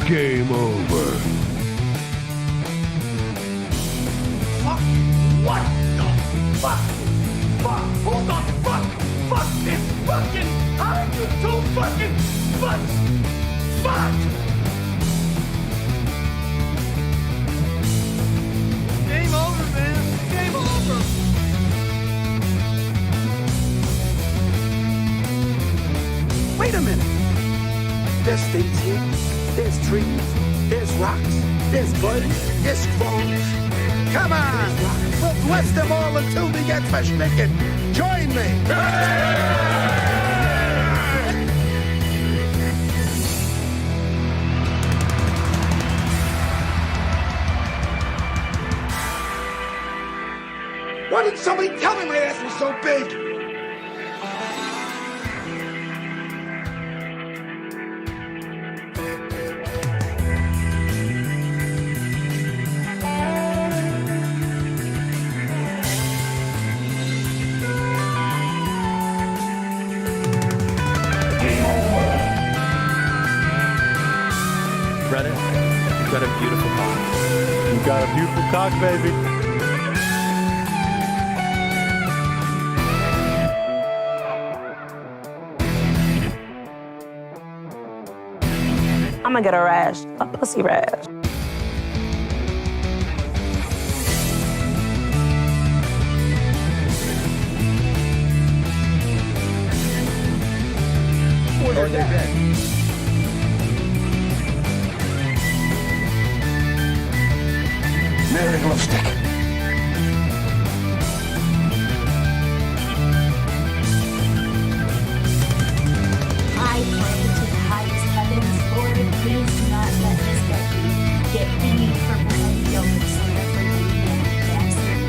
Game over. Fuck! What the fuck? Fuck! Who the fuck? Fuck this fucking! How are you two fucking fucks? Fuck! Game over, man. Game over. Wait a minute. There's things here. There's trees. There's rocks. There's birds. There's squirrels. Come on. We'll bless them all until we get verschnicken. Join me. Why didn't somebody tell me my ass was so big? Brother, you've got a beautiful cock. You got a beautiful cock, baby. I'm gonna get a rash, a pussy rash. Where are they been? Mary lipstick. I pray to the highest heavens, Lord, please do not let this deputy get any purple and yogurt soda for the weekend vaccine.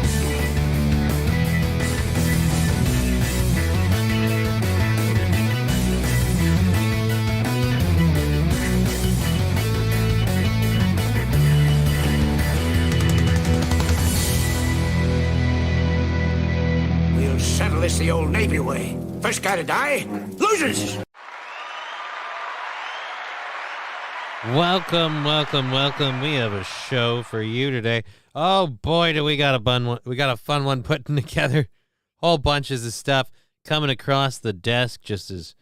We'll settle this the old Navy way. First guy to die loses. Welcome. We have a show for you today. Oh boy, do we got a fun one putting together. Whole bunches of stuff coming across the desk just as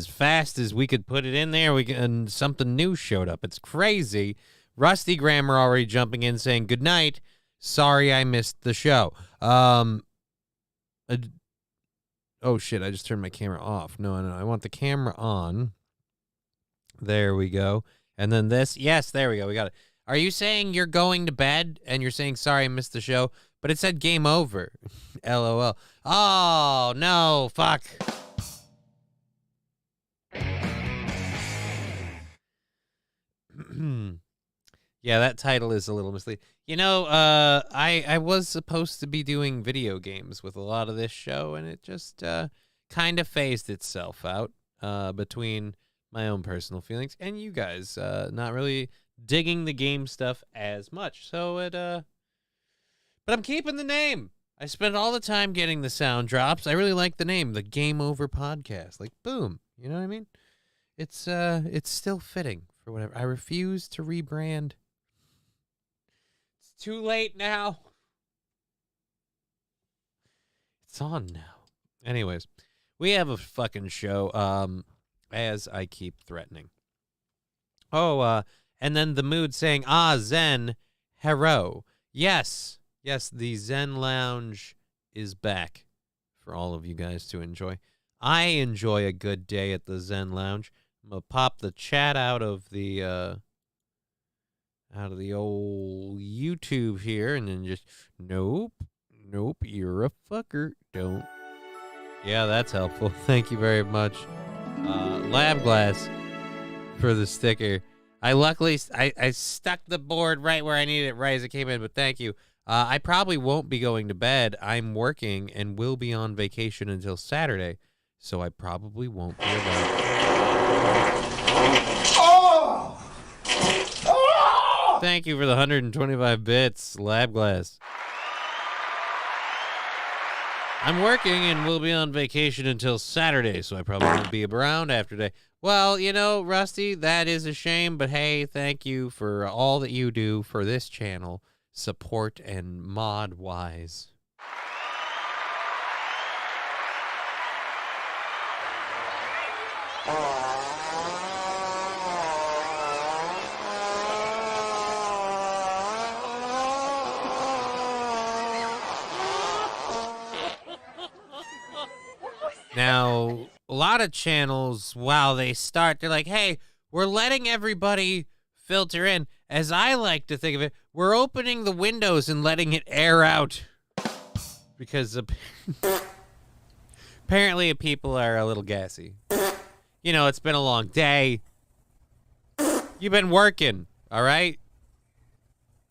fast as we could put it in there. And something new showed up. It's crazy. Rusty Grammar already jumping in saying good night. Sorry I missed the show. Oh shit, I just turned my camera off. No, I want the camera on. There we go. And then this. Yes, there we go. We got it. Are you saying you're going to bed and you're saying, sorry, I missed the show, but it said game over? LOL. Oh, no. Fuck. Yeah, that title is a little misleading. You know, I was supposed to be doing video games with a lot of this show, and it just kind of phased itself out between my own personal feelings and you guys not really digging the game stuff as much. So but I'm keeping the name. I spent all the time getting the sound drops. I really like the name, the Game Over Podcast. Like, boom. You know what I mean? It's still fitting for whatever. I refuse to rebrand. It's too late now. It's on now. Anyways, we have a fucking show. As I keep threatening. Oh, and then the mood saying, Zen, hero. Yes, the Zen Lounge is back for all of you guys to enjoy. I enjoy a good day at the Zen Lounge. I'm gonna pop the chat out of the old YouTube here, and then just nope, you're a fucker. Don't. Yeah, that's helpful. Thank you very much. Lab Glass for the sticker. I stuck the board right where I needed it right as it came in, but thank you. I probably won't be going to bed. I'm working and will be on vacation until Saturday, so I probably won't be around. Oh! Thank you for the 125 bits, Lab Glass. I'm working and will be on vacation until Saturday, so I probably won't be around after today. Well, you know, Rusty, that is a shame, but hey, thank you for all that you do for this channel, support and mod-wise. Now, a lot of channels, wow, they're like, hey, we're letting everybody filter in. As I like to think of it, we're opening the windows and letting it air out. Because apparently people are a little gassy. You know, it's been a long day. You've been working, all right?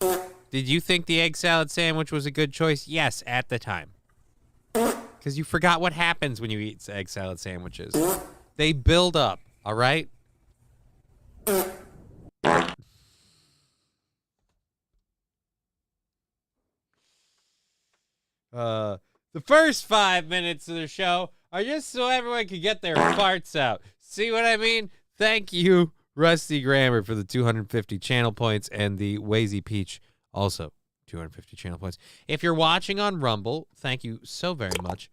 Did you think the egg salad sandwich was a good choice? Yes, at the time. Because you forgot what happens when you eat egg salad sandwiches. They build up, all right? The first 5 minutes of the show are just so everyone can get their farts out. See what I mean? Thank you, Rusty Grammar, for the 250 channel points, and the Wazy Peach also 250 channel points. If you're watching on Rumble, thank you so very much.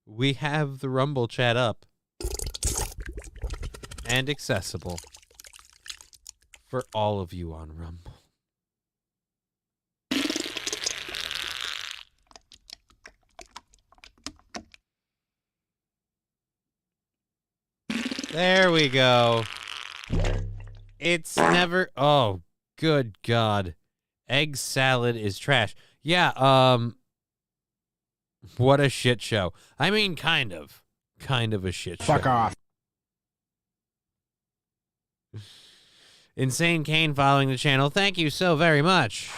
We have the Rumble chat up and accessible for all of you on Rumble. There we go. It's never... Oh, good God. Egg salad is trash. Yeah, what a shit show. I mean, kind of. Kind of a shit show. Fuck off. Insane Kane following the channel. Thank you so very much.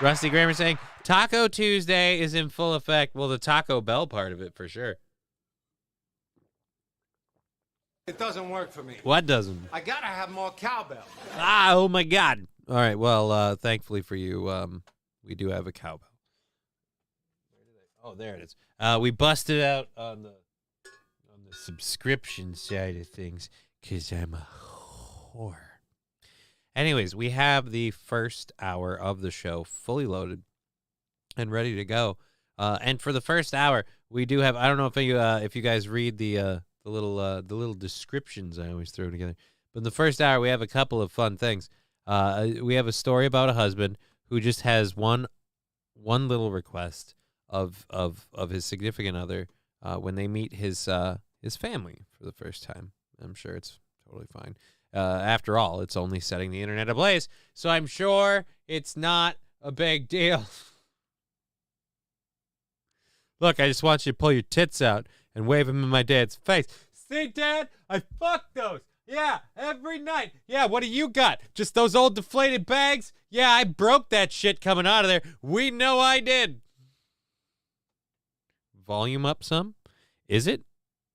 Rusty Grammar saying, Taco Tuesday is in full effect. Well, the Taco Bell part of it, for sure. It doesn't work for me. What doesn't? I gotta have more cowbell. Ah, oh my God. All right, well, thankfully for you, we do have a cowbell. Oh, there it is. We busted out on the subscription side of things because I'm a whore. Anyways, we have the first hour of the show fully loaded and ready to go. And for the first hour, we do have, I don't know if you guys read the little descriptions I always throw together. But in the first hour, we have a couple of fun things. We have a story about a husband who just has one little request of his significant other when they meet his family for the first time. I'm sure it's totally fine. After all, it's only setting the internet ablaze, so I'm sure it's not a big deal. Look, I just want you to pull your tits out and wave them in my dad's face. See, Dad? I fucked those. Yeah, every night. Yeah, what do you got? Just those old deflated bags? Yeah, I broke that shit coming out of there. We know I did. Volume up some? Is it?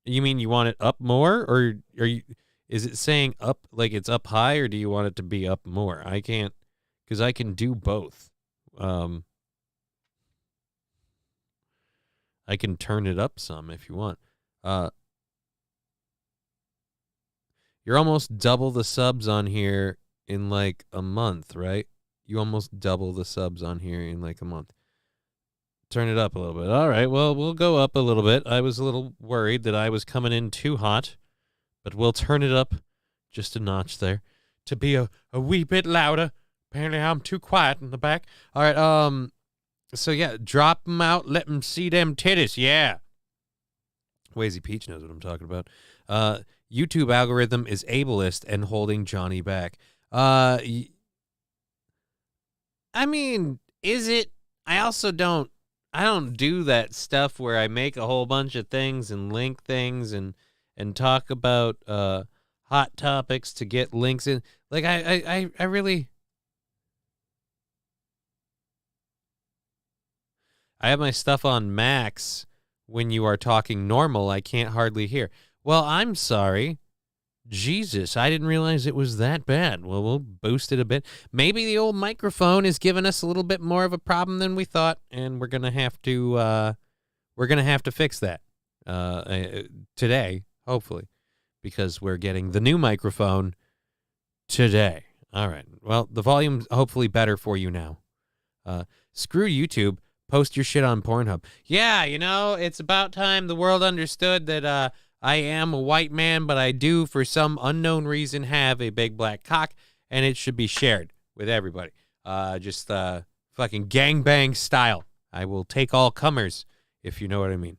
You mean you want it up more? Or are you... Is it saying up like it's up high, or do you want it to be up more? I can't, because I can do both. I can turn it up some if you want. You're almost double the subs on here in like a month, right? You almost double the subs on here in like a month. Turn it up a little bit. All right, well, we'll go up a little bit. I was a little worried that I was coming in too hot. But we'll turn it up just a notch there to be a wee bit louder. Apparently I'm too quiet in the back. All right, so yeah, drop them out, let them see them titties, yeah. Wazy Peach knows what I'm talking about. YouTube algorithm is ableist and holding Johnny back. I mean, is it? I don't do that stuff where I make a whole bunch of things and link things and talk about hot topics to get links in. Like, I really... I have my stuff on max. When you are talking normal, I can't hardly hear. Well, I'm sorry. Jesus, I didn't realize it was that bad. Well, we'll boost it a bit. Maybe the old microphone is giving us a little bit more of a problem than we thought, and we're gonna have to fix that today, hopefully, because we're getting the new microphone today. All right. Well, the volume's hopefully better for you now. Screw YouTube. Post your shit on Pornhub. Yeah, it's about time the world understood that I am a white man, but I do, for some unknown reason, have a big black cock, and it should be shared with everybody. Just fucking gangbang style. I will take all comers, if you know what I mean.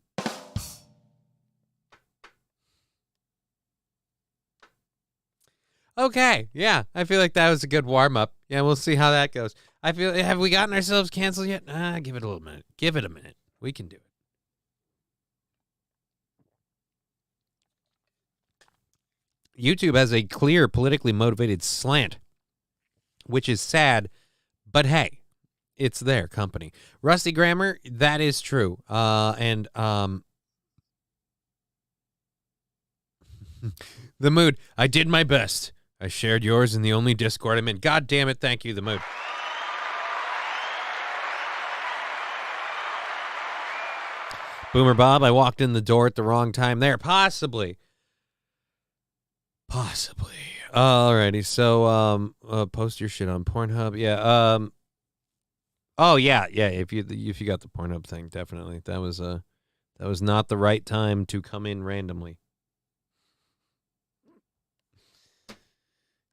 Okay, yeah, I feel like that was a good warm-up. Yeah, we'll see how that goes. Have we gotten ourselves canceled yet? Give it a little minute. Give it a minute. We can do it. YouTube has a clear politically motivated slant, which is sad, but hey, it's their company. Rusty grammar, that is true. And the mood, I did my best. I shared yours in the only Discord I'm in. God damn it, thank you, the mood. Boomer Bob, I walked in the door at the wrong time there. Possibly. Alrighty, so post your shit on Pornhub. Yeah. Oh yeah. If you got the Pornhub thing, definitely. That was not the right time to come in randomly.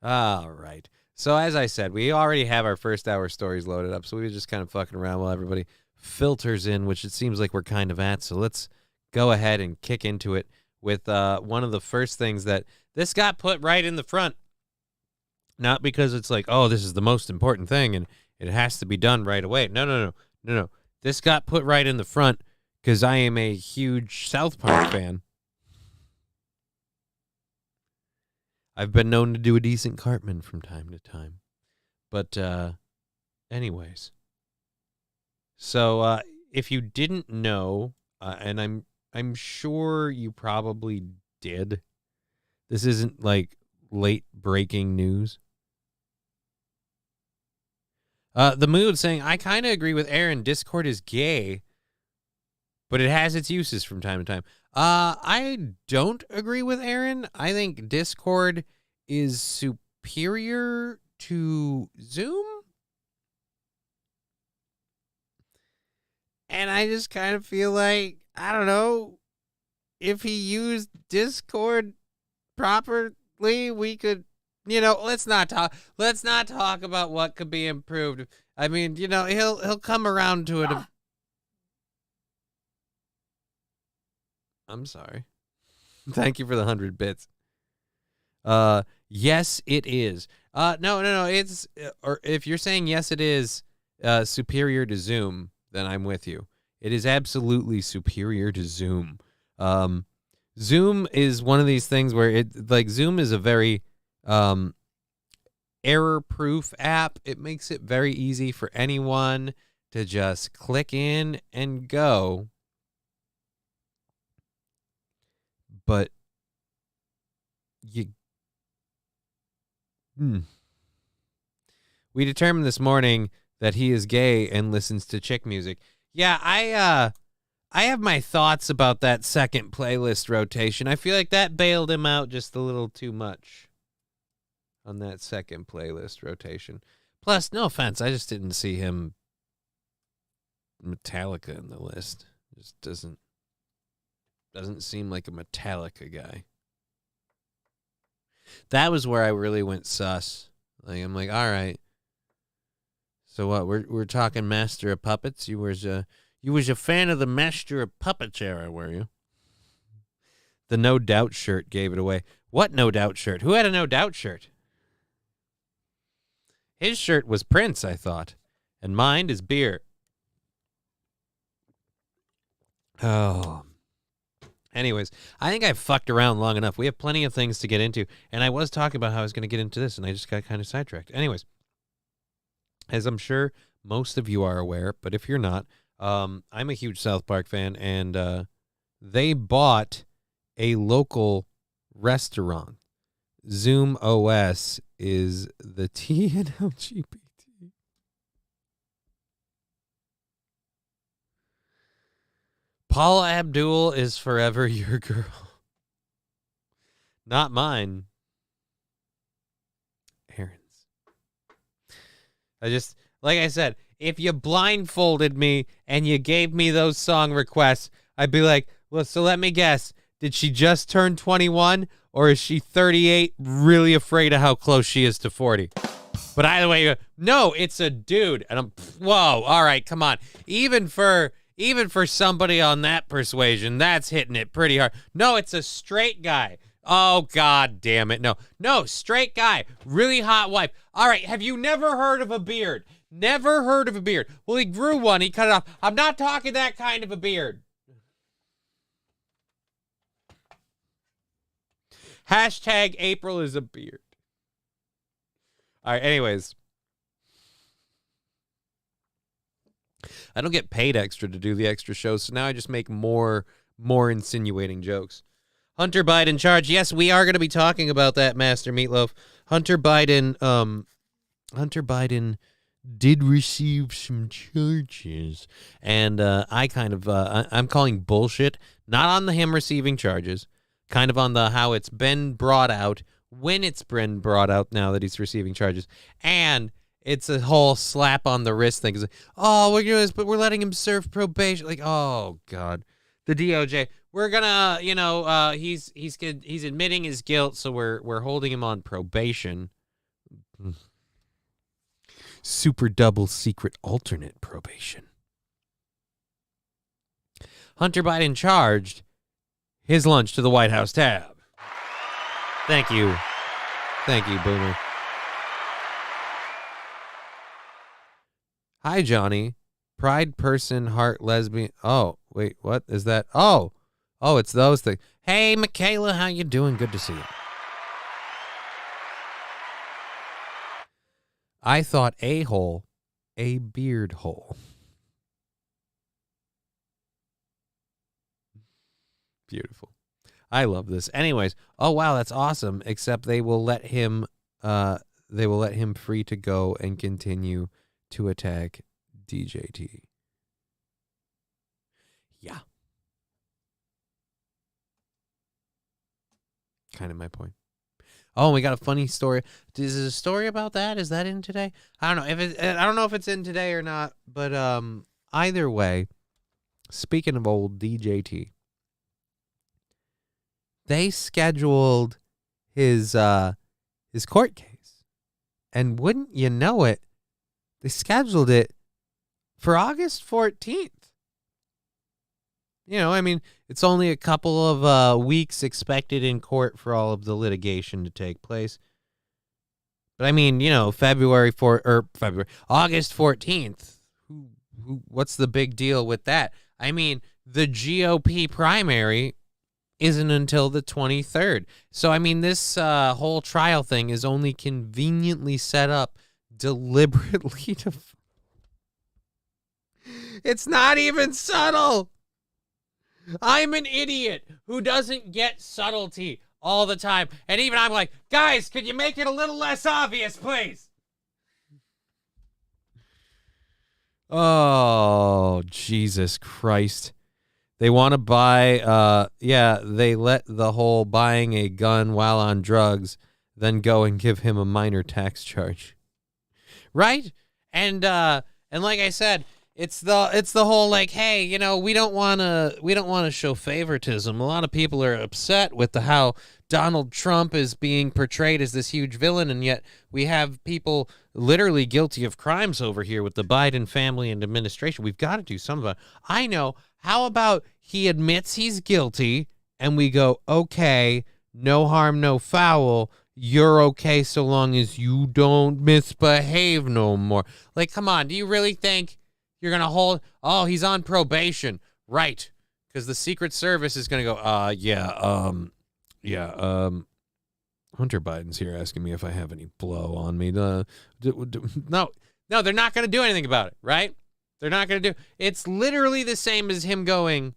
All right. So as I said, we already have our first hour stories loaded up, so we were just kind of fucking around while everybody filters in, which it seems like we're kind of at. So let's go ahead and kick into it with one of the first things that this got put right in the front. Not because it's like, oh, this is the most important thing and it has to be done right away. No. This got put right in the front because I am a huge South Park fan. I've been known to do a decent Cartman from time to time. But anyways. So if you didn't know, and I'm sure you probably did, this isn't like late breaking news. The mood saying, I kind of agree with Aaron. Discord is gay, but it has its uses from time to time. I don't agree with Aaron. I think Discord is superior to Zoom. And I just kind of feel like, I don't know, if he used Discord properly, we could, let's not talk about what could be improved. I mean, he'll come around to it. I'm sorry. Thank you for the 100 bits. Yes, it is. No. It's, or if you're saying yes, it is superior to Zoom, then I'm with you. It is absolutely superior to Zoom. Zoom is one of these things where Zoom is a very error-proof app. It makes it very easy for anyone to just click in and go. But we determined this morning that he is gay and listens to chick music. Yeah, I have my thoughts about that second playlist rotation. I feel like that bailed him out just a little too much on that second playlist rotation. Plus, no offense, I just didn't see him Metallica in the list. Just doesn't seem like a Metallica guy. That was where I really went sus. I'm like, all right. So what? We're talking Master of Puppets. You was a fan of the Master of Puppets era, were you? The No Doubt shirt gave it away. What No Doubt shirt? Who had a No Doubt shirt? His shirt was Prince, I thought, and mine is beer. Oh. Anyways, I think I've fucked around long enough. We have plenty of things to get into, and I was talking about how I was going to get into this, and I just got kind of sidetracked. Anyways, as I'm sure most of you are aware, but if you're not, I'm a huge South Park fan, and they bought a local restaurant Zoom OS is the T in LGBT. Paula Abdul is forever your girl. Not mine. Aaron's. Like I said, if you blindfolded me and you gave me those song requests, I'd be like, well, so let me guess. Did she just turn 21 or is she 38 really afraid of how close she is to 40? But either way, no, it's a dude. And whoa, all right, come on. Even for somebody on that persuasion, that's hitting it pretty hard. No, it's a straight guy. Oh, God damn it. No, straight guy. Really hot wife. All right, have you never heard of a beard? Never heard of a beard. Well, he grew one. He cut it off. I'm not talking that kind of a beard. Hashtag April is a beard. All right, anyways. I don't get paid extra to do the extra shows, so now I just make more insinuating jokes. Hunter Biden charge. Yes, we are going to be talking about that, Master Meatloaf. Hunter Biden did receive some charges, and I'm calling bullshit, not on him receiving charges, kind of on the how it's been brought out, when it's been brought out now that he's receiving charges, and it's a whole slap on the wrist thing. It's like, oh, we're doing this, but we're letting him serve probation. Like, oh God, the DOJ. We're gonna, he's admitting his guilt, so we're holding him on probation. Super double secret alternate probation. Hunter Biden charged his lunch to the White House tab. Thank you, Boomer. Hi, Johnny. Pride person, heart, lesbian. Oh, wait, what is that? Oh, it's those things. Hey, Michaela, how you doing? Good to see you. I thought a-hole, a beard hole. Beautiful. I love this. Anyways, oh wow, that's awesome. Except they will let him free to go and continue to attack DJT. Yeah. Kind of my point. Oh, we got a funny story. Is there a story about that? Is that in today? I don't know. I don't know if it's in today or not, but either way, speaking of old DJT, they scheduled his court case. And wouldn't you know it, they scheduled it for August 14th. It's only a couple of weeks expected in court for all of the litigation to take place. But August 14th. What's the big deal with that? The GOP primary isn't until the 23rd. So, this whole trial thing is only conveniently set up deliberately to... It's not even subtle. I'm an idiot who doesn't get subtlety all the time. And even I'm like, guys, could you make it a little less obvious, please? Oh, Jesus Christ. They want to buy, they let the whole buying a gun while on drugs, then go and give him a minor tax charge. Right? And like I said, it's the whole like, hey, we don't want to show favoritism. A lot of people are upset with how Donald Trump is being portrayed as this huge villain, and yet we have people literally guilty of crimes over here with the Biden family and administration. We've got to do something about it. I know. How about he admits he's guilty, and we go, okay, no harm, no foul. You're okay so long as you don't misbehave no more. Like, come on, do you really think you're going to hold... Oh, he's on probation. Right. Because the Secret Service is going to go, Hunter Biden's here asking me if I have any blow on me. No, they're not going to do anything about it, right? They're not going to do... It's literally the same as him going,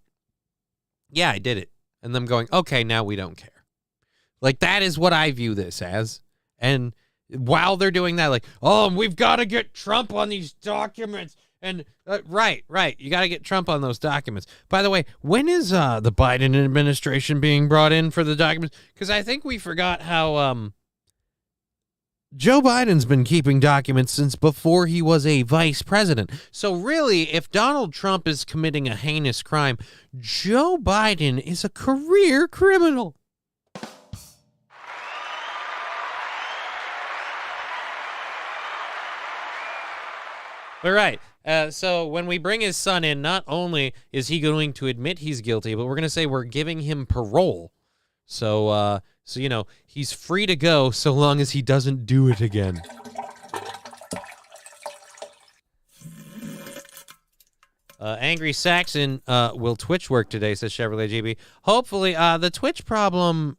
yeah, I did it. And them going, okay, now we don't care. Like, that is what I view this as. And while they're doing that, like, oh, we've got to get Trump on these documents. And right. You got to get Trump on those documents. By the way, when is the Biden administration being brought in for the documents? Because I think we forgot how Joe Biden's been keeping documents since before he was a vice president. So really, if Donald Trump is committing a heinous crime, Joe Biden is a career criminal. All right. So when we bring his son in, not only is he going to admit he's guilty, but we're going to say we're giving him parole. So you know, he's free to go so long as he doesn't do it again. Angry Saxon, will Twitch work today, says Chevrolet GB. Hopefully, the Twitch problem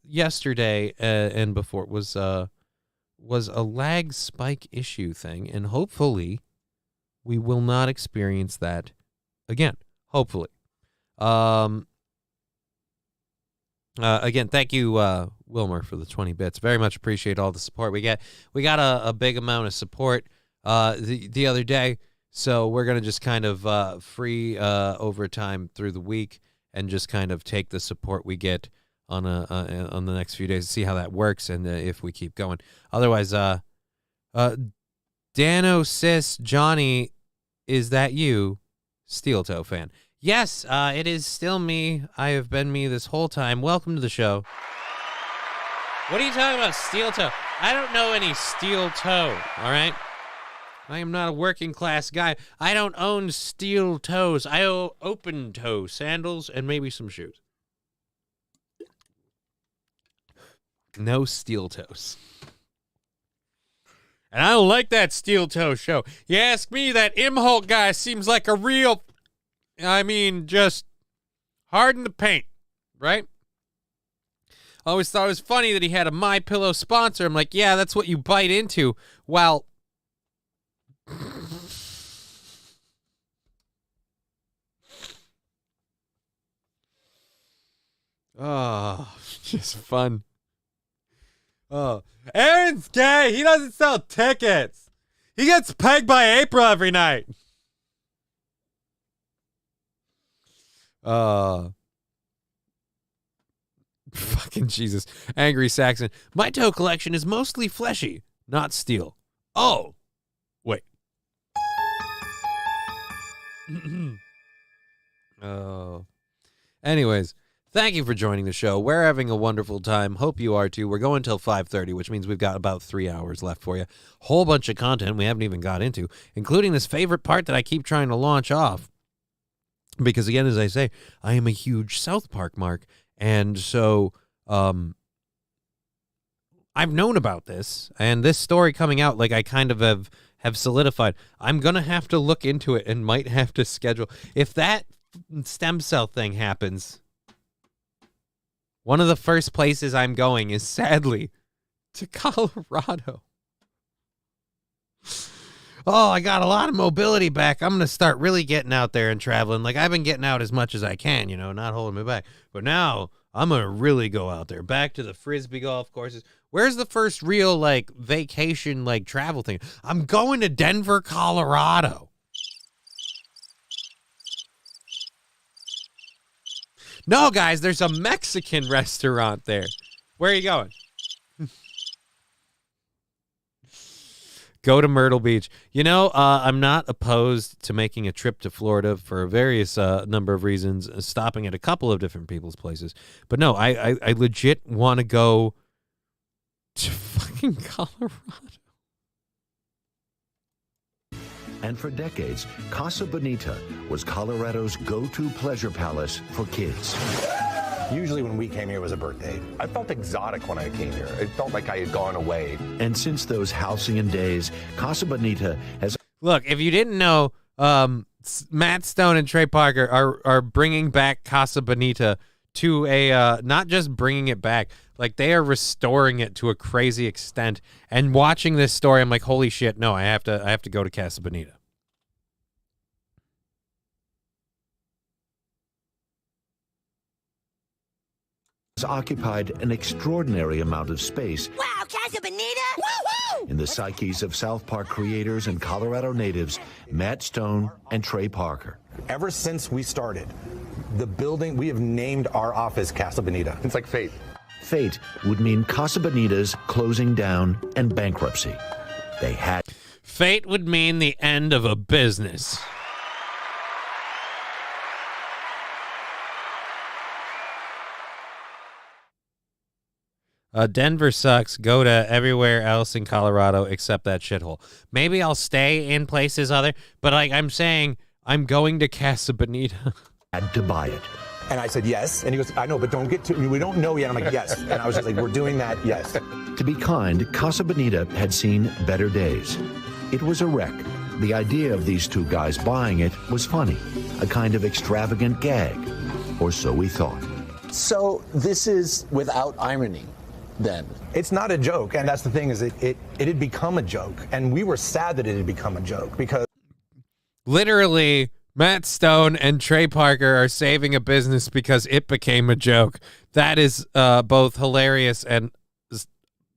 yesterday and before was a lag spike issue thing, and hopefully we will not experience that again. Hopefully. Again, thank you, Wilmer, for the 20 bits. Very much appreciate all the support we get. We got a big amount of support the other day, so we're gonna just kind of free overtime through the week and just kind of take the support we get on the next few days to see how that works and if we keep going. Otherwise, Dano Sis Johnny, is that you, Steel Toe fan? Yes, it is still me. I have been me this whole time. Welcome to the show. What are you talking about, Steel Toe? I don't know any Steel Toe, all right? I am not a working class guy. I don't own steel toes. I own open toe sandals and maybe some shoes. No steel toes. And I don't like that steel toe show. You ask me, that Imholt guy seems like a real, I mean, just hard in the paint, right? I always thought it was funny that he had a MyPillow sponsor. I'm like, yeah, that's what you bite into. Well, oh, just fun. Oh, Aaron's gay. He doesn't sell tickets. He gets pegged by April every night. Fucking Jesus. Angry Saxon. My toe collection is mostly fleshy, not steel. Oh, wait. Oh. Anyways. Thank you for joining the show. We're having a wonderful time. Hope you are too. We're going till 5:30, which means we've got about 3 hours left for you. Whole bunch of content we haven't even got into, including this favorite part that I keep trying to launch off. Because again, as I say, I am a huge South Park mark. And so I've known about this, and this story coming out, like I kind of have solidified. I'm going to have to look into it and might have to schedule. If that stem cell thing happens, one of the first places I'm going is, sadly, to Colorado. Oh, I got a lot of mobility back. I'm going to start really getting out there and traveling. Like, I've been getting out as much as I can, you know, not holding me back. But now I'm going to really go out there. Back to the Frisbee golf courses. Where's the first real, like, vacation, like, travel thing? I'm going to Denver, Colorado. No, guys, there's a Mexican restaurant there. Where are you going? Go to Myrtle Beach. You know, I'm not opposed to making a trip to Florida for various number of reasons, stopping at a couple of different people's places. But no, I legit want to go to fucking Colorado. And for decades, Casa Bonita was Colorado's go-to pleasure palace for kids. Usually when we came here, it was a birthday. I felt exotic when I came here. It felt like I had gone away. And since those halcyon days, Casa Bonita has... Look, if you didn't know, Matt Stone and Trey Parker are bringing back Casa Bonita to a, not just bringing it back, like they are restoring it to a crazy extent. And watching this story, I'm like, holy shit, no, I have to go to Casa Bonita. occupied an extraordinary amount of space Wow, Casa Bonita! Woo-hoo! in the psyches of South Park creators and Colorado natives Matt Stone and Trey Parker. Ever since we started, the building, we have named our office Casa Bonita. It's like fate. Fate would mean Casa Bonita's closing down and bankruptcy. They had. Fate would mean the end of a business. Denver sucks. Go to everywhere else in Colorado except that shithole. Maybe I'll stay in places other, but like I'm saying, I'm going to Casa Bonita. Had to buy it. And I said, yes. And he goes, I know, but don't get to, we don't know yet. I'm like, yes. And I was just like, we're doing that, yes. To be kind, Casa Bonita had seen better days. It was a wreck. The idea of these two guys buying it was funny, a kind of extravagant gag, or so we thought. So this is without irony, then? It's not a joke. And that's the thing is it had become a joke. And we were sad that it had become a joke because... Literally, Matt Stone and Trey Parker are saving a business because it became a joke. That is both hilarious and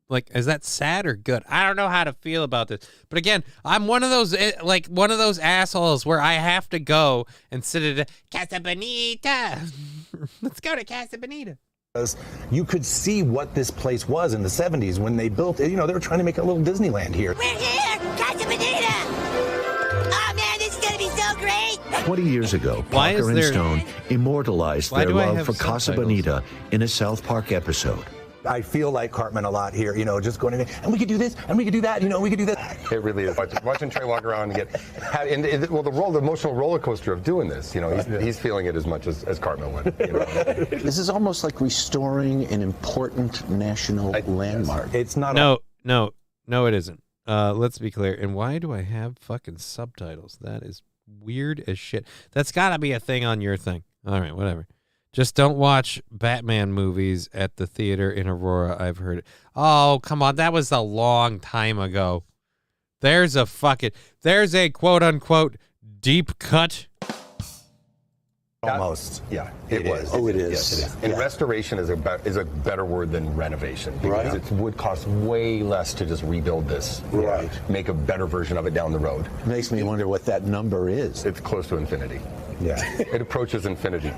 like, is that sad or good? I don't know how to feel about this. But again, I'm one of those assholes where I have to go and sit at Casa Bonita. Let's go to Casa Bonita. You could see what this place was in the 70s when they built it. You know, they were trying to make a little Disneyland here. We're here! Casa Bonita! Oh man, this is gonna be so great! 20 years ago, Parker and Stone immortalized their love for Casa Bonita in a South Park episode. I feel like Cartman a lot here, you know, just going in, and we could do this, and we could do that, you know, we could do that. It really is. Watching Trey walk around and the emotional roller coaster of doing this, you know, he's feeling it as much as Cartman would. You know? This is almost like restoring an important national landmark. It's not. No, it isn't. Let's be clear. And why do I have fucking subtitles? That is weird as shit. That's got to be a thing on your thing. All right, whatever. Just don't watch Batman movies at the theater in Aurora. I've heard it. Oh, come on. That was a long time ago. There's a quote unquote deep cut. Almost. Yeah, it was. Oh, it is. Yes, it is. And restoration is a better word than renovation because it would cost way less to just rebuild this. Right. Make a better version of it down the road. Makes me wonder what that number is. It's close to infinity. Yeah. It approaches infinity.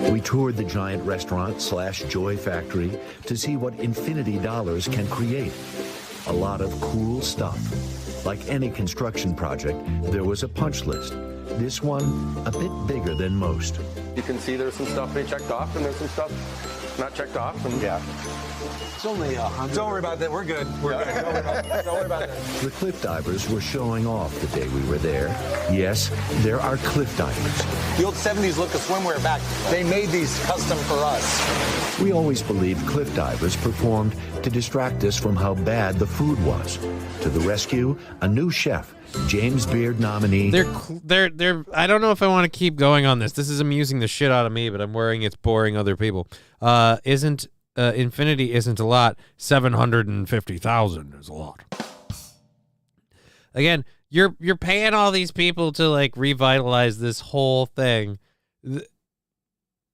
We toured the giant restaurant/joy factory to see what infinity dollars can create. A lot of cool stuff. Like any construction project, there was a punch list. This one, a bit bigger than most. You can see there's some stuff they checked off and there's some stuff not checked off. And Yeah. It's only 100. Don't worry about that. We're good. We're good. Don't worry about that. The cliff divers were showing off the day we were there. Yes, there are cliff divers. The old 70s look of swimwear back. They made these custom for us. We always believed cliff divers performed to distract us from how bad the food was. To the rescue, a new chef, James Beard nominee. They're I don't know if I want to keep going on this. This is amusing the shit out of me, but I'm worrying it's boring other people. Infinity isn't a lot. 750,000 is a lot. Again, you're paying all these people to like revitalize this whole thing.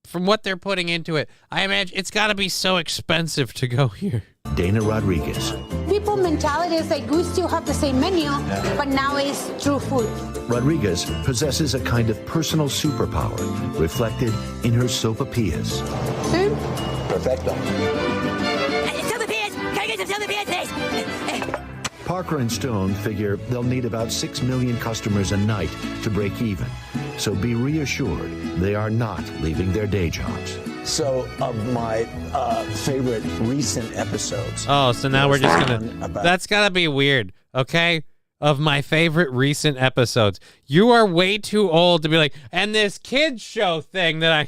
From what they're putting into it, I imagine it's got to be so expensive to go here. Dana Rodriguez. People mentality is like we still have the same menu, but now it's true food. Rodriguez possesses a kind of personal superpower reflected in her sopapillas. See? Perfecto. Sopapillas! Can I get some sopapillas, please? Parker and Stone figure they'll need about 6 million customers a night to break even. So be reassured, they are not leaving their day jobs. So, of my favorite recent episodes. Oh, so now we're just going to... That's got to be weird, okay? Of my favorite recent episodes. You are way too old to be like, and this kids show thing that I...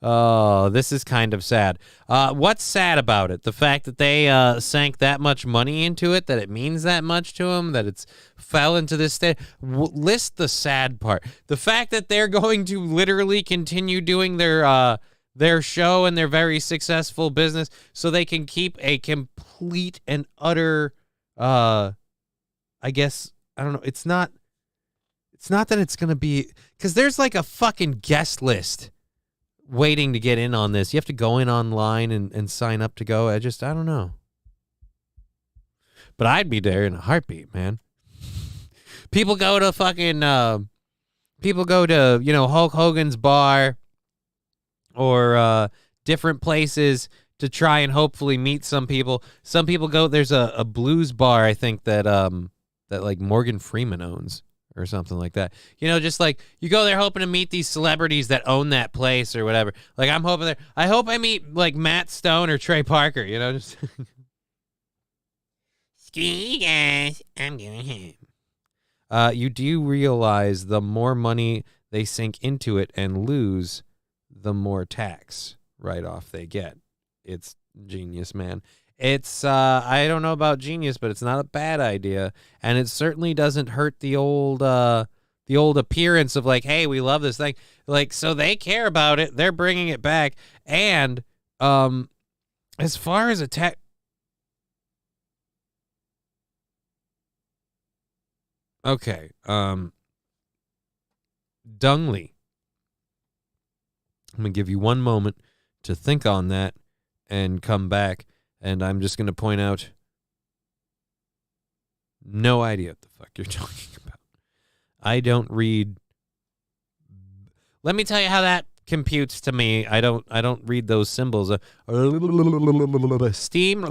Oh, this is kind of sad. What's sad about it? The fact that they sank that much money into it, that it means that much to them, that it's fell into this state. List the sad part. The fact that they're going to literally continue doing their show and their very successful business so they can keep a complete and utter, I guess, I don't know. It's not that it's going to be, because there's like a fucking guest list waiting to get in on this. You have to go in online and sign up to go. I don't know. But I'd be there in a heartbeat, man. People go to fucking, Hulk Hogan's bar or different places to try and hopefully meet some people. Some people go, there's a blues bar, I think, that like Morgan Freeman owns or something like that. Just like you go there hoping to meet these celebrities that own that place or whatever. Like I hope I meet like Matt Stone or Trey Parker, just Screw you guys, I'm going home. You do realize the more money they sink into it and lose, the more tax write-off they get. It's genius, man. It's, I don't know about genius, but it's not a bad idea. And it certainly doesn't hurt the old appearance of like, hey, we love this thing. Like, so they care about it. They're bringing it back. And as far as okay, Dungley. I'm going to give you one moment to think on that and come back. And I'm just going to point out no idea what the fuck you're talking about. I don't read. Let me tell you how that computes to me. I don't read those symbols. Steam.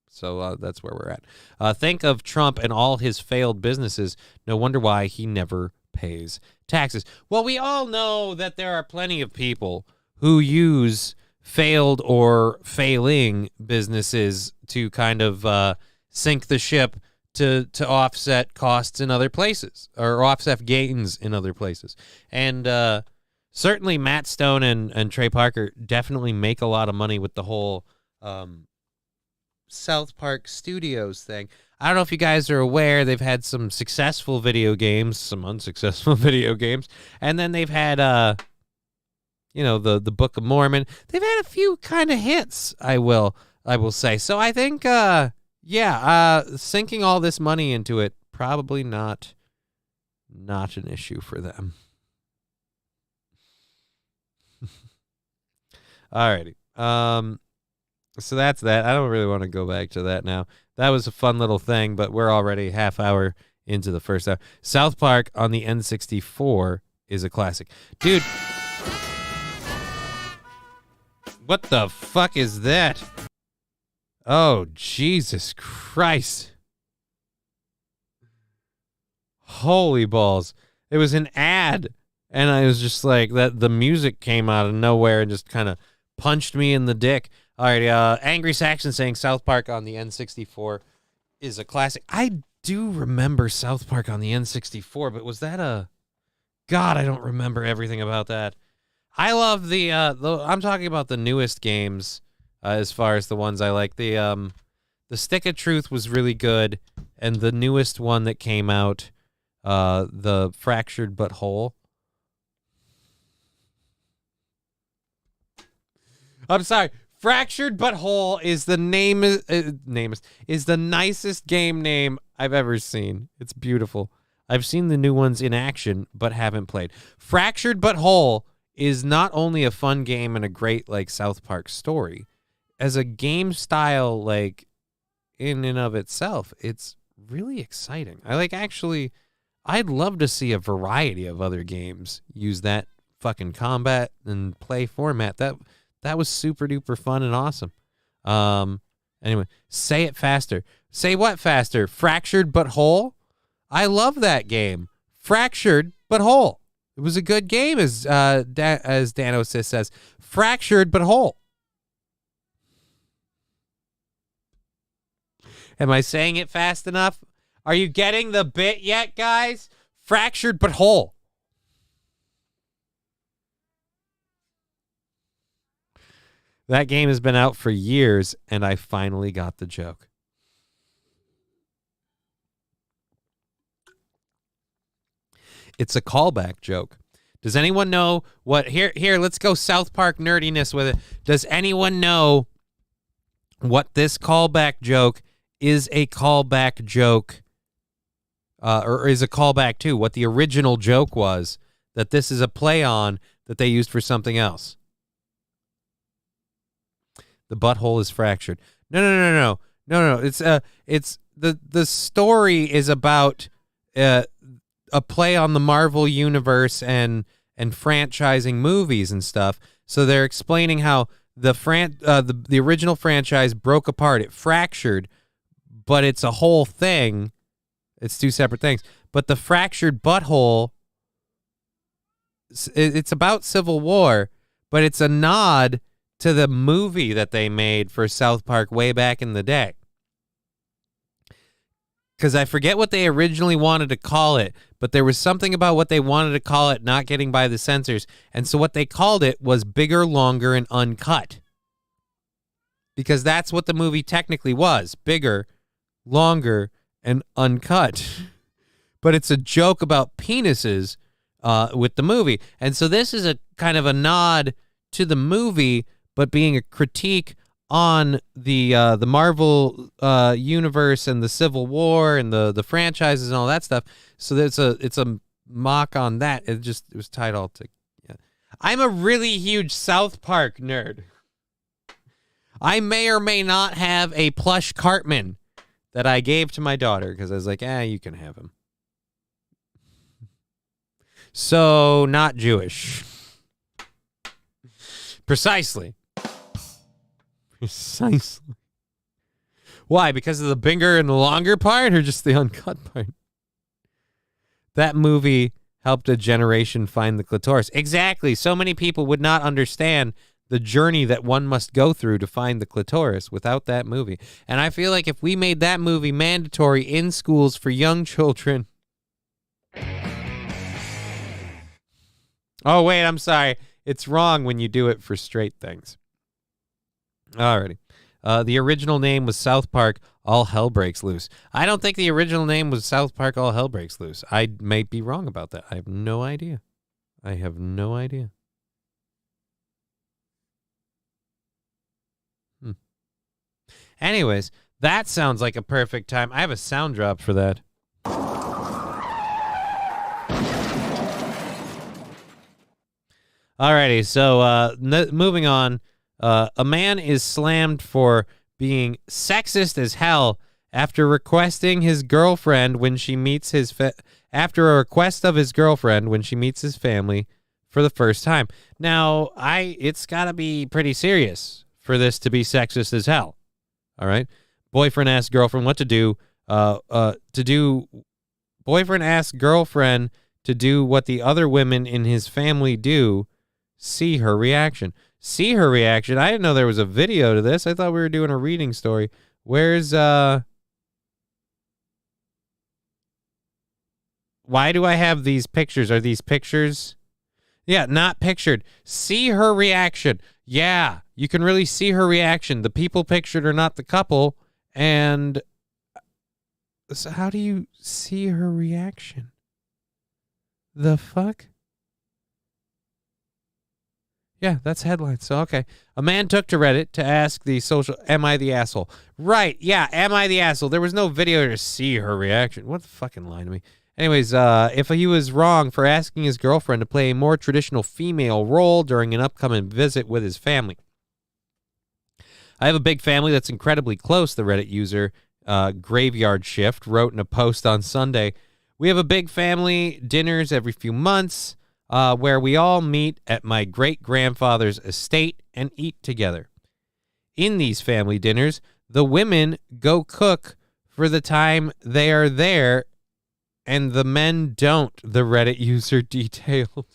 So that's where we're at. Think of Trump and all his failed businesses. No wonder why he never pays taxes. Well, we all know that there are plenty of people who use failed or failing businesses to kind of sink the ship to offset costs in other places or offset gains in other places. And certainly Matt Stone and Trey Parker definitely make a lot of money with the whole South Park Studios thing. I don't know if you guys are aware, they've had some successful video games, some unsuccessful video games, and then they've had the Book of Mormon. They've had a few kind of hits, I will say. So I think sinking all this money into it probably not an issue for them. Alrighty. So that's that. I don't really want to go back to that now. That was a fun little thing, but we're already half hour into the first hour. South Park on the N64 is a classic. Dude. What the fuck is that? Oh, Jesus Christ. Holy balls. It was an ad, and I was just like, the music came out of nowhere and just kind of punched me in the dick. All right, Angry Saxon saying South Park on the N64 is a classic. I do remember South Park on the N64, but was that God, I don't remember everything about that. I love I'm talking about the newest games as far as the ones I like. The Stick of Truth was really good, and the newest one that came out, the Fractured But Whole. I'm sorry. Fractured But Whole is the is the nicest game name I've ever seen. It's beautiful. I've seen the new ones in action, but haven't played. Fractured But Whole is not only a fun game and a great like South Park story, as a game style, like in and of itself, it's really exciting. I'd love to see a variety of other games use that fucking combat and play format. That was super duper fun and awesome. Anyway, say it faster. Say what faster? Fractured But Whole? I love that game. Fractured But Whole. It was a good game, as Dano says. Fractured But Whole. Am I saying it fast enough? Are you getting the bit yet, guys? Fractured But Whole. That game has been out for years, and I finally got the joke. It's a callback joke. Does anyone know what... Here, let's go South Park nerdiness with it. Does anyone know what this callback joke is a callback joke, or is a callback to? What the original joke was, that this is a play on that they used for something else. The butthole is fractured. No. It's the story is about a play on the Marvel universe and franchising movies and stuff. So they're explaining how the original franchise broke apart. It fractured, but it's a whole thing. It's two separate things. But the fractured butthole, it's about Civil War, but it's a nod to the movie that they made for South Park way back in the day. Because I forget what they originally wanted to call it, but there was something about what they wanted to call it not getting by the censors. And so what they called it was Bigger, Longer, and Uncut. Because that's what the movie technically was. Bigger, longer, and uncut. But it's a joke about penises with the movie. And so this is a kind of a nod to the movie, but being a critique on the Marvel universe and the Civil War and the franchises and all that stuff. So it's a mock on that. It was tied all to. Yeah. I'm a really huge South Park nerd. I may or may not have a plush Cartman that I gave to my daughter because I was like, you can have him. So not Jewish. Precisely. Why? Because of the bigger and the longer part or just the uncut part? That movie helped a generation find the clitoris. Exactly. So many people would not understand the journey that one must go through to find the clitoris without that movie. And I feel like if we made that movie mandatory in schools for young children. Oh, wait, I'm sorry. It's wrong when you do it for straight things. Alrighty. The original name was South Park, All Hell Breaks Loose. I don't think the original name was South Park, All Hell Breaks Loose. I may be wrong about that. I have no idea. Anyways, that sounds like a perfect time. I have a sound drop for that. Alrighty, so moving on. A man is slammed for being sexist as hell after requesting his girlfriend when she meets his after a request of his girlfriend when she meets his family for the first time. Now, it's got to be pretty serious for this to be sexist as hell. All right. Boyfriend asks girlfriend what to do. Boyfriend asks girlfriend to do what the other women in his family do. See her reaction. See her reaction. I didn't know there was a video to this. I thought we were doing a reading story. Where's why do I have these pictures? Are these pictures? Yeah, not pictured. See her reaction. Yeah, you can really see her reaction. The people pictured are not the couple. And so how do you see her reaction? The fuck? Yeah, that's headline. So, okay. A man took to Reddit to ask the social, am I the asshole? Right. Yeah, am I the asshole? There was no video to see her reaction. What the fucking lie to me? Anyways, if he was wrong for asking his girlfriend to play a more traditional female role during an upcoming visit with his family. I have a big family that's incredibly close, the Reddit user Graveyard Shift wrote in a post on Sunday. We have a big family, dinners every few months, where we all meet at my great-grandfather's estate and eat together. In these family dinners, the women go cook for the time they are there, and the men don't, the Reddit user detailed.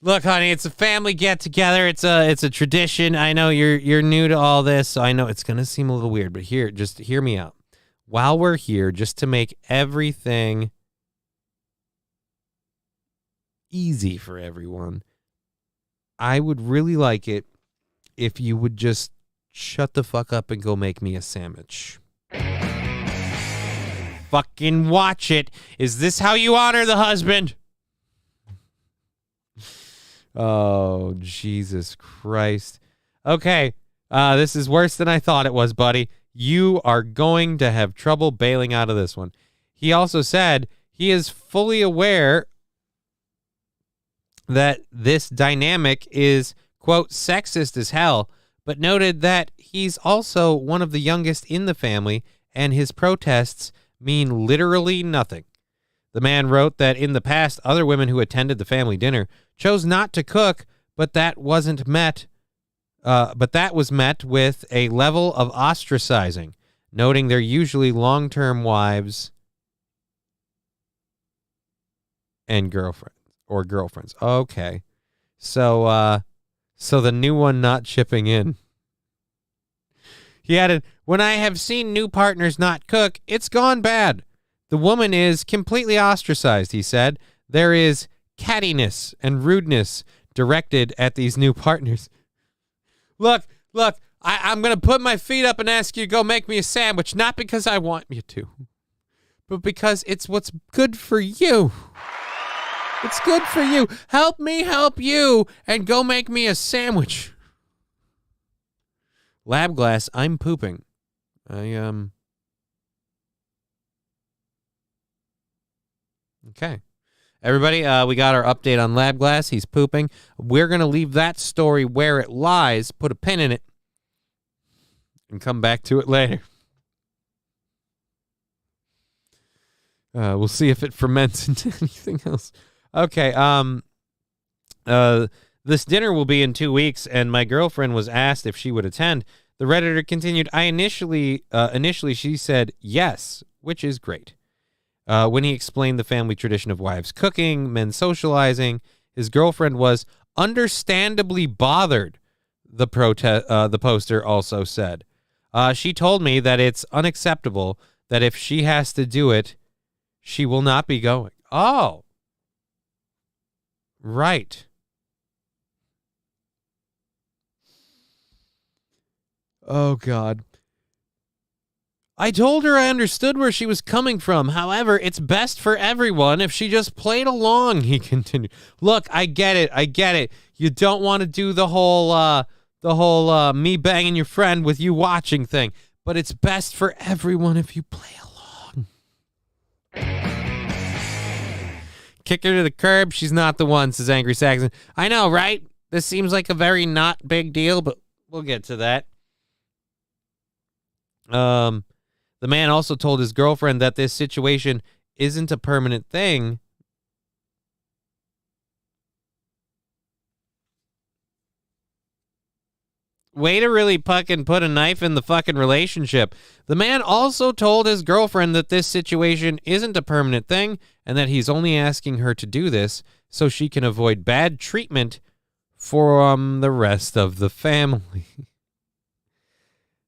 Look, honey, it's a family get together. It's a tradition. I know you're new to all this, so I know it's gonna seem a little weird, but just hear me out. While we're here, just to make everything easy for everyone, I would really like it if you would just shut the fuck up and go make me a sandwich. Fucking watch it. Is this how you honor the husband? Oh, Jesus Christ. Okay, This is worse than I thought it was, buddy. You are going to have trouble bailing out of this one. He also said he is fully aware that this dynamic is, quote, sexist as hell, but noted that he's also one of the youngest in the family, and his protests mean literally nothing. The man wrote that in the past, other women who attended the family dinner chose not to cook, but that was met with a level of ostracizing, noting they're usually long-term wives and girlfriends. Okay. So the new one not chipping in. He added, when I have seen new partners not cook, it's gone bad. The woman is completely ostracized, he said. There is cattiness and rudeness directed at these new partners. Look, I'm going to put my feet up and ask you to go make me a sandwich, not because I want you to, but because it's what's good for you. It's good for you. Help me help you and go make me a sandwich. Lab glass, I'm pooping. Okay. Everybody, we got our update on Lab Glass. He's pooping. We're going to leave that story where it lies, put a pin in it, and come back to it later. We'll see if it ferments into anything else. Okay. This dinner will be in 2 weeks, and my girlfriend was asked if she would attend. The Redditor continued, initially she said yes, which is great. When he explained the family tradition of wives cooking, men socializing, his girlfriend was understandably bothered, the poster also said. She told me that it's unacceptable, that if she has to do it, she will not be going. Oh. Right. Oh, God. I told her I understood where she was coming from. However, it's best for everyone if she just played along, he continued. Look, I get it. You don't want to do the whole me banging your friend with you watching thing, but it's best for everyone if you play along. Kick her to the curb. She's not the one, says Angry Saxon. I know, right? This seems like a very not big deal, but we'll get to that. The man also told his girlfriend that this situation isn't a permanent thing. Way to really fucking put a knife in the fucking relationship. The man also told his girlfriend that this situation isn't a permanent thing and that he's only asking her to do this so she can avoid bad treatment from the rest of the family.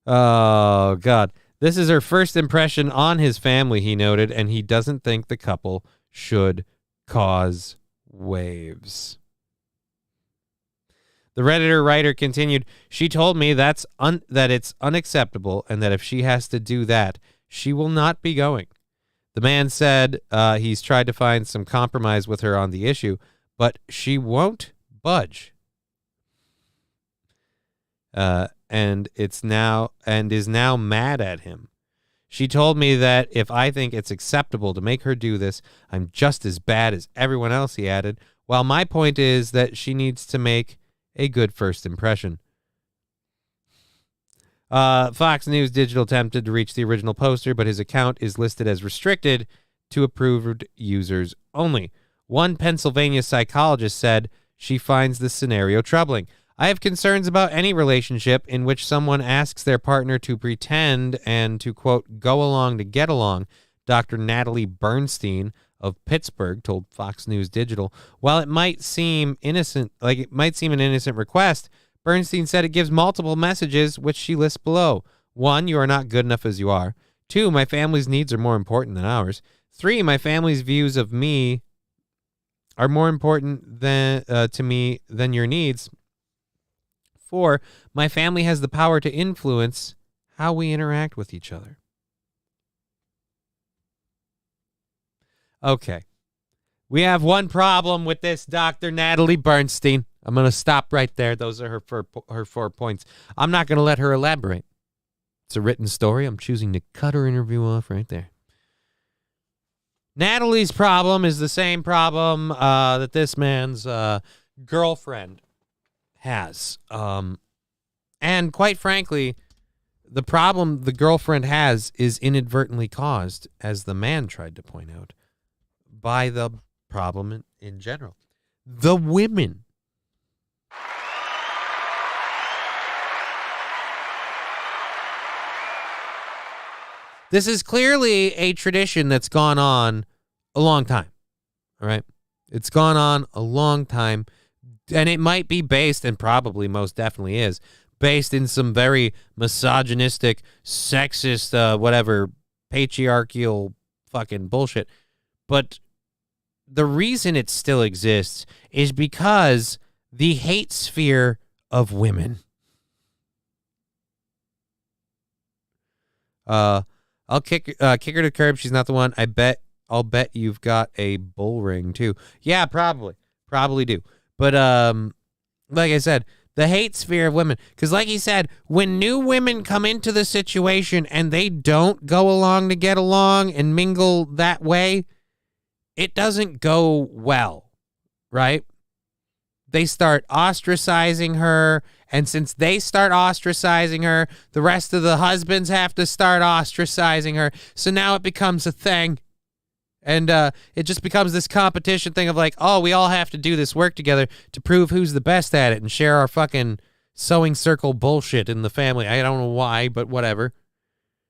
Oh, God. This is her first impression on his family, he noted, and he doesn't think the couple should cause waves. The Redditor writer continued, she told me that it's unacceptable and that if she has to do that, she will not be going. The man said he's tried to find some compromise with her on the issue, but she won't budge. And is now mad at him. She told me that if I think it's acceptable to make her do this, I'm just as bad as everyone else, he added. While my point is that she needs to make a good first impression. Fox News Digital attempted to reach the original poster, but his account is listed as restricted to approved users only. One Pennsylvania psychologist said she finds this scenario troubling. I have concerns about any relationship in which someone asks their partner to pretend and to, quote, go along to get along, Dr. Natalie Bernstein of Pittsburgh told Fox News Digital. While it might seem an innocent request, Bernstein said it gives multiple messages, which she lists below. 1, you are not good enough as you are. 2, my family's needs are more important than ours. 3, my family's views of me are more important to me than your needs. 4, my family has the power to influence how we interact with each other. Okay. We have one problem with this Dr. Natalie Bernstein. I'm going to stop right there. Those are her 4 points. I'm not going to let her elaborate. It's a written story. I'm choosing to cut her interview off right there. Natalie's problem is the same problem that this man's girlfriend has. And quite frankly, the problem the girlfriend has is inadvertently caused, as the man tried to point out, by the problem in general. The women. This is clearly a tradition that's gone on a long time. All right? It's gone on a long time, and it might be based, and probably most definitely is, based in some very misogynistic, sexist, whatever, patriarchal fucking bullshit. But the reason it still exists is because the hate sphere of women. I'll kick her to the curb. She's not the one. I'll bet you've got a bull ring too. Yeah, probably do. But like I said, the hate sphere of women. Because like he said, when new women come into the situation and they don't go along to get along and mingle that way, it doesn't go well, right? They start ostracizing her, and since they start ostracizing her, the rest of the husbands have to start ostracizing her. So now it becomes a thing. And it just becomes this competition thing of like, oh, we all have to do this work together to prove who's the best at it and share our fucking sewing circle bullshit in the family. I don't know why, but whatever.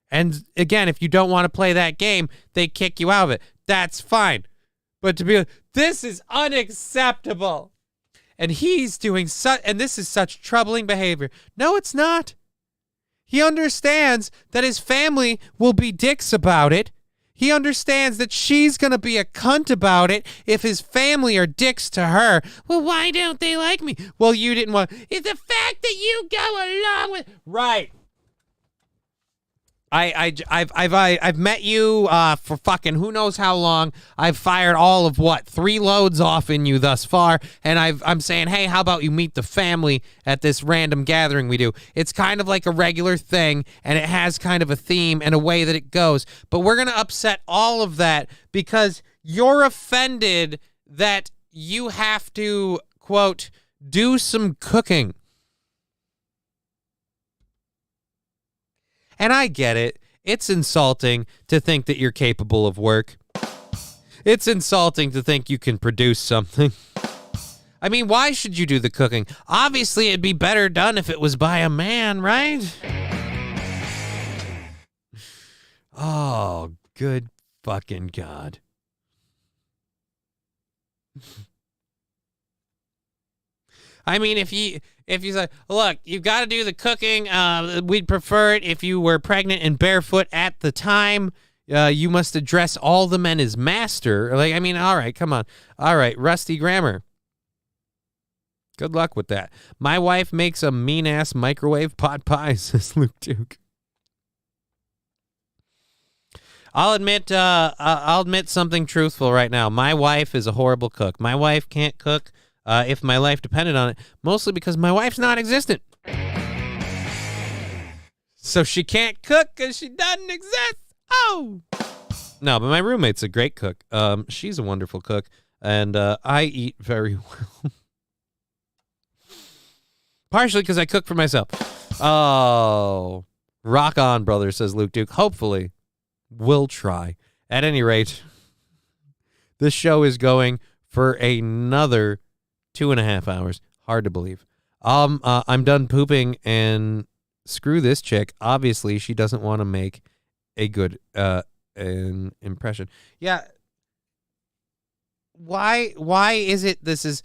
And again, if you don't want to play that game, they kick you out of it. That's fine. But to be like, this is unacceptable. And he's doing and this is such troubling behavior. No, it's not. He understands that his family will be dicks about it. He understands that she's going to be a cunt about it if his family are dicks to her. Well, why don't they like me? Well, you didn't want... It's the fact that you go along with... Right. I've met you for fucking who knows how long. I've fired all of 3 loads off in you thus far, and I'm saying, hey, how about you meet the family at this random gathering we do? It's kind of like a regular thing, and it has kind of a theme and a way that it goes. But we're gonna upset all of that because you're offended that you have to, quote, do some cooking. And I get it. It's insulting to think that you're capable of work. It's insulting to think you can produce something. I mean, why should you do the cooking? Obviously, it'd be better done if it was by a man, right? Oh, good fucking God. I mean, if you say, look, you've got to do the cooking. We'd prefer it if you were pregnant and barefoot at the time. You must address all the men as master. Like, I mean, all right, come on. All right, rusty grammar. Good luck with that. My wife makes a mean-ass microwave pot pie, says Luke Duke. I'll admit something truthful right now. My wife is a horrible cook. My wife can't cook. If my life depended on it, mostly because my wife's non-existent. So she can't cook because she doesn't exist. Oh! No, but my roommate's a great cook. She's a wonderful cook, and I eat very well. Partially because I cook for myself. Oh, rock on, brother, says Luke Duke. Hopefully, we'll try. At any rate, this show is going for another 2.5 hours. Hard to believe. I'm done pooping, and screw this chick. Obviously, she doesn't want to make a good an impression. Yeah. Why is it this is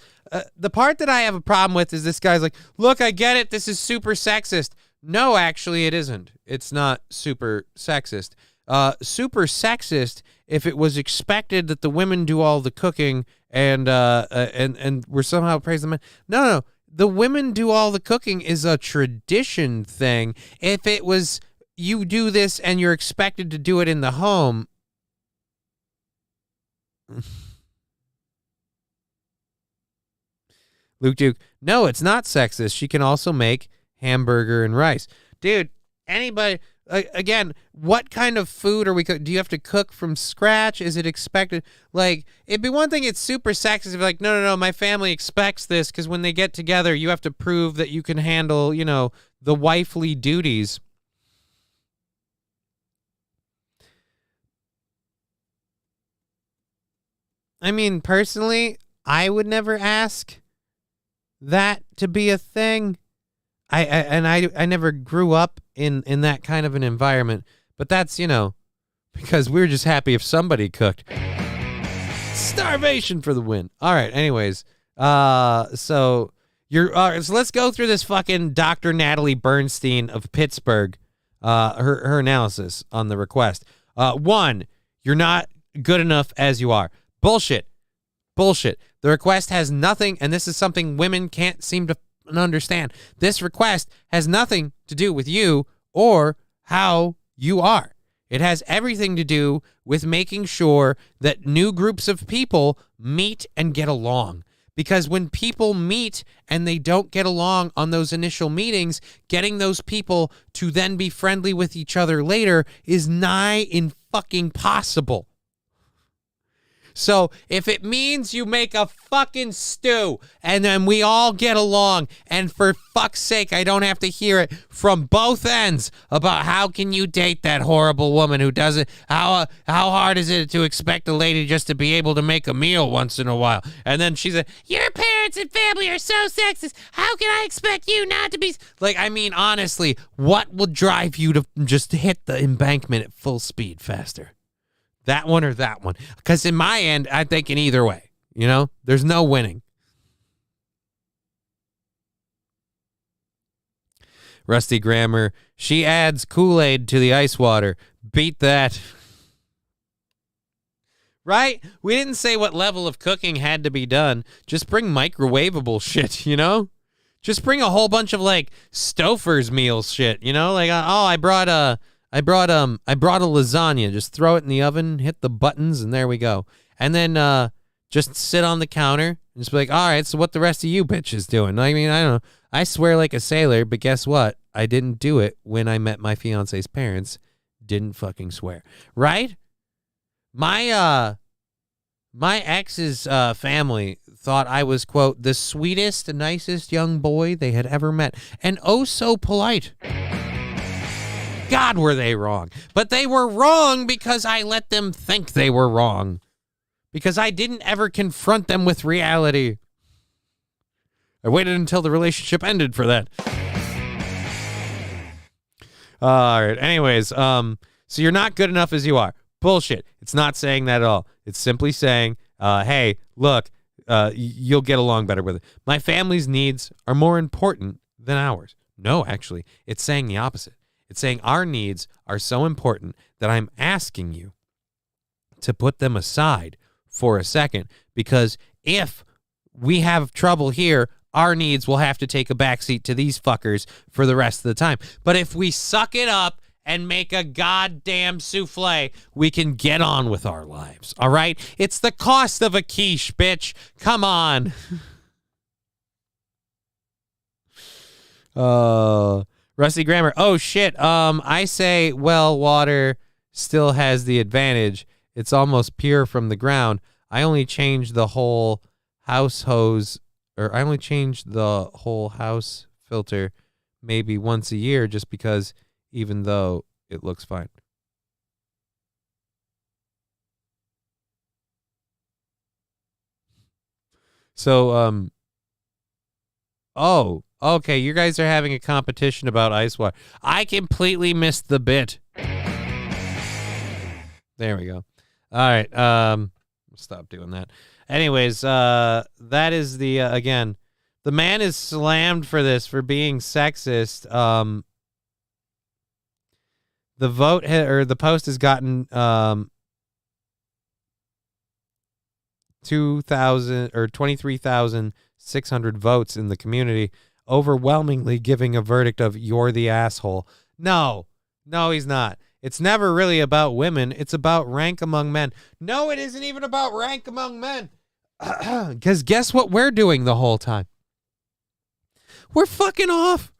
the part that I have a problem with is this guy's like, look, I get it. This is super sexist. No, actually, it isn't. It's not super sexist. Super sexist if it was expected that the women do all the cooking and we're somehow praising the men. No. The women do all the cooking is a tradition thing. If it was you do this and you're expected to do it in the home. Luke Duke, No, it's not sexist. She can also make hamburger and rice. Dude, anybody, again, what kind of food are we cooking? Do you have to cook from scratch? Is it expected? Like, it'd be one thing, it's super sexist if like, no, my family expects this because when they get together, you have to prove that you can handle, you know, the wifely duties. I mean, personally, I would never ask that to be a thing. I never grew up in that kind of an environment, but that's, you know, because we're just happy if somebody cooked. Starvation for the win. All right, anyways, so let's go through this fucking Dr. Natalie Bernstein of Pittsburgh, her analysis on the request. 1, you're not good enough as you are. Bullshit. The request has nothing, and this is something women can't seem to understand. This request has nothing to do with you or how you are. It has everything to do with making sure that new groups of people meet and get along. Because when people meet and they don't get along on those initial meetings, getting those people to then be friendly with each other later is nigh in fucking possible. So if it means you make a fucking stew and then we all get along, and for fuck's sake, I don't have to hear it from both ends about how can you date that horrible woman who doesn't, how hard is it to expect a lady just to be able to make a meal once in a while? And then she's like, your parents and family are so sexist. How can I expect you not to be? Like, I mean, honestly, what will drive you to just hit the embankment at full speed faster? That one or that one? Because in my end, I'm thinking either way. You know, there's no winning. Rusty Grammar, she adds Kool-Aid to the ice water. Beat that. Right? We didn't say what level of cooking had to be done. Just bring microwavable shit, you know? Just bring a whole bunch of, like, Stouffer's meals shit, you know? Like, I brought a lasagna. Just throw it in the oven, hit the buttons, and there we go. And then just sit on the counter and just be like, all right, so what the rest of you bitches doing? I mean, I don't know. I swear like a sailor, but guess what? I didn't do it when I met my fiance's parents. Didn't fucking swear. Right? My ex's family thought I was, quote, the sweetest, nicest young boy they had ever met. And oh so polite. God, were they wrong. But they were wrong because I let them think they were wrong. Because I didn't ever confront them with reality. I waited until the relationship ended for that. All right. Anyways, so you're not good enough as you are. Bullshit. It's not saying that at all. It's simply saying, hey, look, you'll get along better with it. My family's needs are more important than ours. No, actually, it's saying the opposite. It's saying our needs are so important that I'm asking you to put them aside for a second, because if we have trouble here, our needs will have to take a backseat to these fuckers for the rest of the time. But if we suck it up and make a goddamn souffle, we can get on with our lives, all right? It's the cost of a quiche, bitch. Come on. Rusty Grammar. Oh, shit. I say well water still has the advantage. It's almost pure from the ground. I only change the whole house hose, or I only change the whole house filter maybe once a year just because, even though it looks fine. So, oh, okay, you guys are having a competition about ice water. I completely missed the bit. There we go. All right, stop doing that. Anyways, that is the, again, the man is slammed for this, for being sexist. The vote, or the post has gotten 23,600 votes in the community, overwhelmingly giving a verdict of you're the asshole. No, he's not. It's never really about women. It's about rank among men. No, it isn't even about rank among men. Because guess what we're doing the whole time? We're fucking off.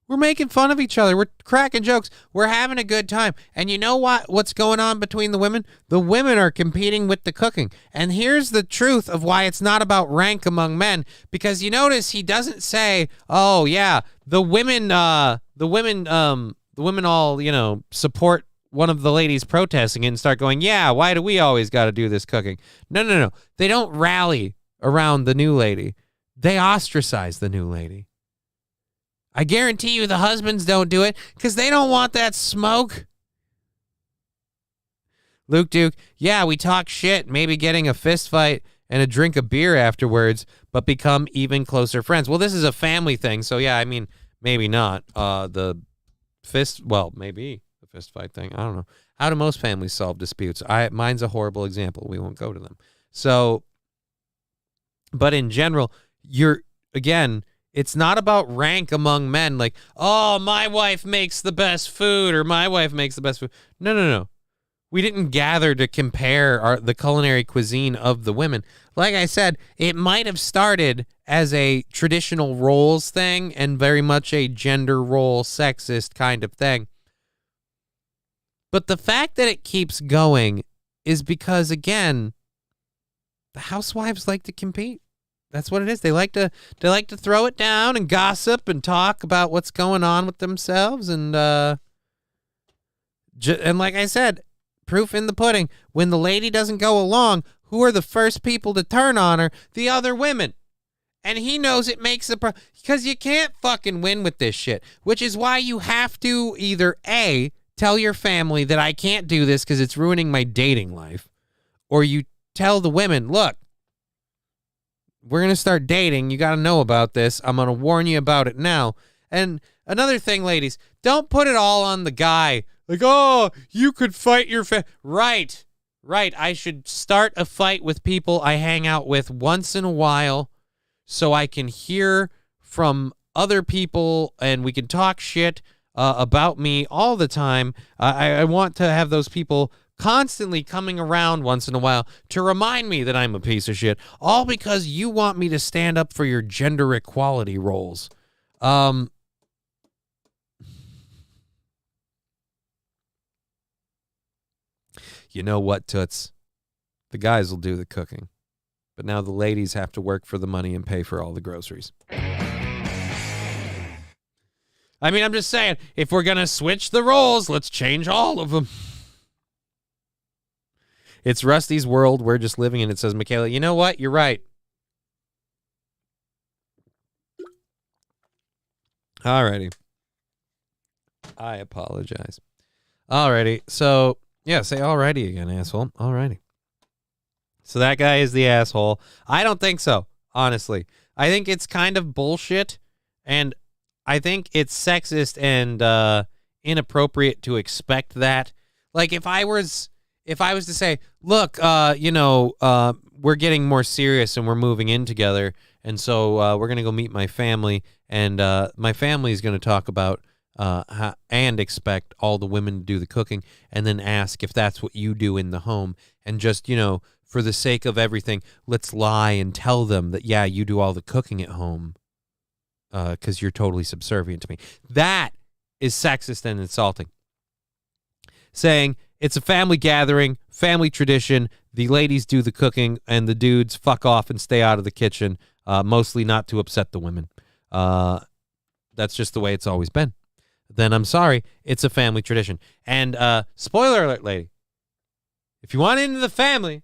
We're making fun of each other. We're cracking jokes. We're having a good time. And you know what? What's going on between the women? The women are competing with the cooking. And here's the truth of why it's not about rank among men. Because you notice he doesn't say, "Oh yeah, the women all, support one of the ladies protesting and start going, yeah, why do we always got to do this cooking?" No. They don't rally around the new lady. They ostracize the new lady. I guarantee you the husbands don't do it because they don't want that smoke. Luke Duke, yeah, we talk shit, maybe getting a fist fight and a drink of beer afterwards, but become even closer friends. Well, this is a family thing, so yeah, I mean, maybe not. Maybe the fist fight thing. I don't know. How do most families solve disputes? Mine's a horrible example. We won't go to them. So, but in general, it's not about rank among men, like, oh, my wife makes the best food or my wife makes the best food. No. We didn't gather to compare the culinary cuisine of the women. Like I said, it might have started as a traditional roles thing and very much a gender role sexist kind of thing. But the fact that it keeps going is because, again, the housewives like to compete. That's what it is. They like to throw it down and gossip and talk about what's going on with themselves. And and like I said, proof in the pudding. When the lady doesn't go along, who are the first people to turn on her? The other women. And he knows it makes because you can't fucking win with this shit. Which is why you have to either A, tell your family that I can't do this because it's ruining my dating life, or you tell the women, look, we're going to start dating. You got to know about this. I'm going to warn you about it now. And another thing, ladies, don't put it all on the guy. Like, oh, you could fight your Right. I should start a fight with people I hang out with once in a while so I can hear from other people and we can talk shit about me all the time. I want to have those people constantly coming around once in a while to remind me that I'm a piece of shit, all because you want me to stand up for your gender equality roles. You know what, Toots? The guys will do the cooking, but now the ladies have to work for the money and pay for all the groceries. I mean, I'm just saying, if we're going to switch the roles, let's change all of them. It's Rusty's world. We're just living in it, says Michaela. You know what? You're right. Alrighty. I apologize. Alrighty. So, yeah, say alrighty again, asshole. Alrighty. So that guy is the asshole. I don't think so, honestly. I think it's kind of bullshit, and I think it's sexist and inappropriate to expect that. Like, if I was to say, look, we're getting more serious and we're moving in together, and so we're going to go meet my family, and my family is going to talk about and expect all the women to do the cooking, and then ask if that's what you do in the home, and just, for the sake of everything, let's lie and tell them that, yeah, you do all the cooking at home because you're totally subservient to me. That is sexist and insulting. Saying, it's a family gathering, family tradition. The ladies do the cooking, and the dudes fuck off and stay out of the kitchen, mostly not to upset the women. That's just the way it's always been. Then I'm sorry, it's a family tradition. And spoiler alert, lady, if you want into the family,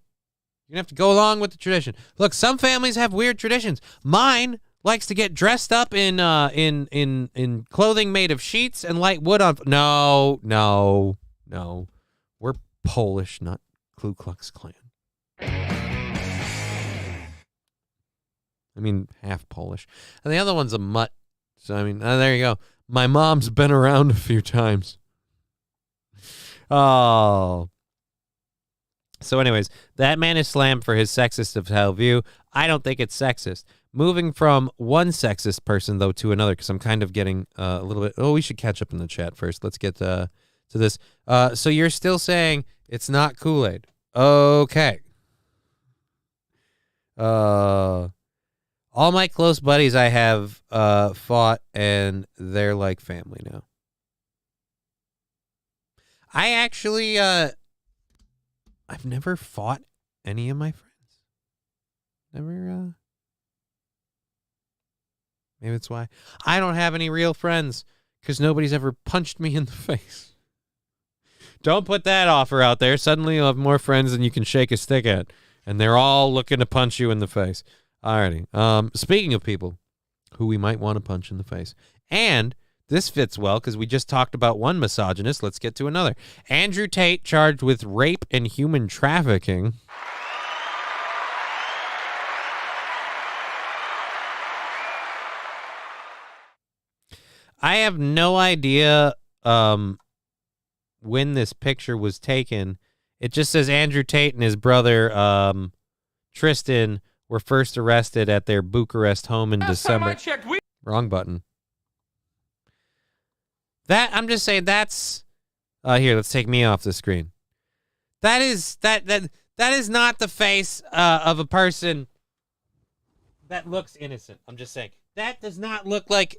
you're going to have to go along with the tradition. Look, some families have weird traditions. Mine likes to get dressed up in clothing made of sheets and light wood on. No. We're Polish, not Ku Klux Klan. I mean, half Polish. And the other one's a mutt. So, I mean, there you go. My mom's been around a few times. Oh. So anyways, that man is slammed for his sexist of hell view. I don't think it's sexist. Moving from one sexist person, though, to another, because I'm kind of getting a little bit... Oh, we should catch up in the chat first. Let's get to this. So you're still saying it's not Kool-Aid. Okay. All my close buddies I have fought, and they're like family now. I actually, I've never fought any of my friends. Never, maybe that's why. I don't have any real friends, because nobody's ever punched me in the face. Don't put that offer out there. Suddenly you'll have more friends than you can shake a stick at, and they're all looking to punch you in the face. Alrighty. Speaking of people who we might want to punch in the face, and this fits well because we just talked about one misogynist. Let's get to another. Andrew Tate charged with rape and human trafficking. I have no idea when this picture was taken. It just says Andrew Tate and his brother Tristan were first arrested at their Bucharest home in December. Wrong button. I'm just saying that's here, let's take me off the screen. That is not the face of a person that looks innocent. I'm just saying. That does not look like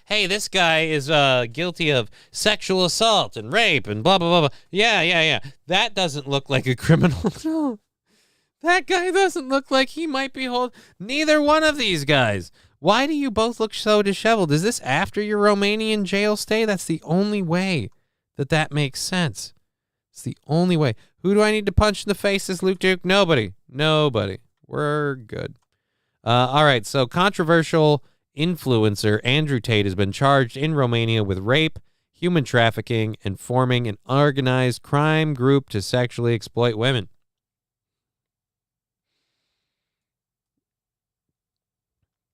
hey, this guy is guilty of sexual assault and rape and blah blah blah blah. Yeah. That doesn't look like a criminal. No. That guy doesn't look like he might be neither one of these guys. Why do you both look so disheveled? Is this after your Romanian jail stay? That's the only way that makes sense. It's the only way. Who do I need to punch in the face, this Luke Duke? Nobody. We're good. All right, so controversial influencer Andrew Tate has been charged in Romania with rape, human trafficking, and forming an organized crime group to sexually exploit women.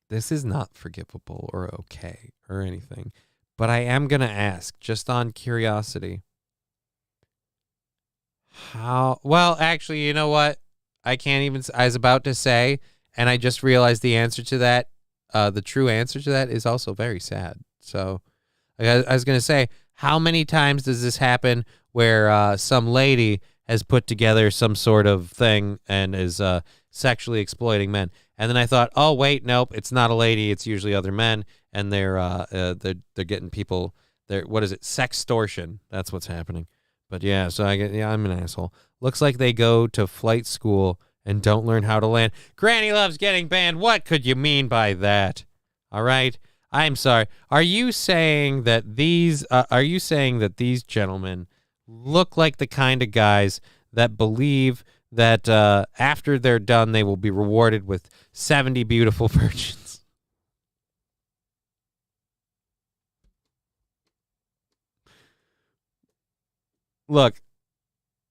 This is not forgivable or okay or anything, but I am going to ask, just on curiosity, well, actually, you know what? I was about to say, and I just realized the answer to that, the true answer to that is also very sad. So I was going to say, how many times does this happen where some lady has put together some sort of thing and is sexually exploiting men? And then I thought, oh wait, nope, it's not a lady. It's usually other men, and they're getting people. What is it? Sextortion. That's what's happening. But yeah, so I'm an asshole. Looks like they go to flight school and don't learn how to land. Granny loves getting banned. What could you mean by that? All right, I'm sorry. Are you saying that these gentlemen look like the kind of guys that believe that after they're done, they will be rewarded with 70 beautiful virgins? Look,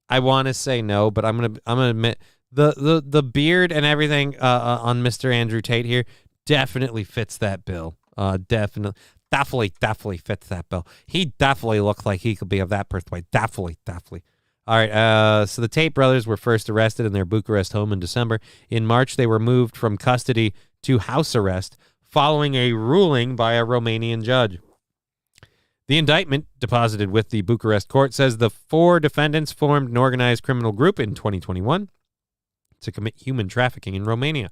I want to say no, but I'm gonna admit the beard and everything on Mr. Andrew Tate here definitely fits that bill. Definitely fits that bill. He definitely looks like he could be of that birthway. Definitely. All right, so the Tate brothers were first arrested in their Bucharest home in December. In March, they were moved from custody to house arrest following a ruling by a Romanian judge. The indictment, deposited with the Bucharest court, says the 4 defendants formed an organized criminal group in 2021 to commit human trafficking in Romania,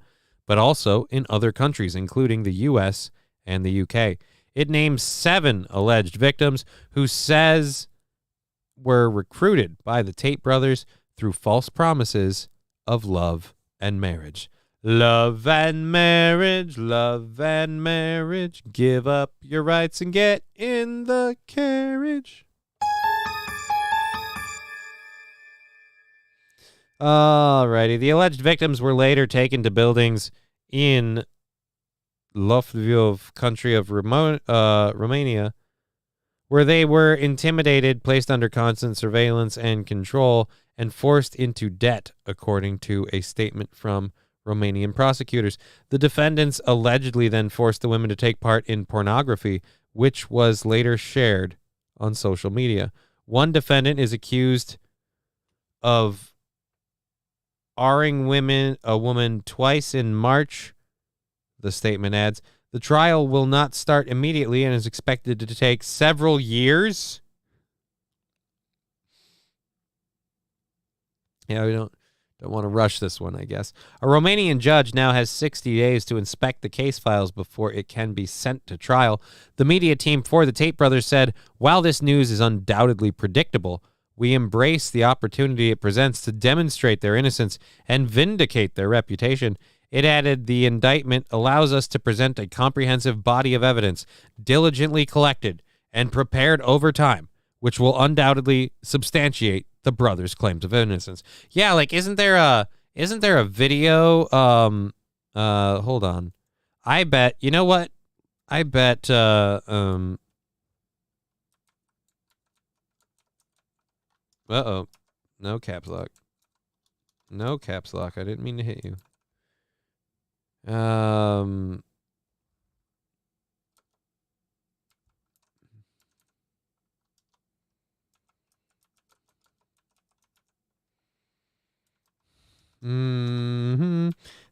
but also in other countries, including the U.S. and the U.K. It names 7 alleged victims who says were recruited by the Tate brothers through false promises of love and marriage. Love and marriage, give up your rights and get in the carriage. Alrighty, the alleged victims were later taken to buildings in Lovdiov, country of Romania, where they were intimidated, placed under constant surveillance and control, and forced into debt, according to a statement from Romanian prosecutors. The defendants allegedly then forced the women to take part in pornography, which was later shared on social media. One defendant is accused of R-ing a woman twice in March. The statement adds, the trial will not start immediately and is expected to take several years. Yeah, we Don't want to rush this one, I guess. A Romanian judge now has 60 days to inspect the case files before it can be sent to trial. The media team for the Tate brothers said, while this news is undoubtedly predictable, we embrace the opportunity it presents to demonstrate their innocence and vindicate their reputation. It added, the indictment allows us to present a comprehensive body of evidence, diligently collected and prepared over time, which will undoubtedly substantiate the brothers' claims of innocence. Yeah, like isn't there a video? Hold on. I bet, you know what? I bet uh-oh. No caps lock. No caps lock. I didn't mean to hit you.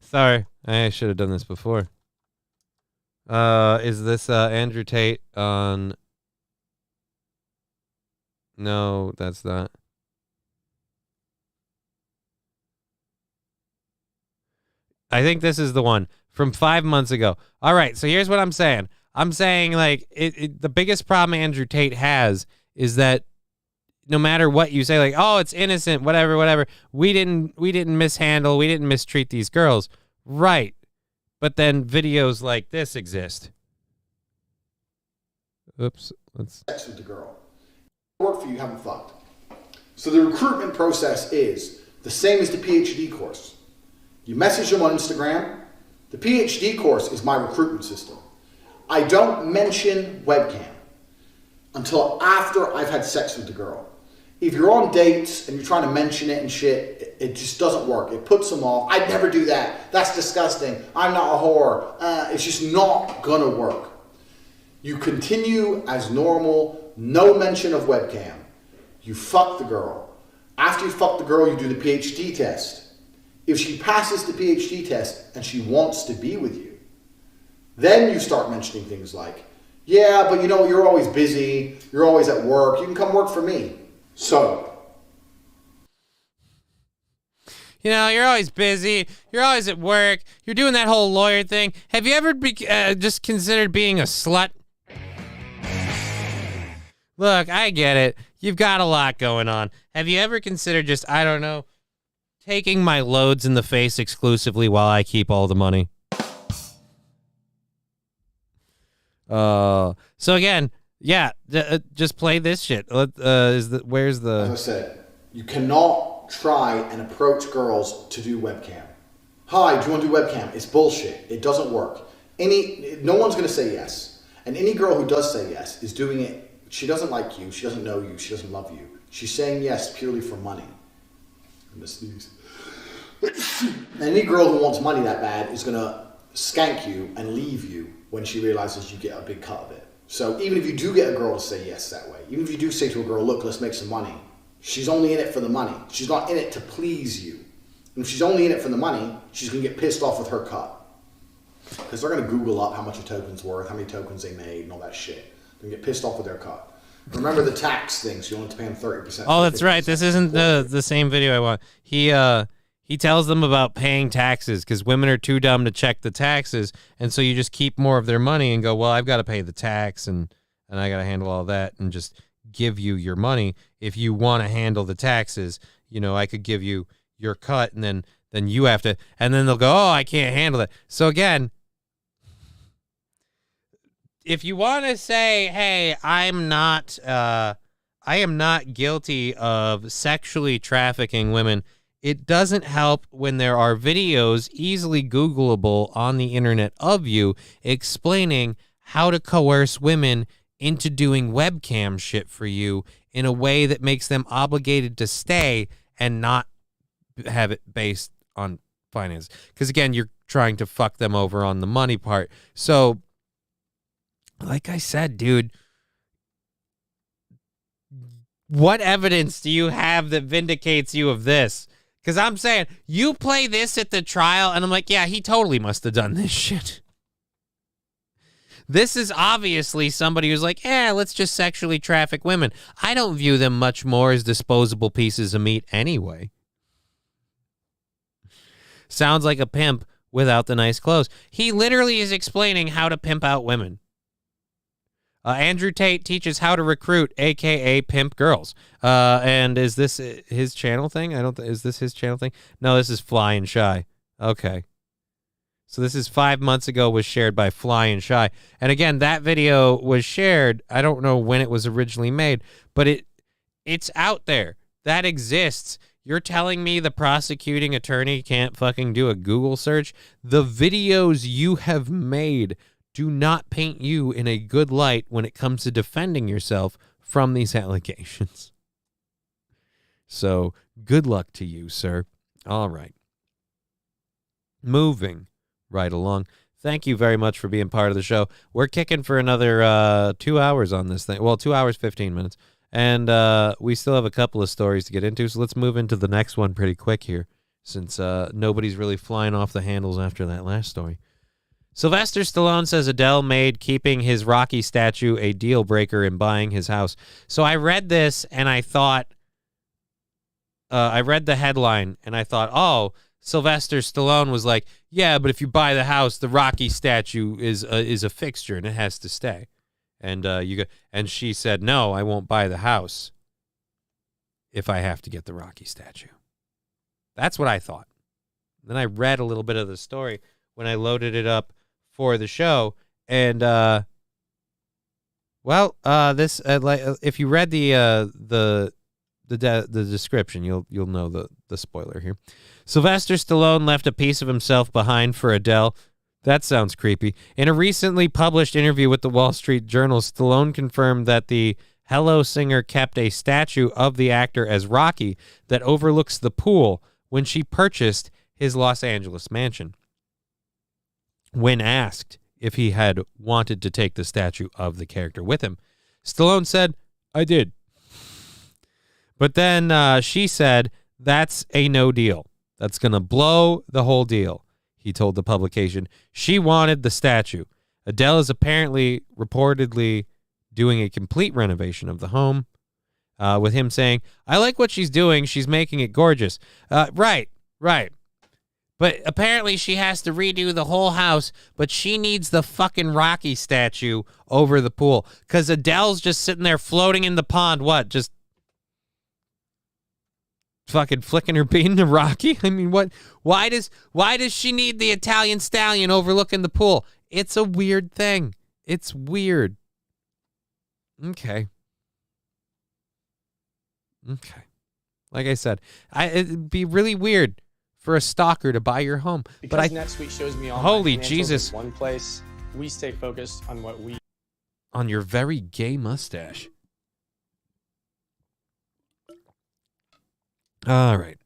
Sorry, I should have done this before. Is this Andrew Tate on? No, that's not. I think this is the one from 5 months ago. All right, so here's what I'm saying. I'm saying like the biggest problem Andrew Tate has is that no matter what you say, like, oh, it's innocent, whatever, we didn't mishandle, we didn't mistreat these girls, right? But then videos like this exist. Oops, let's. Sex with the girl. Work for you, haven't fucked. So the recruitment process is the same as the PhD course. You message them on Instagram. The PhD course is my recruitment system. I don't mention webcam until after I've had sex with the girl. If you're on dates and you're trying to mention it and shit, it just doesn't work. It puts them off. I'd never do that. That's disgusting. I'm not a whore. It's just not gonna work. You continue as normal, no mention of webcam. You fuck the girl. After you fuck the girl, you do the PhD test. If she passes the PhD test and she wants to be with you, then you start mentioning things like, yeah, but you know, you're always busy, you're always at work, you can come work for me. So, you know, you're always busy, you're always at work, you're doing that whole lawyer thing. Have you ever just considered being a slut? Look, I get it. You've got a lot going on. Have you ever considered just, I don't know, taking my loads in the face exclusively while I keep all the money? So again, yeah, just play this shit. Where's the? As I said, you cannot try and approach girls to do webcam. Hi, do you want to do webcam? It's bullshit. It doesn't work. No one's going to say yes. And any girl who does say yes is doing it. She doesn't like you. She doesn't know you. She doesn't love you. She's saying yes purely for money. I'm gonna sneeze. And any girl who wants money that bad is going to skank you and leave you when she realizes you get a big cut of it. So even if you do get a girl to say yes that way, even if you do say to a girl, look, let's make some money, she's only in it for the money. She's not in it to please you. And if she's only in it for the money, she's going to get pissed off with her cut. Because they're going to Google up how much a token's worth, how many tokens they made, and all that shit. They're going to get pissed off with their cut. Remember the tax thing, so you only have to pay them 30%. Oh, that's right. This isn't the same video I want. He tells them about paying taxes because women are too dumb to check the taxes, and so you just keep more of their money and go, well, I've got to pay the tax, and I got to handle all that, and just give you your money. If you want to handle the taxes, you know, I could give you your cut, and then you have to, and then they'll go, oh, I can't handle it. So again, if you want to say, hey, I am not guilty of sexually trafficking women, it doesn't help when there are videos easily Googleable on the internet of you explaining how to coerce women into doing webcam shit for you in a way that makes them obligated to stay and not have it based on finance. Because again, you're trying to fuck them over on the money part. So, like I said, dude, what evidence do you have that vindicates you of this? Because I'm saying, you play this at the trial, and I'm like, yeah, he totally must have done this shit. This is obviously somebody who's like, let's just sexually traffic women. I don't view them much more as disposable pieces of meat anyway. Sounds like a pimp without the nice clothes. He literally is explaining how to pimp out women. Andrew Tate teaches how to recruit, a.k.a. pimp girls. And is this his channel thing? Is this his channel thing? No, this is Fly and Shy. Okay. So this is 5 months ago, was shared by Fly and Shy. And again, that video was shared. I don't know when it was originally made, but it's out there. That exists. You're telling me the prosecuting attorney can't fucking do a Google search? The videos you have made do not paint you in a good light when it comes to defending yourself from these allegations. So good luck to you, sir. All right. Moving right along. Thank you very much for being part of the show. We're kicking for another 2 hours on this thing. Well, 2 hours, 15 minutes. And we still have a couple of stories to get into, so let's move into the next one pretty quick here, since nobody's really flying off the handles after that last story. Sylvester Stallone says Adele made keeping his Rocky statue a deal breaker in buying his house. So I read this, and I thought, I read the headline, and I thought, oh, Sylvester Stallone was like, yeah, but if you buy the house, the Rocky statue is a fixture, and it has to stay. And and she said, no, I won't buy the house if I have to get the Rocky statue. That's what I thought. Then I read a little bit of the story when I loaded it up for the show, and this if you read the description, you'll know the spoiler here. Sylvester Stallone left a piece of himself behind for Adele. That sounds creepy. In a recently published interview with the Wall Street Journal, Stallone confirmed that the Hello singer kept a statue of the actor as Rocky that overlooks the pool when she purchased his Los Angeles mansion. When asked if he had wanted to take the statue of the character with him, Stallone said, I did. But then she said, that's a no deal. That's going to blow the whole deal, he told the publication. She wanted the statue. Adele is reportedly doing a complete renovation of the home, with him saying, I like what she's doing. She's making it gorgeous. Right. But apparently she has to redo the whole house, but she needs the fucking Rocky statue over the pool because Adele's just sitting there floating in the pond. What? Just fucking flicking her bean to Rocky? I mean, what? Why does she need the Italian stallion overlooking the pool? It's a weird thing. It's weird. Okay. Like I said, it'd be really weird for a stalker to buy your home. Because NetSuite shows me all holy my financials Jesus. in one place, we stay focused on what we... On your very gay mustache. All right.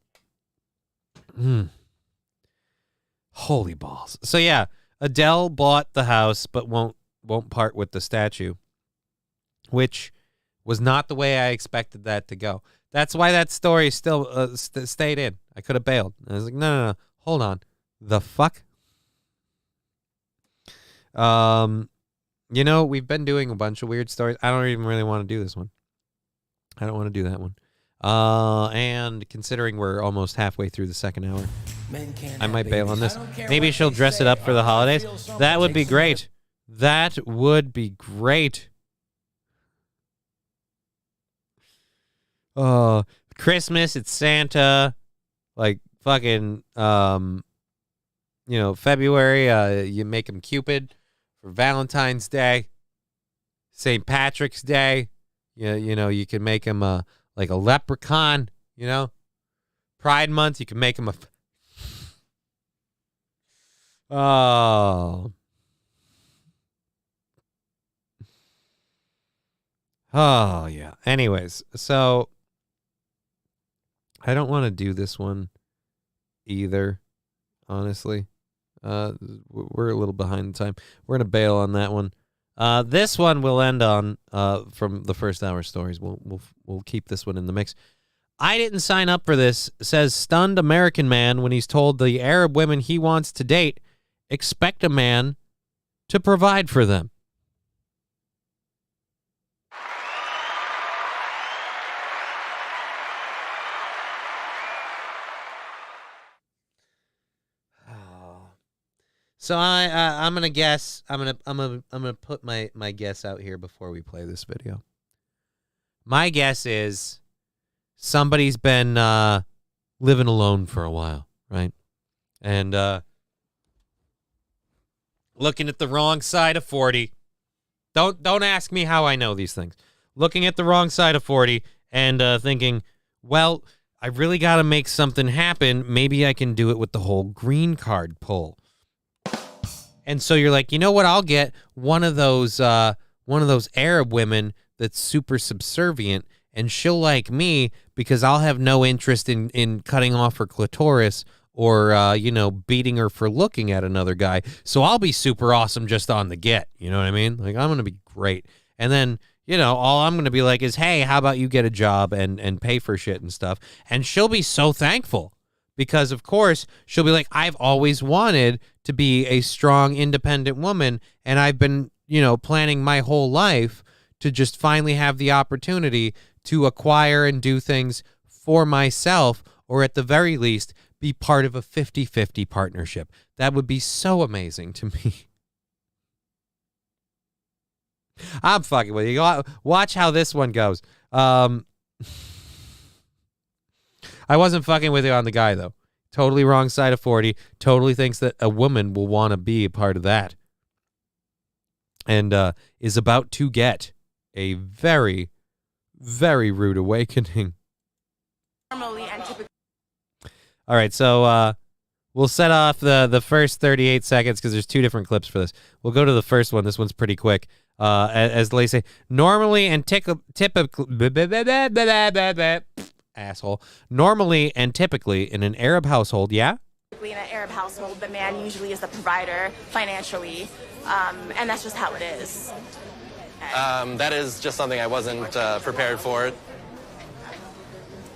Holy balls. So yeah, Adele bought the house but won't part with the statue, which was not the way I expected that to go. That's why that story still stayed in. I could have bailed. I was like, no, hold on. The fuck? We've been doing a bunch of weird stories. I don't even really want to do this one. I don't want to do that one. And considering we're almost halfway through the second hour, I might bail on this. Maybe she'll dress it up for the holidays. That would be great. That would be great. Oh, Christmas, it's Santa. Like fucking, February, you make him Cupid. For Valentine's Day, St. Patrick's Day, you can make him like a leprechaun, Pride Month, you can make him oh, yeah. Anyways, so I don't want to do this one either, honestly. We're a little behind the time. We're going to bail on that one. This one we'll end on from the first hour stories. We'll keep this one in the mix. I didn't sign up for this, says stunned American man when he's told the Arab women he wants to date expect a man to provide for them. So I'm gonna guess. I'm gonna put my guess out here before we play this video. My guess is somebody's been living alone for a while, right? And looking at the wrong side of 40. Don't ask me how I know these things. Looking at the wrong side of 40 and thinking, well, I really got to make something happen. Maybe I can do it with the whole green card pull. And so you're like, you know what? I'll get one of those Arab women that's super subservient, and she'll like me because I'll have no interest in cutting off her clitoris or beating her for looking at another guy. So I'll be super awesome just on the get. You know what I mean? Like, I'm gonna be great. And then, all I'm gonna be like is, hey, how about you get a job and pay for shit and stuff? And she'll be so thankful. Because, of course, she'll be like, I've always wanted to be a strong, independent woman, and I've been, planning my whole life to just finally have the opportunity to acquire and do things for myself, or at the very least, be part of a 50-50 partnership. That would be so amazing to me. I'm fucking with you. Watch how this one goes. I wasn't fucking with you on the guy, though. Totally wrong side of 40. Totally thinks that a woman will want to be a part of that. And is about to get a very, very rude awakening. All right, so we'll set off the first 38 seconds because there's two different clips for this. We'll go to the first one. This one's pretty quick. As they say, normally and typically... asshole. Normally and typically in an Arab household, yeah? In an Arab household, the man usually is the provider financially, and that's just how it is. That is just something I wasn't prepared for.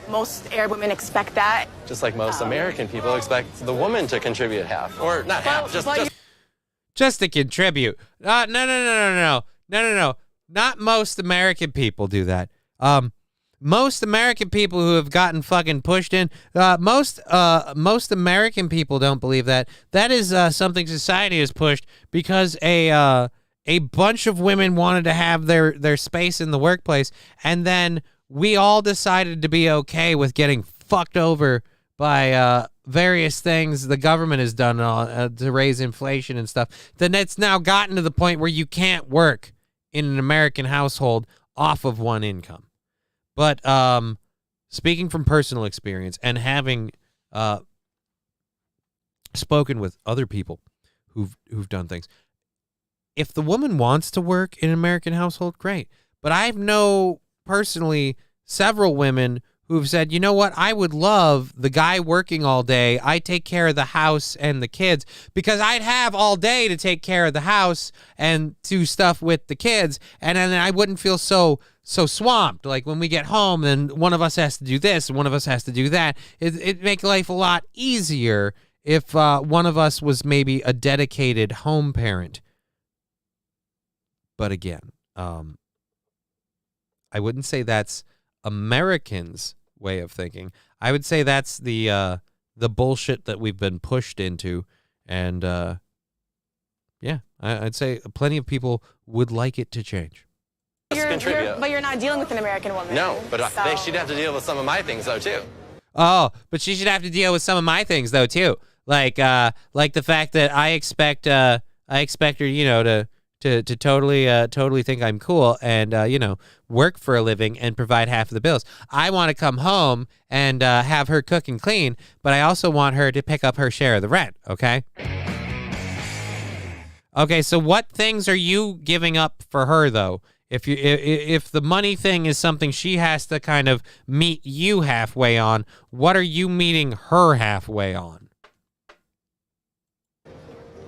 Most Arab women expect that. Just like most American people expect the woman to contribute half, or not half, just to contribute. No. Not most American people do that. Most American people who have gotten fucking pushed in, most American people don't believe that. That is something society has pushed because a bunch of women wanted to have their space in the workplace, and then we all decided to be okay with getting fucked over by various things the government has done to raise inflation and stuff. Then it's now gotten to the point where you can't work in an American household off of one income. But speaking from personal experience and having spoken with other people who've done things, if the woman wants to work in an American household, great. But I know personally several women who've said, you know what, I would love the guy working all day. I take care of the house and the kids because I'd have all day to take care of the house and do stuff with the kids. And then I wouldn't feel so swamped. Like when we get home, then one of us has to do this and one of us has to do that. It'd make life a lot easier if one of us was maybe a dedicated home parent. But again, I wouldn't say that's Americans' way of thinking. I would say that's the bullshit that we've been pushed into, and yeah, I'd say plenty of people would like it to change. But you're not dealing with an American woman. No, but she'd have to deal with some of my things though too. Oh, but she should have to deal with some of my things though too, like the fact that I expect her, to totally think I'm cool and, work for a living and provide half of the bills. I want to come home and have her cook and clean, but I also want her to pick up her share of the rent, okay? Okay, so what things are you giving up for her, though? If the money thing is something she has to kind of meet you halfway on, what are you meeting her halfway on?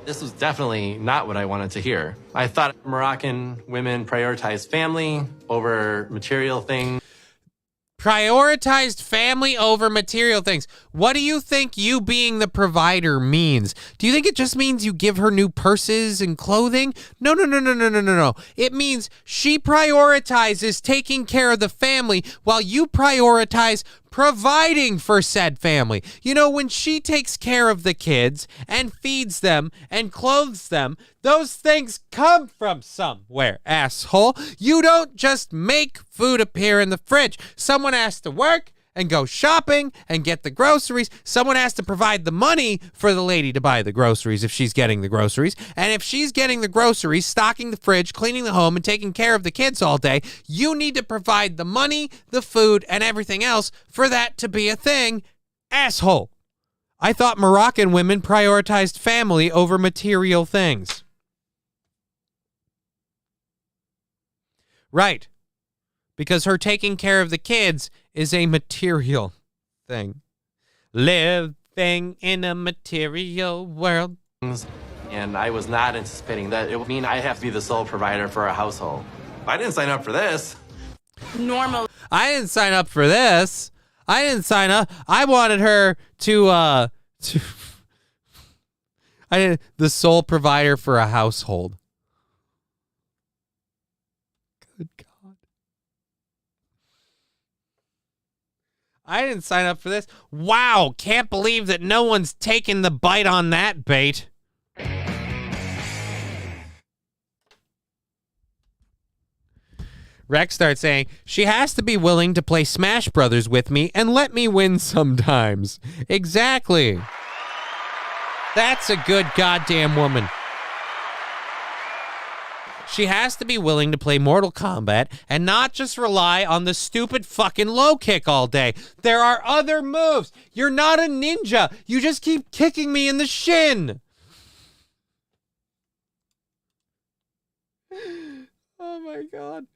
This was definitely not what I wanted to hear. I thought Moroccan women prioritize family over material things. Prioritized family over material things. What do you think you being the provider means? Do you think it just means you give her new purses and clothing? No. It means she prioritizes taking care of the family while you prioritize providing for said family. You know, when she takes care of the kids and feeds them and clothes them, those things come from somewhere, asshole. You don't just make food appear in the fridge. Someone has to work and go shopping and get the groceries. Someone has to provide the money for the lady to buy the groceries if she's getting the groceries. And if she's getting the groceries, stocking the fridge, cleaning the home, and taking care of the kids all day, you need to provide the money, the food, and everything else for that to be a thing, asshole. I thought Moroccan women prioritized family over material things. Right. Because her taking care of the kids is a material thing. Living in a material world. And I was not anticipating that it would mean I have to be the sole provider for a household. I didn't sign up for this. Normal. I didn't sign up for this. I didn't sign up. I wanted her to I did the sole provider for a household. Good God. I didn't sign up for this. Wow, can't believe that no one's taken the bite on that bait. Rex starts saying, she has to be willing to play Smash Brothers with me and let me win sometimes. Exactly. That's a good goddamn woman. She has to be willing to play Mortal Kombat and not just rely on the stupid fucking low kick all day. There are other moves. You're not a ninja. You just keep kicking me in the shin. Oh my God.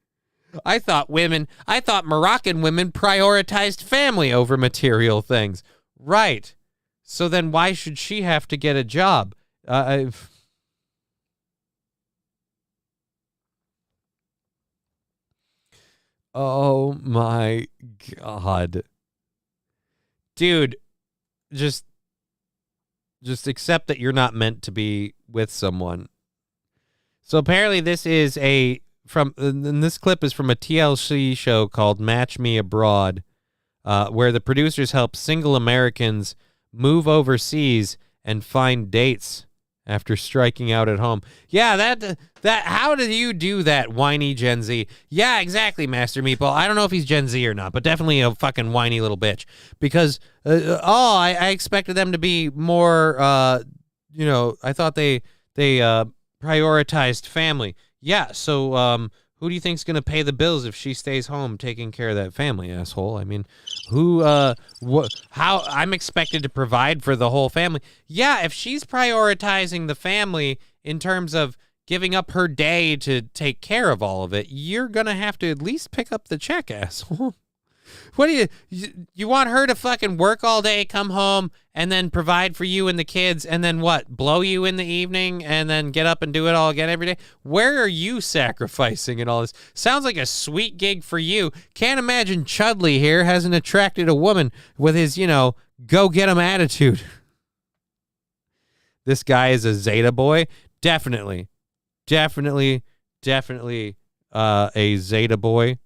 I thought Moroccan women prioritized family over material things. Right. So then why should she have to get a job? Oh my God. Dude, just accept that you're not meant to be with someone. So apparently this is and this clip is from a TLC show called Match Me Abroad, where the producers help single Americans move overseas and find dates after striking out at home. Yeah, that how do you do that, whiny Gen Z? Yeah, exactly, Master Meatball. I don't know if he's Gen Z or not, but definitely a fucking whiny little bitch. Because I expected them to be more I thought they prioritized family. Yeah, so who do you think's going to pay the bills if she stays home taking care of that family, asshole? I mean, how I'm expected to provide for the whole family. Yeah, if she's prioritizing the family in terms of giving up her day to take care of all of it, you're going to have to at least pick up the check, asshole. What do you want her to fucking work all day, come home, and then provide for you and the kids, and then what, blow you in the evening, and then get up and do it all again every day? Where are you sacrificing in all this? Sounds like a sweet gig for you. Can't imagine Chudley here hasn't attracted a woman with his, go-get-em attitude. This guy is a Zeta boy? Definitely a Zeta boy.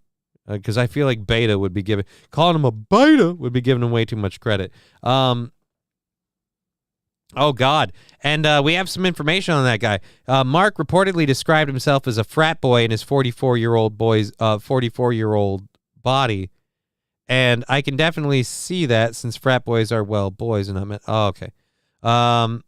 Because I feel like Beta would be calling him a Beta would be giving him way too much credit. Oh God. And we have some information on that guy. Mark reportedly described himself as a frat boy in his 44-year-old body. And I can definitely see that since frat boys are, boys. And okay. And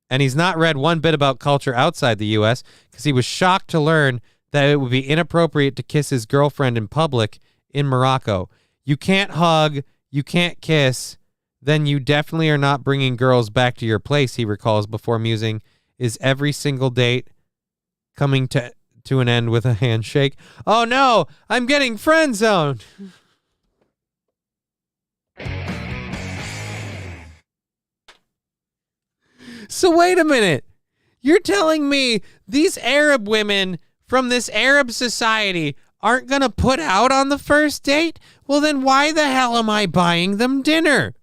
he's not read one bit about culture outside the U.S. because he was shocked to learn that it would be inappropriate to kiss his girlfriend in public in Morocco. You can't hug, you can't kiss, then you definitely are not bringing girls back to your place, he recalls before musing, is every single date coming to an end with a handshake? Oh no, I'm getting friend zoned. So wait a minute. You're telling me these Arab women from this Arab society aren't going to put out on the first date, well, then why the hell am I buying them dinner?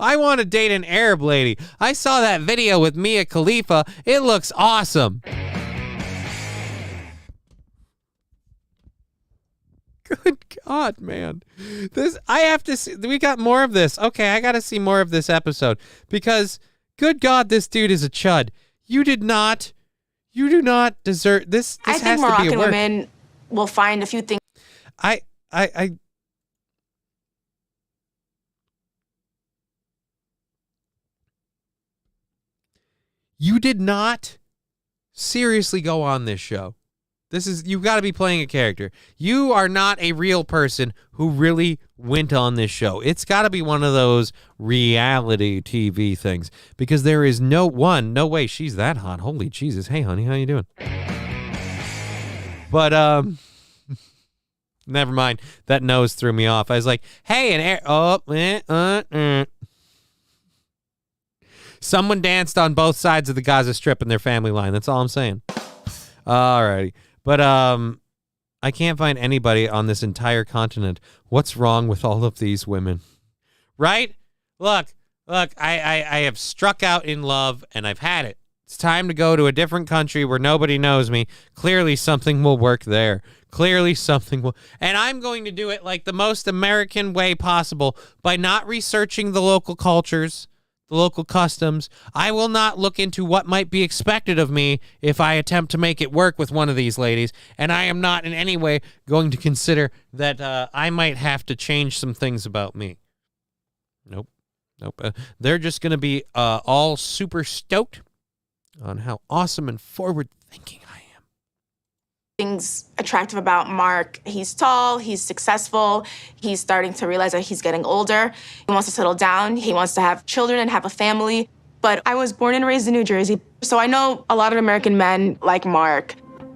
I want to date an Arab lady. I saw that video with Mia Khalifa. It looks awesome. Good God, man. I have to see. We got more of this. Okay, I got to see more of this episode because, good God, this dude is a chud. You do not deserve this. I This think has to be a Moroccan work. women will find a few things. You did not seriously go on this show. You've got to be playing a character. You are not a real person who really went on this show. It's got to be one of those reality TV things because there is no way she's that hot. Holy Jesus. Hey, honey, how you doing? But, never mind. That nose threw me off. I was like, hey, someone danced on both sides of the Gaza Strip in their family line. That's all I'm saying. All righty. But I can't find anybody on this entire continent. What's wrong with all of these women? Right? Look, I have struck out in love, and I've had it. It's time to go to a different country where nobody knows me. Clearly something will work there. Clearly something will. And I'm going to do it like the most American way possible by not researching the local cultures, the local customs. I will not look into what might be expected of me if I attempt to make it work with one of these ladies, and I am not in any way going to consider that I might have to change some things about me. Nope. They're just going to be all super stoked on how awesome and forward-thinking I am. Things attractive about Mark. He's tall, he's successful, he's starting to realize that he's getting older. He wants to settle down, he wants to have children and have a family. But I was born and raised in New Jersey, so I know a lot of American men like Mark.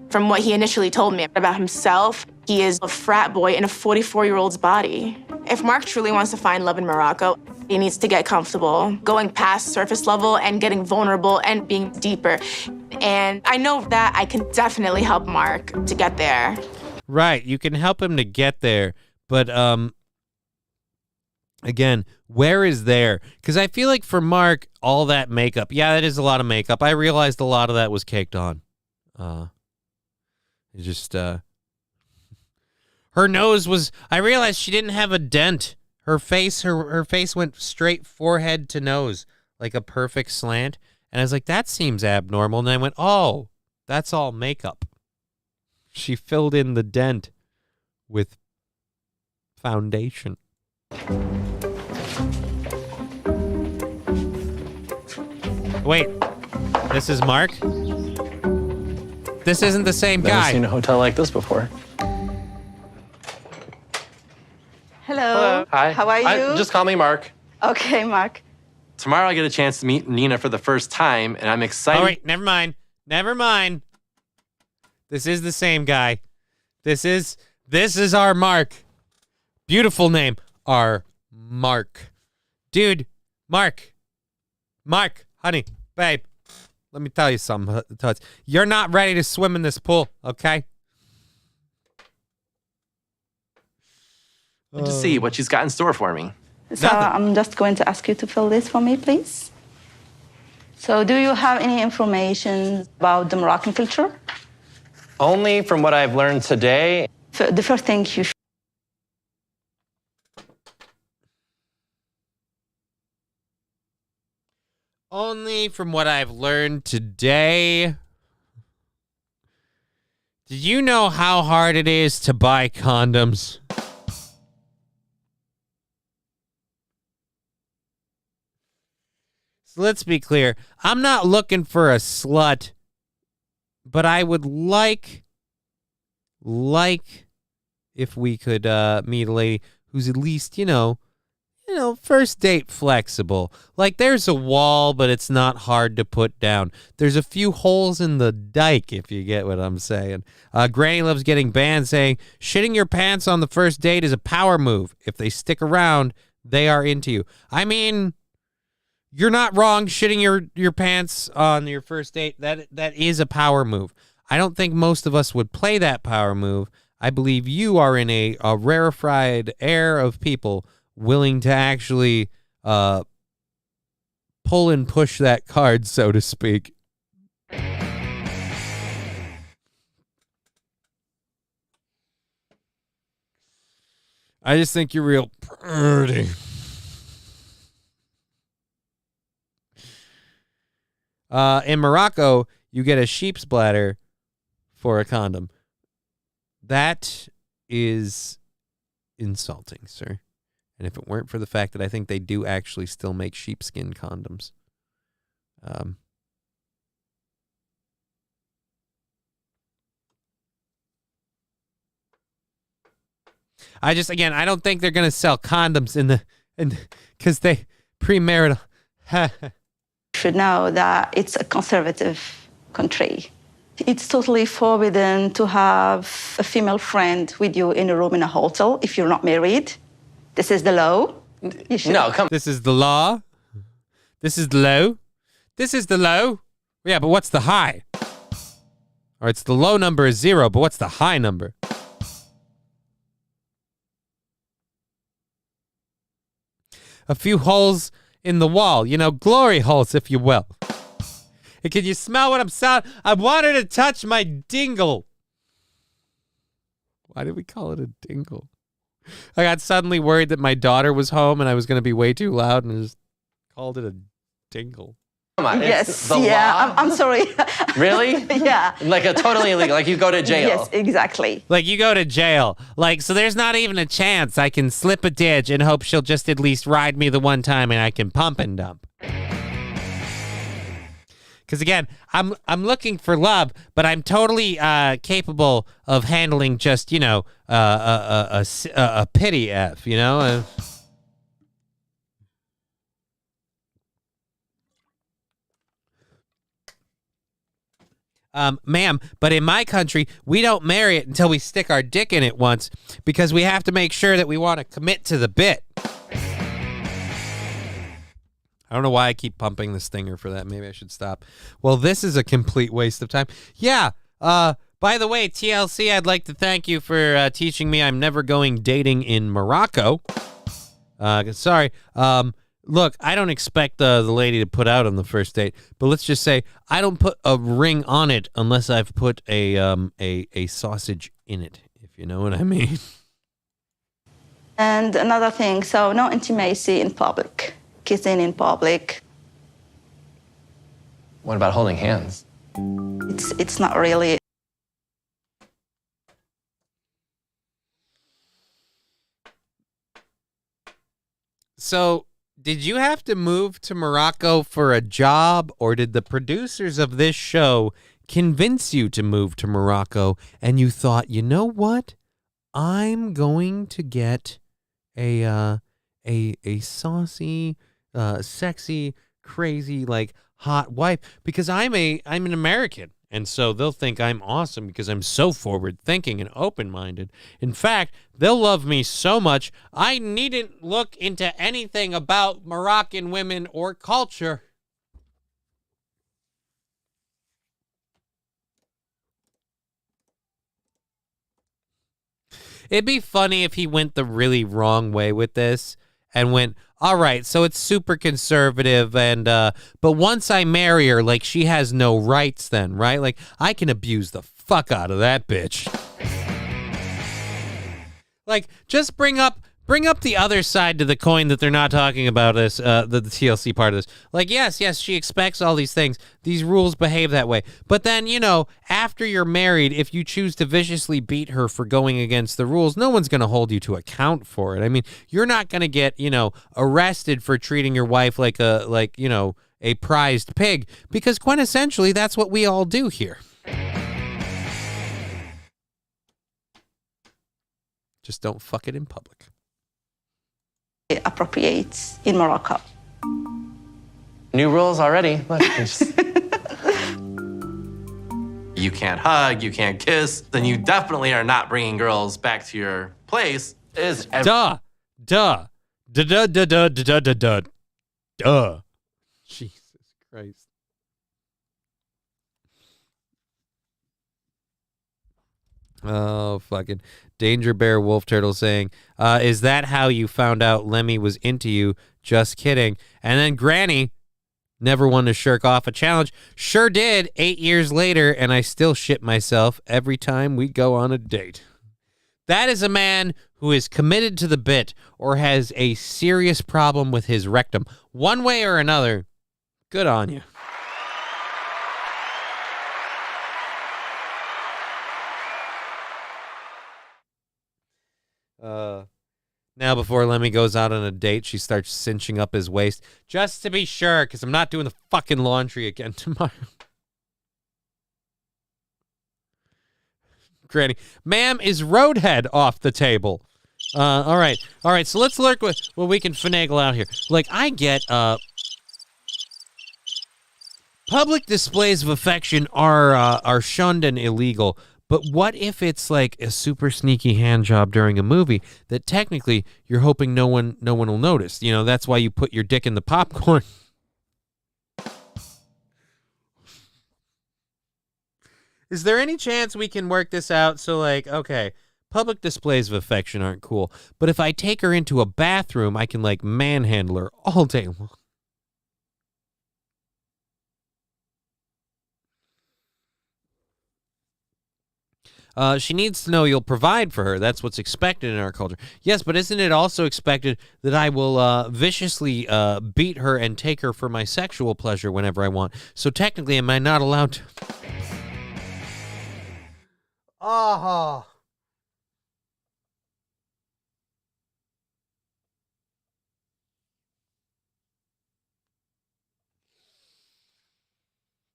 From what he initially told me about himself, he is a frat boy in a 44-year-old's body. If Mark truly wants to find love in Morocco, he needs to get comfortable, going past surface level and getting vulnerable and being deeper. And I know that I can definitely help Mark to get there. Right, you can help him to get there, but again, where is there? Because I feel like for Mark, all that makeup, yeah, that is a lot of makeup. I realized a lot of that was caked on. It just her nose was. I realized she didn't have a dent. Her face went straight forehead to nose, like a perfect slant. And I was like, that seems abnormal. And I went, oh, that's all makeup. She filled in the dent with foundation. Wait, this is Mark? This isn't the same guy. Never seen a hotel like this before. Hello. Hi. How are you? Just call me Mark. Okay, Mark. Tomorrow I get a chance to meet Nina for the first time, and I'm excited. Oh, wait, never mind. This is the same guy. This is our Mark. Beautiful name. Our Mark. Dude, Mark, honey, babe, let me tell you something, Tuts. You're not ready to swim in this pool, okay? To see what she's got in store for me. So I'm just going to ask you to fill this for me, please. So do you have any information about the Moroccan culture? Only from what I've learned today. The first thing you should. Only from what I've learned today. Did you know how hard it is to buy condoms? So let's be clear. I'm not looking for a slut, but I would like if we could meet a lady who's at least, first date flexible. Like there's a wall, but it's not hard to put down. There's a few holes in the dike, if you get what I'm saying. Granny Loves Getting Banned saying, shitting your pants on the first date is a power move. If they stick around, they are into you. I mean, you're not wrong. Shitting your pants on your first date, that is a power move. I don't think most of us would play that power move. I believe you are in a rarefied air of people willing to actually pull and push that card, so to speak. I just think you're real pretty. In Morocco, you get a sheep's bladder for a condom. That is insulting, sir. And if it weren't for the fact that I think they do actually still make sheepskin condoms. I don't think they're going to sell condoms because they premarital. Should know that it's a conservative country. It's totally forbidden to have a female friend with you in a room in a hotel if you're not married. This is the law. No, come. This is the law. This is the low. This is the low. Yeah, but what's the high? Or it's the low number is 0, but what's the high number? A few holes in the wall, glory holes, if you will. And can you smell what I'm sounding? I want her to touch my dingle. Why did we call it a dingle? I got suddenly worried that my daughter was home and I was going to be way too loud and just called it a dingle. Come on. Yes, yeah, I'm sorry. Really? Yeah. Like a totally illegal, like you go to jail. Yes, exactly. Like you go to jail. Like, so there's not even a chance I can slip a ditch and hope she'll just at least ride me the one time and I can pump and dump. Because again, I'm looking for love, but I'm totally capable of handling just, a pity F, Ma'am, but in my country, we don't marry it until we stick our dick in it once because we have to make sure that we want to commit to the bit. I don't know why I keep pumping the stinger for that. Maybe I should stop. Well, this is a complete waste of time. Yeah. By the way, TLC, I'd like to thank you for teaching me I'm never going dating in Morocco. Sorry. Look, I don't expect the lady to put out on the first date, but let's just say I don't put a ring on it unless I've put a sausage in it, if you know what I mean. And another thing, so no intimacy in public, kissing in public. What about holding hands? It's not really. So, did you have to move to Morocco for a job, or did the producers of this show convince you to move to Morocco and you thought, you know what? I'm going to get a saucy, sexy, crazy, like hot wife because I'm an American. And so they'll think I'm awesome because I'm so forward-thinking and open-minded. In fact, they'll love me so much, I needn't look into anything about Moroccan women or culture. It'd be funny if he went the really wrong way with this and went, all right, so it's super conservative, and but once I marry her, like, she has no rights then, right? Like, I can abuse the fuck out of that bitch. Like, just bring up the other side to the coin that they're not talking about this, the TLC part of this. Like, yes, she expects all these things. These rules behave that way. But then, after you're married, if you choose to viciously beat her for going against the rules, no one's going to hold you to account for it. I mean, you're not going to get, arrested for treating your wife like a prized pig, because quintessentially, that's what we all do here. Just don't fuck it in public. appropriate in Morocco. New rules already. Look, You can't hug, you can't kiss, then you definitely are not bringing girls back to your place. Duh. Jesus Christ. Oh, fucking Danger Bear Wolf Turtle saying, is that how you found out Lemmy was into you? Just kidding. And then Granny, never one to shirk off a challenge. Sure did 8 years later, and I still shit myself every time we go on a date. That is a man who is committed to the bit or has a serious problem with his rectum. One way or another, good on you. Now, before Lemmy goes out on a date, she starts cinching up his waist just to be sure, because I'm not doing the fucking laundry again tomorrow. Granny, ma'am, is Roadhead off the table? All right. So let's look what we can finagle out here. Like, I get public displays of affection are shunned and illegal. But what if it's like a super sneaky hand job during a movie that technically you're hoping no one will notice? You know, that's why you put your dick in the popcorn. Is there any chance we can work this out? So, like, okay, public displays of affection aren't cool, but if I take her into a bathroom, I can, like, manhandle her all day long. She needs to know you'll provide for her. That's what's expected in our culture. Yes, but isn't it also expected that I will viciously beat her and take her for my sexual pleasure whenever I want? So technically, am I not allowed to? Oh.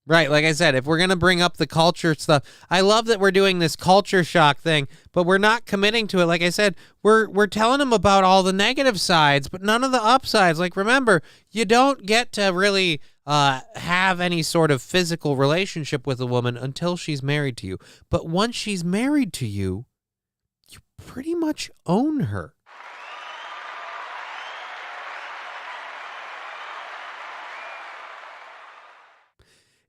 Right, like I said, if we're going to bring up the culture stuff, I love that we're doing this culture shock thing, but we're not committing to it. Like I said, we're telling them about all the negative sides, but none of the upsides. Like, remember, you don't get to really have any sort of physical relationship with a woman until she's married to you. But once she's married to you, you pretty much own her.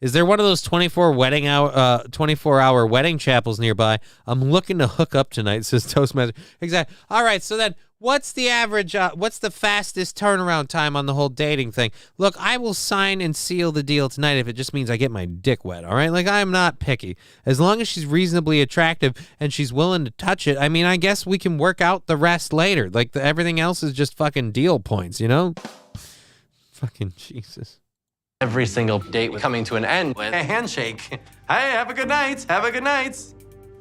Is there one of those 24-hour wedding chapels nearby? I'm looking to hook up tonight, says Toastmaster. Exactly. All right, so then what's the average, what's the fastest turnaround time on the whole dating thing? Look, I will sign and seal the deal tonight if it just means I get my dick wet, all right? Like, I'm not picky. As long as she's reasonably attractive and she's willing to touch it, I mean, I guess we can work out the rest later. Like, everything else is just fucking deal points, you know? Fucking Jesus. Every single date was coming to an end with a handshake. Hey, have a good night. Have a good night.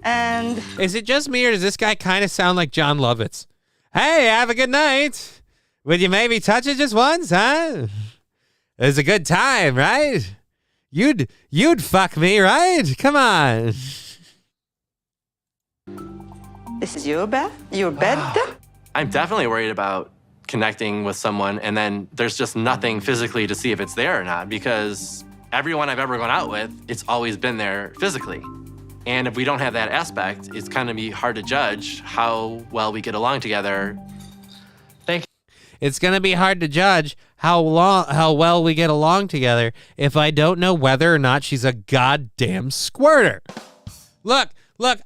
And is it just me, or does this guy kind of sound like John Lovitz? Hey, have a good night. Would you maybe touch it just once, huh? It was a good time, right? You'd fuck me, right? Come on. This is your bed? Your bed? I'm definitely worried about connecting with someone and then there's just nothing physically to see if it's there or not, because everyone I've ever gone out with, it's always been there physically. And if we don't have that aspect, it's kind of be hard to judge how well we get along together. Thank you. It's going to be hard to judge how well we get along together if I don't know whether or not she's a goddamn squirter. Look,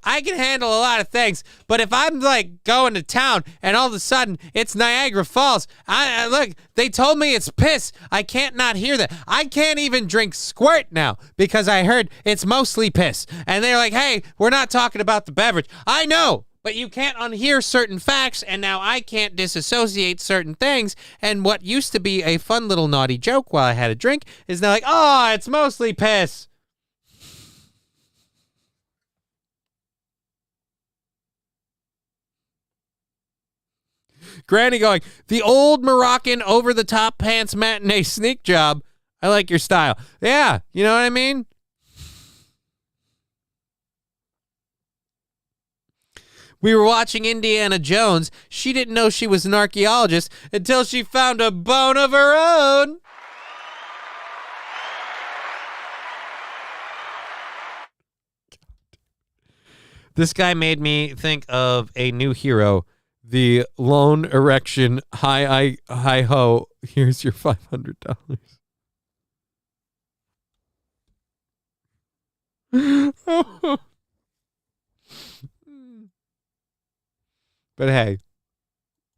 I can handle a lot of things, but if I'm like going to town and all of a sudden it's Niagara Falls, look, they told me it's piss. I can't not hear that. I can't even drink squirt now because I heard it's mostly piss. And they're like, hey, we're not talking about the beverage. I know, but you can't unhear certain facts, and now I can't disassociate certain things. And what used to be a fun little naughty joke while I had a drink is now like, oh, it's mostly piss. Granny going, the old Moroccan over-the-top pants matinee sneak job. I like your style. Yeah, you know what I mean? We were watching Indiana Jones. She didn't know she was an archaeologist until she found a bone of her own. This guy made me think of a new hero, the lone erection hi ho. Here's your $500. But hey,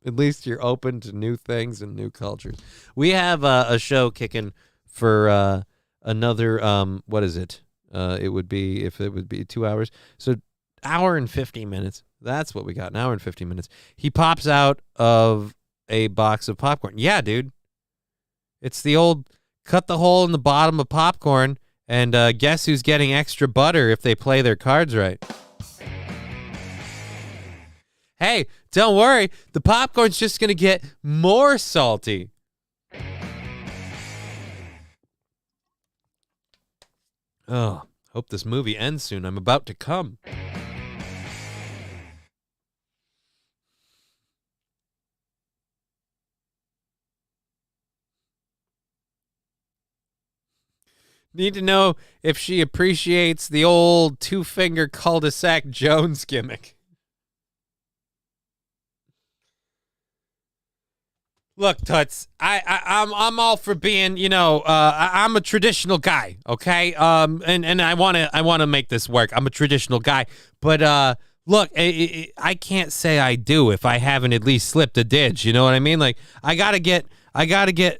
at least you're open to new things and new cultures. We have a show kicking for another what is it? It would be 2 hours. So hour and 50 minutes. That's what we got. An hour and 50 minutes. He pops out of a box of popcorn. Yeah, dude. It's the old cut the hole in the bottom of popcorn and guess who's getting extra butter if they play their cards right. Hey, don't worry. The popcorn's just going to get more salty. Oh, hope this movie ends soon. I'm about to come. Need to know if she appreciates the old two-finger cul-de-sac Jones gimmick. Look, Toots, I'm all for being, I'm a traditional guy, okay? And I wanna make this work. I'm a traditional guy, but look, I can't say I do if I haven't at least slipped a ditch. You know what I mean? Like I gotta get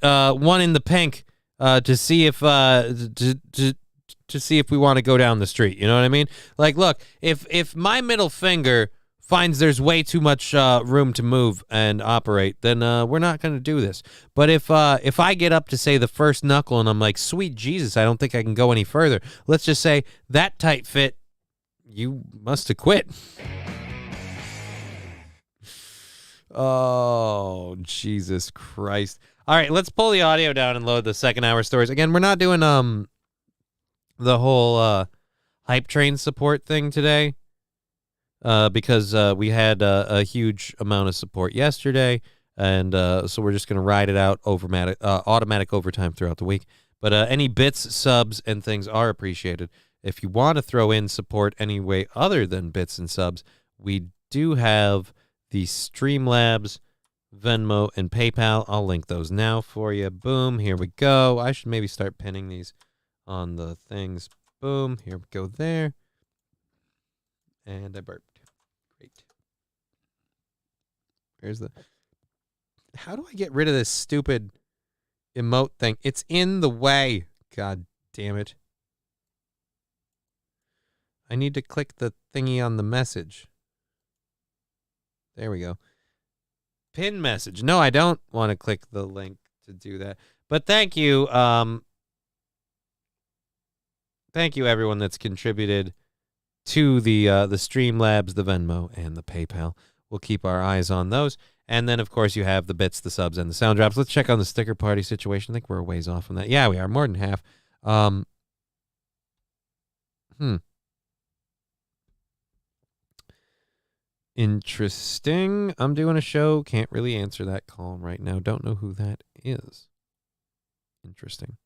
one in the pink to see if to see if we want to go down the street. You know what I mean? Like, look, if my middle finger finds there's way too much room to move and operate, then we're not going to do this. But if I get up to, say, the first knuckle and I'm like, sweet Jesus, I don't think I can go any further. Let's just say that tight fit, you must have quit. Oh, Jesus Christ. All right, let's pull the audio down and load the second hour stories. Again, we're not doing the whole hype train support thing today. Because we had a huge amount of support yesterday, and so we're just going to ride it out automatic overtime throughout the week. But any bits, subs, and things are appreciated. If you want to throw in support any way other than bits and subs, we do have the Streamlabs, Venmo, and PayPal. I'll link those now for you. Boom, here we go. I should maybe start pinning these on the things. Boom, here we go there. And I burped. Here's how do I get rid of this stupid emote thing? It's in the way. God damn it. I need to click the thingy on the message. There we go. Pin message. No, I don't want to click the link to do that. But thank you. Thank you everyone that's contributed to the Streamlabs, the Venmo, and the PayPal. We'll keep our eyes on those. And then, of course, you have the bits, the subs, and the sound drops. Let's check on the sticker party situation. I think we're a ways off on that. Yeah, we are. More than half. Interesting. I'm doing a show. Can't really answer that call right now. Don't know who that is. Interesting.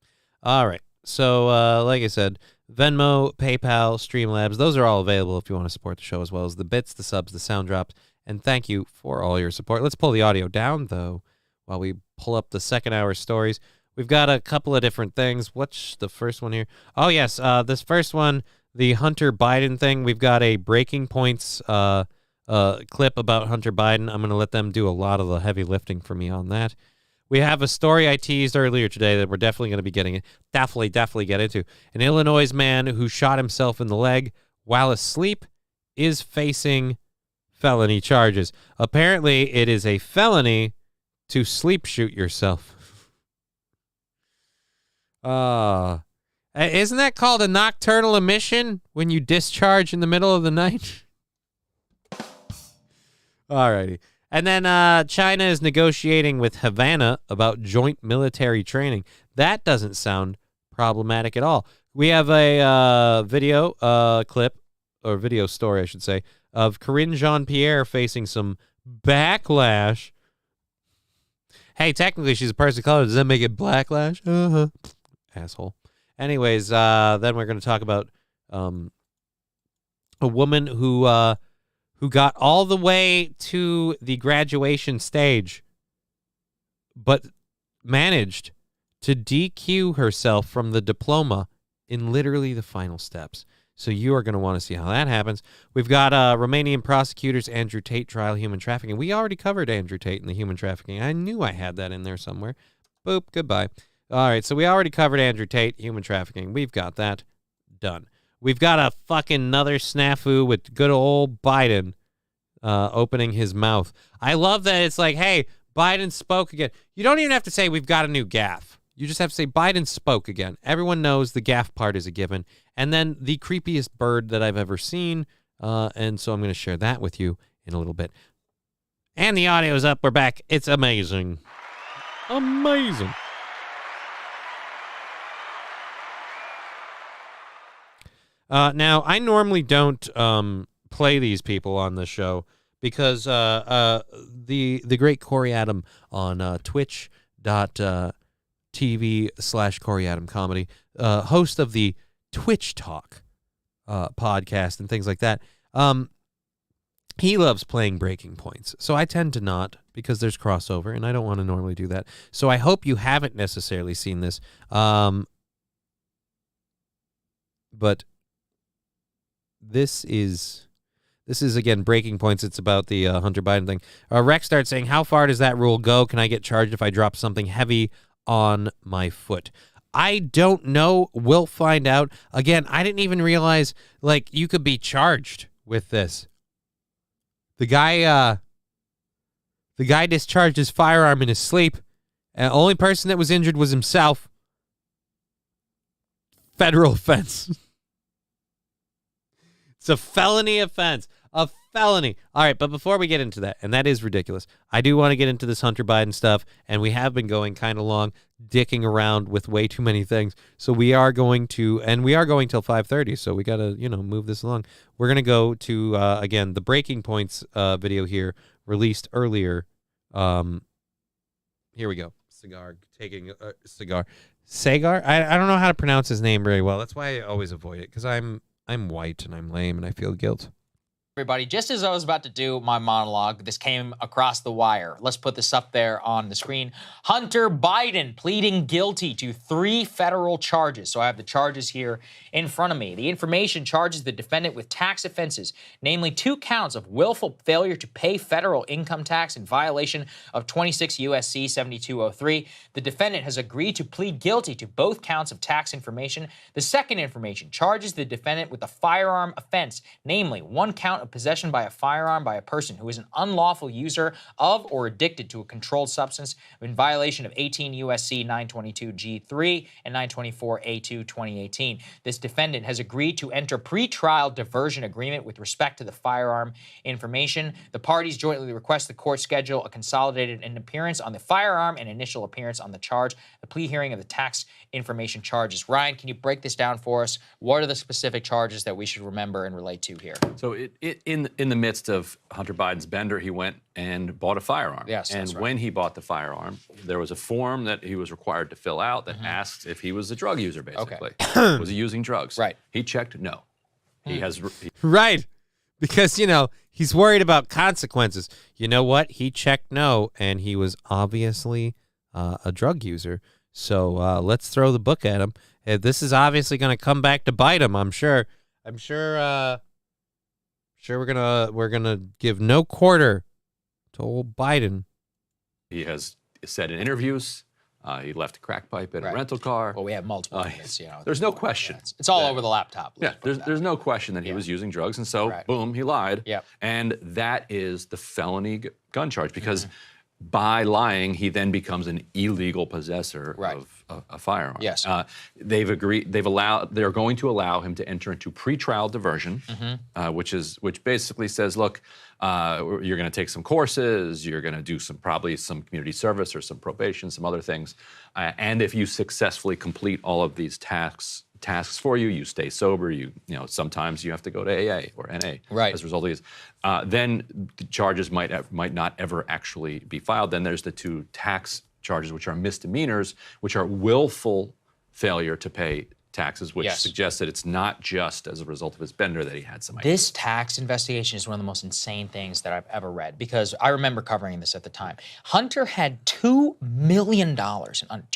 All right. So, like I said, Venmo, PayPal, Streamlabs, those are all available if you want to support the show, as well as the bits, the subs, the sound drops. And thank you for all your support. Let's pull the audio down, though, while we pull up the second hour stories. We've got a couple of different things. What's the first one here? Oh, yes. This first one, the Hunter Biden thing. We've got a Breaking Points clip about Hunter Biden. I'm going to let them do a lot of the heavy lifting for me on that. We have a story I teased earlier today that we're definitely going to be getting definitely get into. An Illinois man who shot himself in the leg while asleep is facing felony charges. Apparently, it is a felony to sleep shoot yourself. Isn't that called a nocturnal emission when you discharge in the middle of the night? Alrighty. And then China is negotiating with Havana about joint military training. That doesn't sound problematic at all. We have a video clip, or video story, I should say, of Corinne Jean-Pierre facing some backlash. Hey, technically she's a person of color. Does that make it blacklash? Asshole. Anyways, then we're going to talk about a woman who got all the way to the graduation stage, but managed to DQ herself from the diploma in literally the final steps. So you are going to want to see how that happens. We've got Romanian prosecutors, Andrew Tate trial, human trafficking. We already covered Andrew Tate and the human trafficking. I knew I had that in there somewhere. Boop, goodbye. All right, so we already covered Andrew Tate, human trafficking. We've got that done. We've got a fucking another snafu with good old Biden opening his mouth. I love that it's like, hey, Biden spoke again. You don't even have to say we've got a new gaffe. You just have to say Biden spoke again. Everyone knows the gaffe part is a given. And then the creepiest bird that I've ever seen. And so I'm going to share that with you in a little bit. And the audio's up. We're back. It's amazing. Amazing. Now, I normally don't play these people on the show because the great Corey Adam on twitch.tv/Corey Adam Comedy, host of the Twitch Talk podcast and things like that, he loves playing breaking points. So I tend to not because there's crossover, and I don't want to normally do that. So I hope you haven't necessarily seen this. But this is again breaking points. It's about the Hunter Biden thing. Rex starts saying, how far does that rule go? Can I get charged if I drop something heavy on my foot? I don't know. We'll find out. Again, I didn't even realize like you could be charged with this. The guy discharged his firearm in his sleep. And the only person that was injured was himself. Federal offense. It's a felony offense. A felony. All right, but before we get into that, and that is ridiculous, I do want to get into this Hunter Biden stuff, and we have been going kind of long, dicking around with way too many things. So we are going to, and we are going till 5:30, so we got to, move this along. We're going to go to, again, the Breaking Points video here, released earlier. Here we go. Taking a cigar. Sagar? I don't know how to pronounce his name very well. That's why I always avoid it, because I'm white and I'm lame and I feel guilt. Everybody, just as I was about to do my monologue, this came across the wire. Let's put this up there on the screen. Hunter Biden pleading guilty to 3 federal charges. So I have the charges here in front of me. The information charges the defendant with tax offenses, namely 2 counts of willful failure to pay federal income tax in violation of 26 U.S.C. 7203. The defendant has agreed to plead guilty to both counts of tax information. The second information charges the defendant with a firearm offense, namely 1 count of possession by a firearm by a person who is an unlawful user of or addicted to a controlled substance in violation of 18 U.S.C. 922 G3 and 924 A2 2018. This defendant has agreed to enter pre-trial diversion agreement with respect to the firearm information. The parties jointly request the court schedule a consolidated appearance on the firearm and initial appearance on the charge, the plea hearing of the tax information charges. Ryan, can you break this down for us? What are the specific charges that we should remember and relate to here? So in the midst of Hunter Biden's bender, he went and bought a firearm. Yes, and that's right. when he bought the firearm, there was a form that he was required to fill out that asked if he was a drug user, basically. Was he using drugs? Right. He checked no. He has... Right. Because, he's worried about consequences. You know what? He checked no, and he was obviously a drug user. So let's throw the book at him. This is obviously going to come back to bite him, I'm sure. We're gonna give no quarter to old Biden. He has said in interviews he left a crack pipe in a rental car. Well, we have multiple evidence, There's no question. It's all over the laptop. Yeah, there's no question that he was using drugs, and so boom, he lied. Yep. And that is the felony gun charge because by lying, he then becomes an illegal possessor of a firearm. Yes. They've agreed. They're going to allow him to enter into pretrial diversion, which basically says, look, you're going to take some courses, you're going to do probably some community service or some probation, some other things, and if you successfully complete all of these tasks tasks for you. You stay sober. You know, sometimes you have to go to AA or NA right. as a result of these. Then the charges might not ever actually be filed. Then there's the 2 tax charges, which are misdemeanors, which are willful failure to pay taxes, which suggests that it's not just as a result of his bender that he had some idea. This tax investigation is one of the most insane things that I've ever read, because I remember covering this at the time. Hunter had $2 million. Do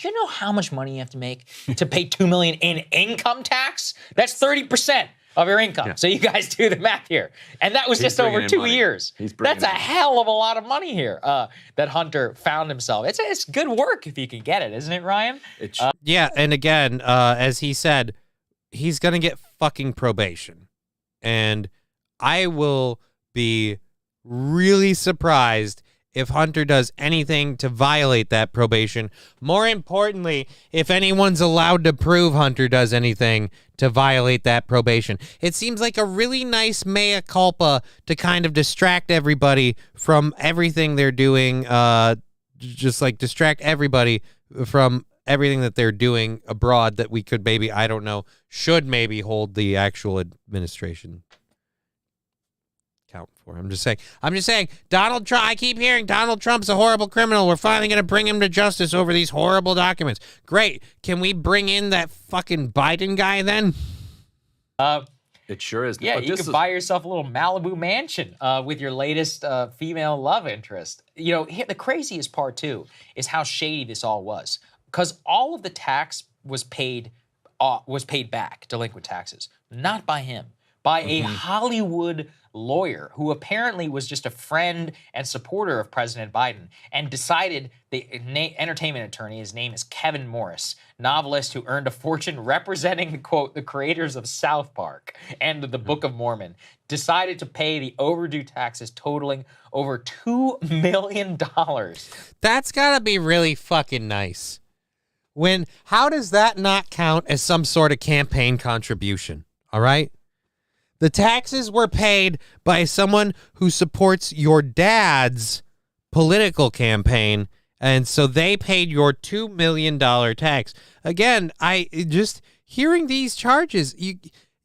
you know how much money you have to make to pay $2 million in income tax? That's 30% of your income. Yeah. So you guys do the math here. And that was just over 2 years. That's a hell of a lot of money here that Hunter found himself. It's good work if you can get it, isn't it, Ryan? Yeah, and again, as he said, he's going to get fucking probation. And I will be really surprised if Hunter does anything to violate that probation. More importantly, if anyone's allowed to prove Hunter does anything to violate that probation. It seems like a really nice mea culpa to kind of distract everybody from everything they're doing, just like distract everybody from everything that they're doing abroad that we could maybe, I don't know, should maybe hold the actual administration count for. I'm just saying, Donald Trump, I keep hearing Donald Trump's a horrible criminal. We're finally going to bring him to justice over these horrible documents. Great. Can we bring in that fucking Biden guy then? It sure is. Yeah, you could buy yourself a little Malibu mansion with your latest female love interest. You know, the craziest part, too, is how shady this all was. Because all of the tax was paid back, delinquent taxes, not by him, by a Hollywood lawyer who apparently was just a friend and supporter of President Biden and decided the entertainment attorney, his name is Kevin Morris, novelist who earned a fortune representing, quote, the creators of South Park and the Book of Mormon, decided to pay the overdue taxes totaling over $2 million. That's gotta be really fucking nice. How does that not count as some sort of campaign contribution? All right? The taxes were paid by someone who supports your dad's political campaign, and so they paid your $2 million tax. Again, hearing these charges,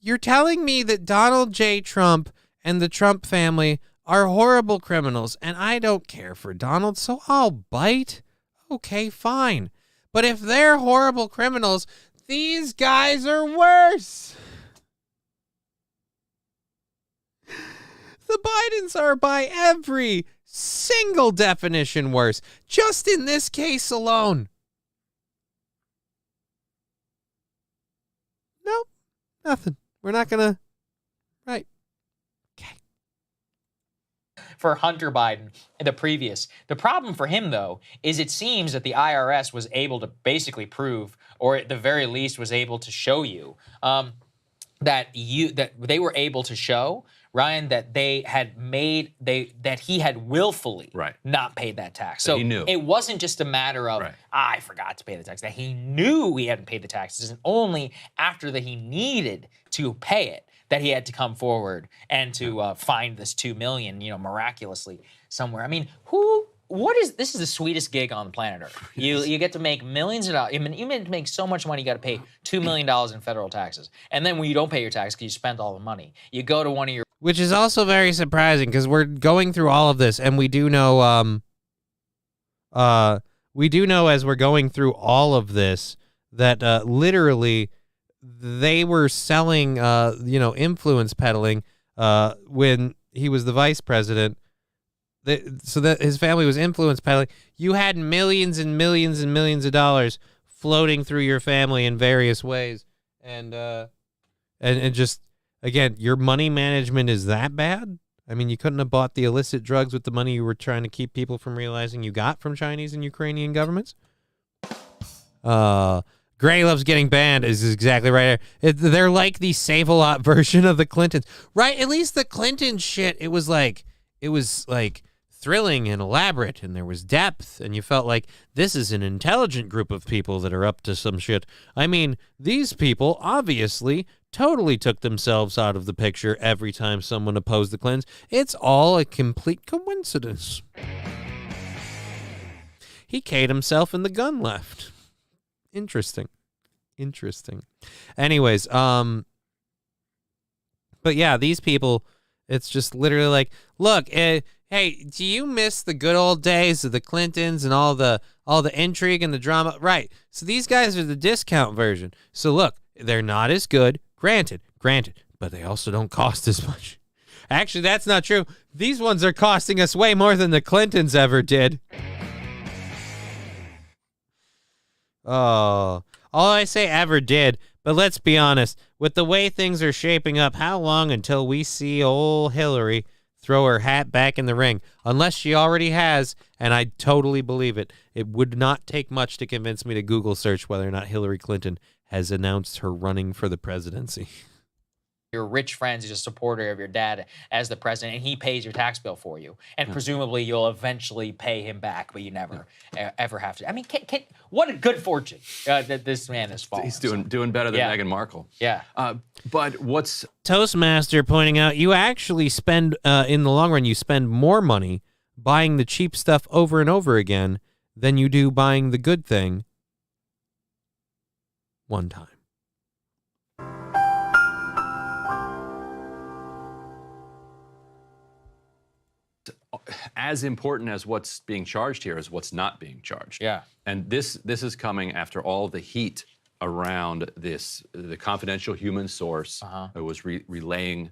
you're telling me that Donald J. Trump and the Trump family are horrible criminals, and I don't care for Donald, so I'll bite. Okay, fine. But if they're horrible criminals, these guys are worse. The Bidens are by every single definition worse, just in this case alone. Nope, nothing. We're not going to... Right. Okay. For Hunter Biden, the problem for him, though, is it seems that the IRS was able to basically prove, or at the very least was able to show you, that they were able to show, Ryan, that that he had willfully not paid that tax. So he knew. It wasn't just a matter of, I forgot to pay the tax. That he knew he hadn't paid the taxes, and only after that he needed to pay it that he had to come forward and to find this $2 million, miraculously somewhere. I mean, this is the sweetest gig on the planet Earth. You get to make millions of dollars. I mean, you make so much money, you got to pay $2 million in federal taxes. And then when you don't pay your tax because you spent all the money, you go to one of your... Which is also very surprising because we're going through all of this, and we do know, as we're going through all of this that literally they were selling, influence peddling when he was the vice president. So that his family was influence peddling. You had millions and millions and millions of dollars floating through your family in various ways, and just again, your money management is that bad. I mean, you couldn't have bought the illicit drugs with the money you were trying to keep people from realizing you got from Chinese and Ukrainian governments. Gray loves getting banned is exactly right. They're like the Save-A-Lot version of the Clintons, right? At least the Clinton shit, it was like thrilling and elaborate, and there was depth, and you felt like this is an intelligent group of people that are up to some shit. I mean, these people obviously totally took themselves out of the picture every time someone opposed the Clintons. It's all a complete coincidence. He K'd himself and the gun left. Interesting. Interesting. Anyways, but yeah, these people, it's just literally like, look, hey, do you miss the good old days of the Clintons and all the intrigue and the drama? Right. So these guys are the discount version. So look, they're not as good, granted, but they also don't cost as much. Actually, that's not true. These ones are costing us way more than the Clintons ever did. Oh, all I say ever did, but let's be honest, with the way things are shaping up, how long until we see old Hillary throw her hat back in the ring? Unless she already has, and I totally believe it. It would not take much to convince me to Google search whether or not Hillary Clinton has announced her running for the presidency. Your rich friends is a supporter of your dad as the president, and he pays your tax bill for you. And presumably you'll eventually pay him back, but you never, ever have to. I mean, what a good fortune that this man has fallen. He's doing better than Meghan Markle. Yeah. But what's... Toastmaster pointing out, you actually spend, in the long run, you spend more money buying the cheap stuff over and over again than you do buying the good thing one time. As important as what's being charged here is what's not being charged. Yeah. And this is coming after all the heat around this, the confidential human source that was relaying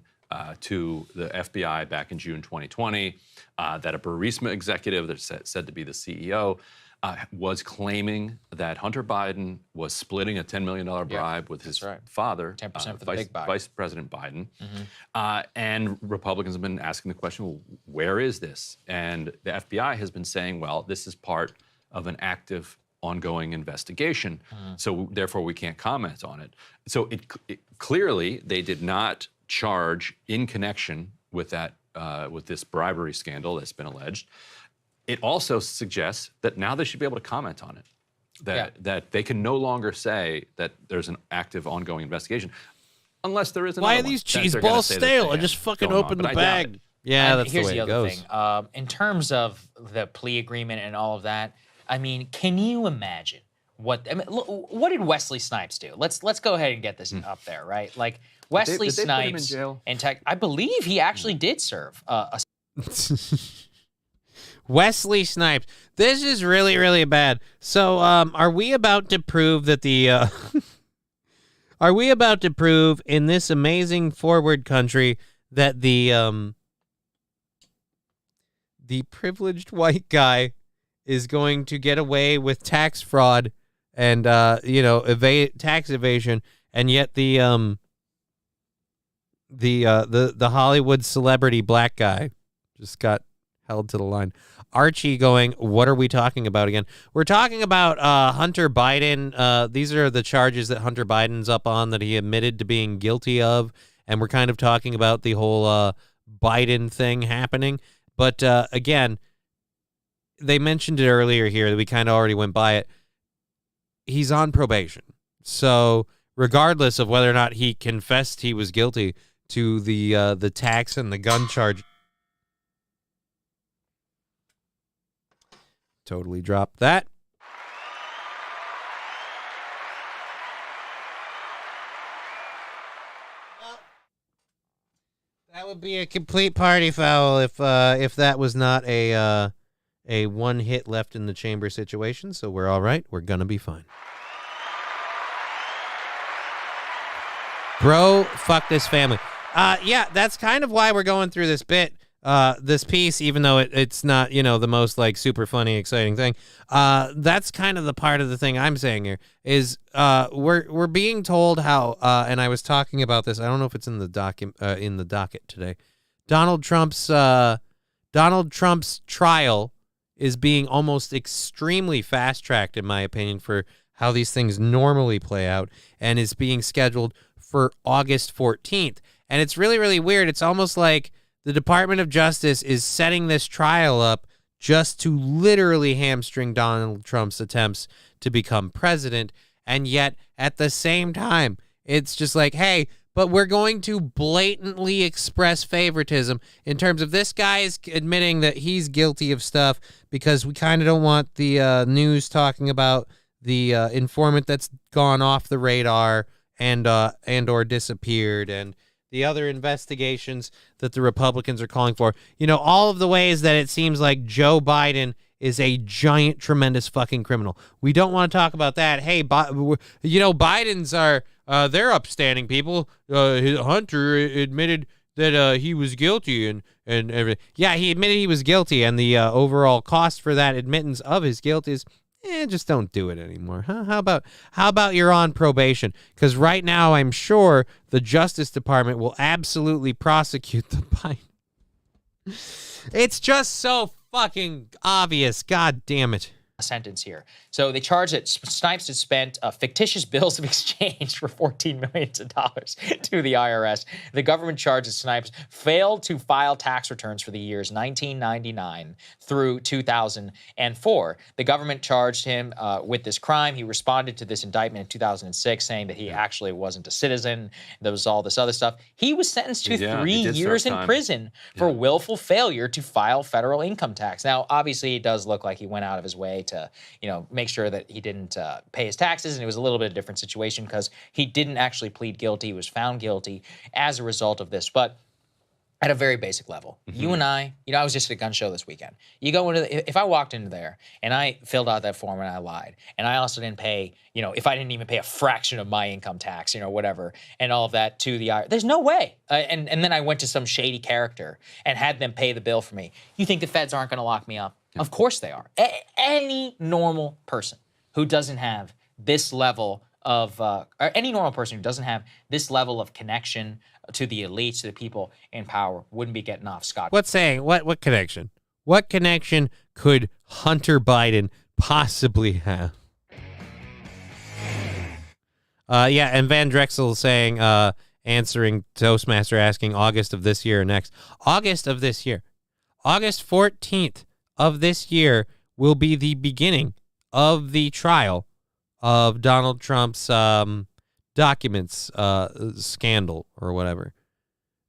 to the FBI back in June 2020 that a Burisma executive that's said to be the CEO was claiming that Hunter Biden was splitting a $10 million bribe with his father, 10% for the big buy. Vice President Biden. And Republicans have been asking the question, well, where is this? And the FBI has been saying, well, this is part of an active, ongoing investigation. So therefore, we can't comment on it. So it clearly, they did not charge in connection with that, with this bribery scandal that's been alleged. It also suggests that now they should be able to comment on it, that they can no longer say that there's an active, ongoing investigation, unless there is another Why are these cheese balls stale? I just fucking opened the bag. Yeah, that's the way it goes. Here's the other thing. In terms of the plea agreement and all of that, I mean, can you imagine what did Wesley Snipes do? Let's go ahead and get this up there, right? Like Wesley did they Snipes put him in jail? and I believe he actually did serve a Wesley Snipes. This is really, really bad. So, are we about to prove that the, are we about to prove in this amazing forward country that the privileged white guy is going to get away with tax fraud and, tax evasion, and yet the Hollywood celebrity black guy just got held to the line. Archie going, what are we talking about again? We're talking about Hunter Biden. These are the charges that Hunter Biden's up on that he admitted to being guilty of. And we're kind of talking about the whole Biden thing happening. But again, they mentioned it earlier here that we kind of already went by it. He's on probation. So regardless of whether or not he confessed he was guilty to the tax and the gun charge, totally dropped that. That would be a complete party foul if that was not a one hit left in the chamber situation. So we're all right. We're gonna be fine. Bro, fuck this family. Yeah, that's kind of why we're going through this bit. This piece, even though it's not, the most like super funny, exciting thing, that's kind of the part of the thing I'm saying here is we're being told how, and I was talking about this. I don't know if it's in the docket today. Donald Trump's trial is being almost extremely fast tracked, in my opinion, for how these things normally play out, and is being scheduled for August 14th. And it's really, really weird. It's almost like the Department of Justice is setting this trial up just to literally hamstring Donald Trump's attempts to become president. And yet, at the same time, it's just like, hey, but we're going to blatantly express favoritism in terms of this guy is admitting that he's guilty of stuff because we kind of don't want the news talking about the informant that's gone off the radar and or disappeared, and the other investigations that the Republicans are calling for. All of the ways that it seems like Joe Biden is a giant, tremendous fucking criminal. We don't want to talk about that. Hey, Bidens are they're upstanding people. Hunter admitted that he was guilty and everything. Yeah, he admitted he was guilty, and the overall cost for that admittance of his guilt is just don't do it anymore. Huh? How about you're on probation? Because right now, I'm sure the Justice Department will absolutely prosecute the Biden. It's just so fucking obvious. God damn it. Sentence here. So they charge that Snipes had spent fictitious bills of exchange for $14 million to the IRS. The government charged that Snipes failed to file tax returns for the years 1999 through 2004. The government charged him with this crime. He responded to this indictment in 2006, saying that he actually wasn't a citizen. There was all this other stuff. He was sentenced to 3 years in prison for willful failure to file federal income tax. Now, obviously, it does look like he went out of his way to, make sure that he didn't pay his taxes, and it was a little bit of a different situation because he didn't actually plead guilty. He was found guilty as a result of this. But at a very basic level, you and I was just at a gun show this weekend. You go into if I walked into there and I filled out that form and I lied, and I also didn't pay, if I didn't even pay a fraction of my income tax, whatever, and all of that to the IRS, there's no way. And then I went to some shady character and had them pay the bill for me. You think the feds aren't going to lock me up? Of course they are. Any normal person who doesn't have this level of, or any normal person who doesn't have this level of connection to the elites, to the people in power, wouldn't be getting off scot. What connection? What connection could Hunter Biden possibly have? And Van Drexel saying, answering Toastmaster asking August of this year or next. August of this year. August 14th of this year will be the beginning of the trial of Donald Trump's documents scandal or whatever.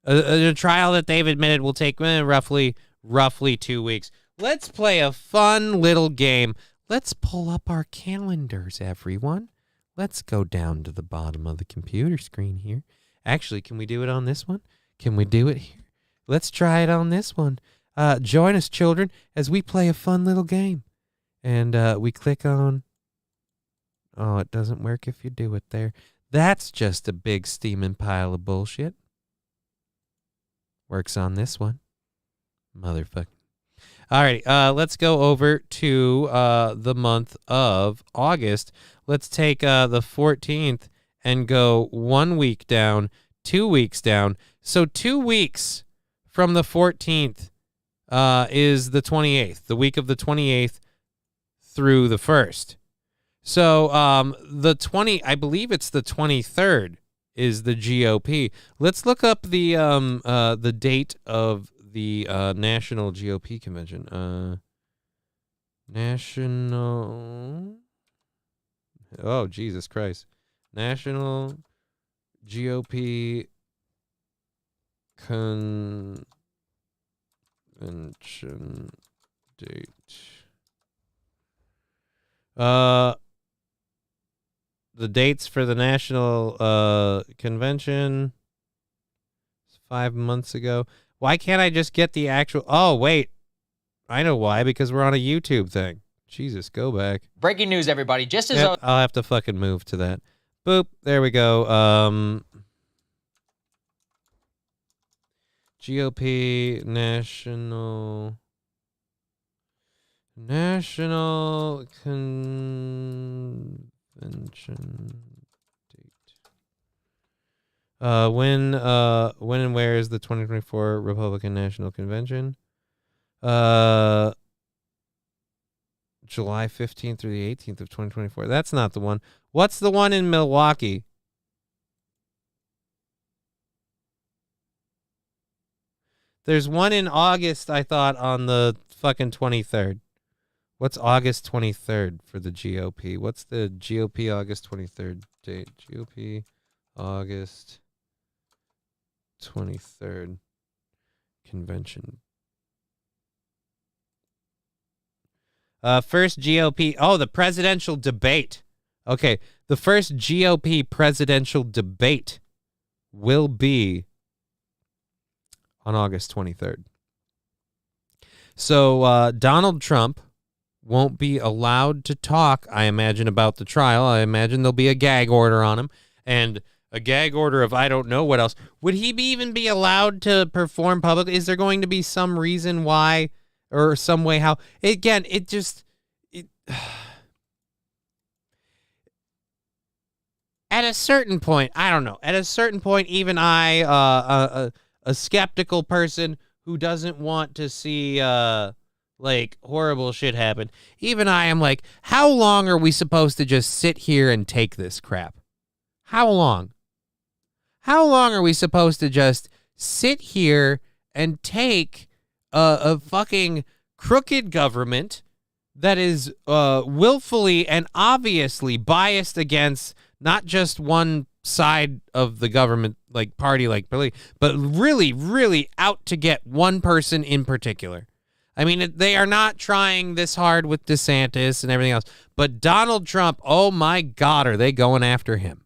A trial that they've admitted will take roughly 2 weeks. Let's play a fun little game. Let's pull up our calendars, everyone. Let's go down to the bottom of the computer screen here. Actually, can we do it on this one? Can we do it here? Let's try it on this one. Join us, children, as we play a fun little game. And we click on... Oh, it doesn't work if you do it there. That's just a big steaming pile of bullshit. Works on this one. Motherfucker. Alrighty, let's go over to the month of August. Let's take the 14th and go 1 week down, 2 weeks down. So 2 weeks from the 14th is the 28th, the week of the 28th through the 1st. So I believe it's the 23rd is the GOP. Let's look up the date of the National GOP convention. National. Oh, Jesus Christ. National GOP convention date. The dates for the national convention 5 months ago. Why can't I just get the actual... Oh, wait. I know why. Because we're on a YouTube thing. Jesus, go back. Breaking news, everybody. Just as... Yep, I'll have to fucking move to that. Boop. There we go. GOP National Convention date. When and where is the 2024 Republican National Convention? July 15th through the 18th of 2024. That's not the one. What's the one in Milwaukee? There's one in August, I thought, on the fucking 23rd. What's August 23rd for the GOP? What's the GOP August 23rd date? GOP August 23rd convention. First GOP. Oh, the presidential debate. Okay, the first GOP presidential debate will be on August 23rd. So Donald Trump won't be allowed to talk, I imagine, about the trial. I imagine there'll be a gag order on him, and a gag order of I don't know what else. Would he even be allowed to perform publicly? Is there going to be some reason why or some way how? Again, at a certain point, I don't know. At a certain point, even I, a skeptical person who doesn't want to see like horrible shit happen, even I am like, how long are we supposed to just sit here and take this crap? How long? How long are we supposed to just sit here and take a fucking crooked government that is willfully and obviously biased against not just one side of the government, like party, like but really, really out to get one person in particular? I mean, they are not trying this hard with DeSantis and everything else, but Donald Trump, oh my God, are they going after him?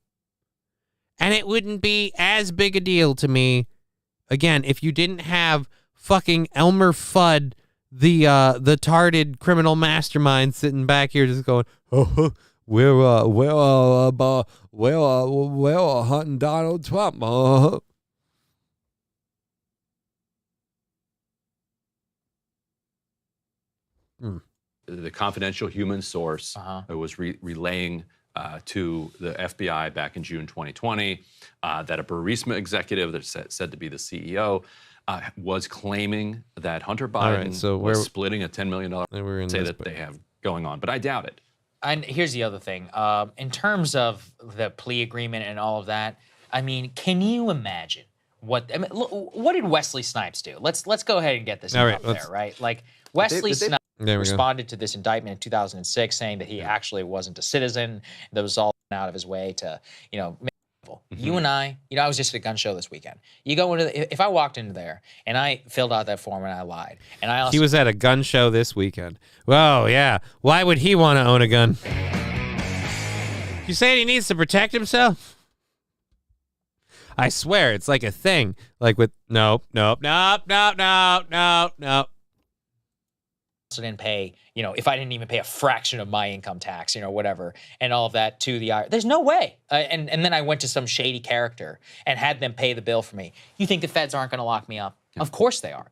And it wouldn't be as big a deal to me, again, if you didn't have fucking Elmer Fudd, the tarded criminal mastermind, sitting back here just going, oh, we're hunting Donald Trump. The confidential human source was relaying to the FBI back in June 2020 that a Burisma executive that said to be the CEO was claiming that Hunter Biden was splitting a $10 million say that they have going on, but I doubt it. And here's the other thing. In terms of the plea agreement and all of that, I mean, can you imagine what did Wesley Snipes do? Let's go ahead and get this up there, right? Like Wesley Snipes responded to this indictment in 2006, saying that he actually wasn't a citizen. That was all out of his way to, You and I was just at a gun show this weekend. You go into if I walked into there and I filled out that form and I lied, and I also he was at a gun show this weekend. Well, yeah. Why would he want to own a gun? You saying he needs to protect himself? I swear, it's like a thing. Like with nope. Didn't pay, if I didn't even pay a fraction of my income tax, whatever, and all of that to the IRS. There's no way. And then I went to some shady character and had them pay the bill for me. You think the feds aren't going to lock me up? Of course they are.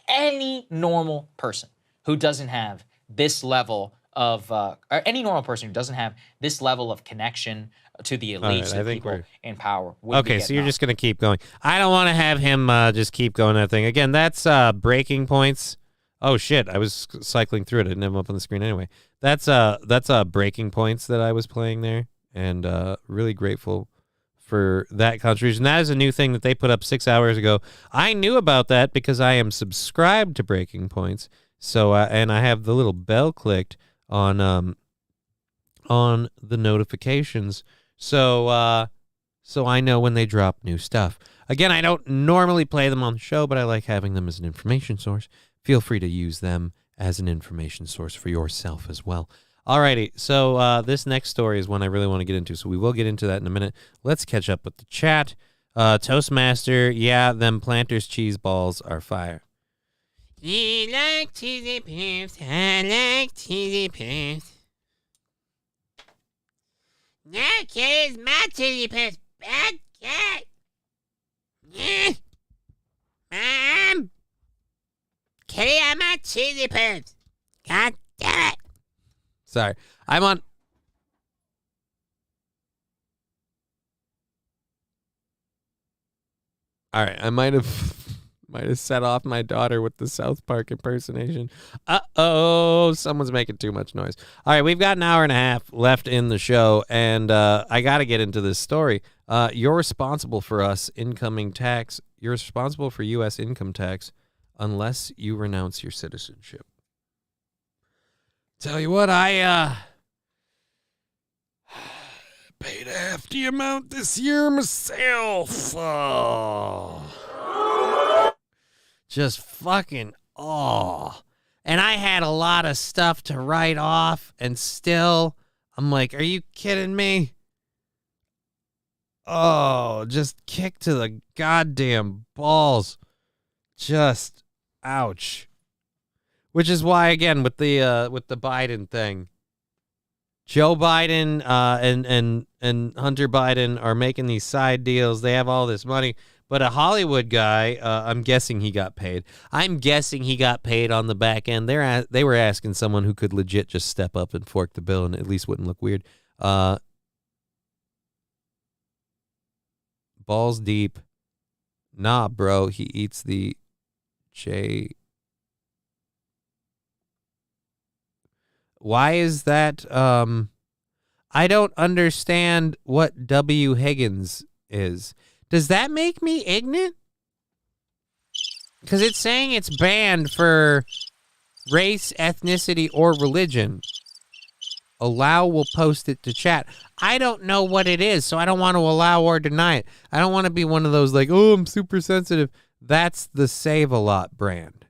Any normal person who doesn't have this level of, or any normal person who doesn't have this level of connection to the elites, the people in power. Okay, so you're just going to keep going. I don't want to have him just keep going that thing. Again, that's Breaking Points. Oh shit! I was cycling through it. I didn't have them up on the screen anyway. That's Breaking Points that I was playing there, and really grateful for that contribution. That is a new thing that they put up 6 hours ago. I knew about that because I am subscribed to Breaking Points. So and I have the little bell clicked on the notifications. So I know when they drop new stuff. Again, I don't normally play them on the show, but I like having them as an information source. Feel free to use them as an information source for yourself as well. Alrighty, so this next story is one I really want to get into, so we will get into that in a minute. Let's catch up with the chat. Toastmaster, yeah, them Planters cheese balls are fire. You like cheesy pants, I like cheesy pants. That kid is my cheesy pants, bad cat. Yeah. Kitty, I'm my cheesy pants. God damn it. Sorry. I'm on. All right. I might have set off my daughter with the South Park impersonation. Uh-oh. Someone's making too much noise. All right. We've got an hour and a half left in the show, and I got to get into this story. You're responsible for incoming tax. You're responsible for U.S. income tax unless you renounce your citizenship. Tell you what, I paid half the amount this year myself. Just fucking And I had a lot of stuff to write off, and still I'm like, are you kidding me? Oh, just kick to the goddamn balls. Just ouch. Which is why, again, with the Biden thing, Joe Biden and Hunter Biden are making these side deals. They have all this money, but a Hollywood guy, I'm guessing he got paid. I'm guessing he got paid on the back end. They were asking someone who could legit just step up and fork the bill, and at least wouldn't look weird. Balls deep. Nah, bro. He eats the J. Why is that? I don't understand what W. Higgins is. Does that make me ignorant? Because it's saying it's banned for race, ethnicity, or religion. Allow will post it to chat. I don't know what it is, so I don't want to allow or deny it. I don't want to be one of those like, oh, I'm super sensitive. That's the Save-A-Lot brand.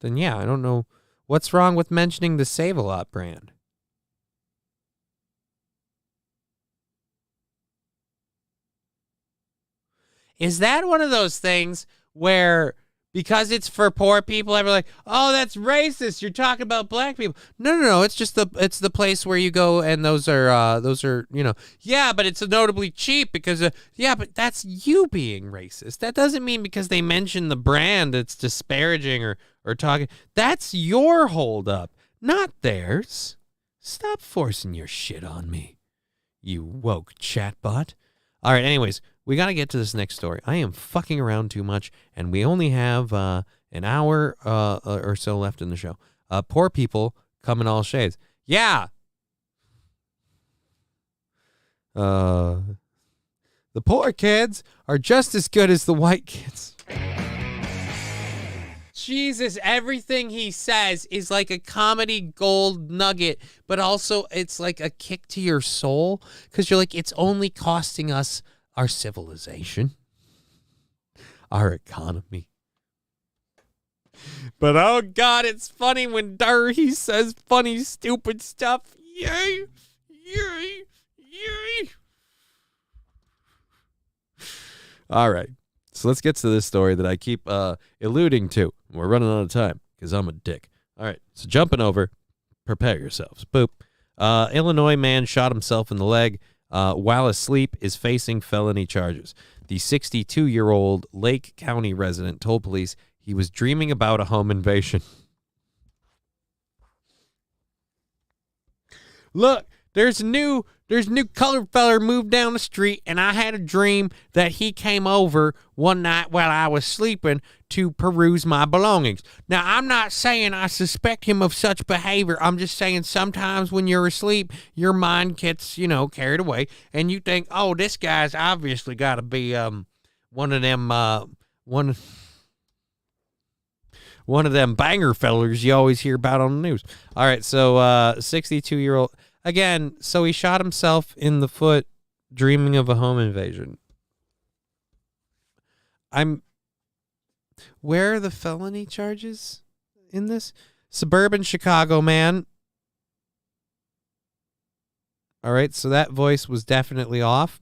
Then yeah, I don't know what's wrong with mentioning the Save-A-Lot brand. Is that one of those things where because it's for poor people, everyone's like, oh, that's racist. You're talking about black people. No. It's just the place where you go, and those are yeah, but it's notably cheap because yeah, but that's you being racist. That doesn't mean because they mention the brand it's disparaging or talking. That's your holdup, not theirs. Stop forcing your shit on me, you woke chatbot. All right, anyways, we got to get to this next story. I am fucking around too much, and we only have an hour or so left in the show. Poor people come in all shades. Yeah. The poor kids are just as good as the white kids. Jesus, everything he says is like a comedy gold nugget, but also it's like a kick to your soul because you're like, it's only costing us our civilization, our economy. But oh God, it's funny when he says funny, stupid stuff. Yay, yay, yay. All right. So let's get to this story that I keep alluding to. We're running out of time because I'm a dick. All right, so jumping over, prepare yourselves. Boop. Illinois man shot himself in the leg while asleep, is facing felony charges. The 62-year-old Lake County resident told police he was dreaming about a home invasion. Look, there's a new colored feller moved down the street, and I had a dream that he came over one night while I was sleeping to peruse my belongings. Now, I'm not saying I suspect him of such behavior. I'm just saying sometimes when you're asleep, your mind gets, carried away, and you think, oh, this guy's obviously got to be one of them banger fellers you always hear about on the news. All right, so 62-year-old. Again, so he shot himself in the foot dreaming of a home invasion. Where are the felony charges in this? Suburban Chicago man. All right, so that voice was definitely off.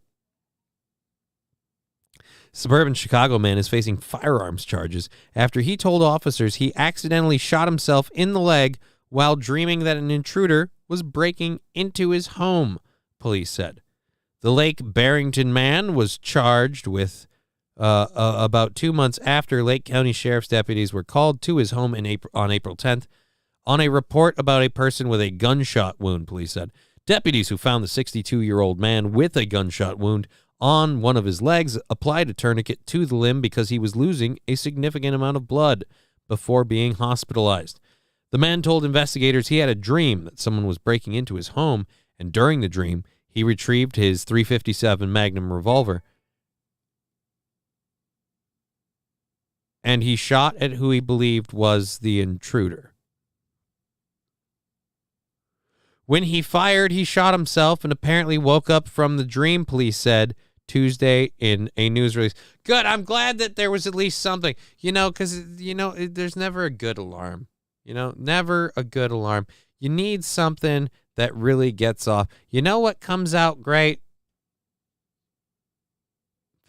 Suburban Chicago man is facing firearms charges after he told officers he accidentally shot himself in the leg while dreaming that an intruder was breaking into his home, police said. The Lake Barrington man was charged with about 2 months after Lake County Sheriff's deputies were called to his home on April 10th on a report about a person with a gunshot wound, police said. Deputies who found the 62-year-old man with a gunshot wound on one of his legs applied a tourniquet to the limb because he was losing a significant amount of blood before being hospitalized. The man told investigators he had a dream that someone was breaking into his home, and during the dream, he retrieved his .357 Magnum revolver, and he shot at who he believed was the intruder. When he fired, he shot himself and apparently woke up from the dream, police said Tuesday in a news release. Good, I'm glad that there was at least something, because, there's never a good alarm. Never a good alarm. You need something that really gets off. You know what comes out great?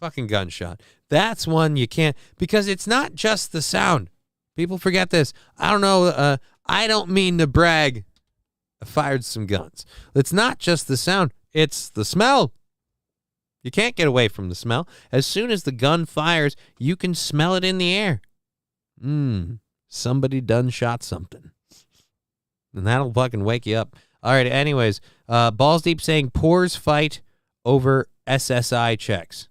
Fucking gunshot. That's one you can't, because it's not just the sound. People forget this. I don't know. I don't mean to brag. I fired some guns. It's not just the sound. It's the smell. You can't get away from the smell. As soon as the gun fires, you can smell it in the air. Somebody done shot something. And that'll fucking wake you up. All right, anyways, Balls Deep saying poors fight over SSI checks.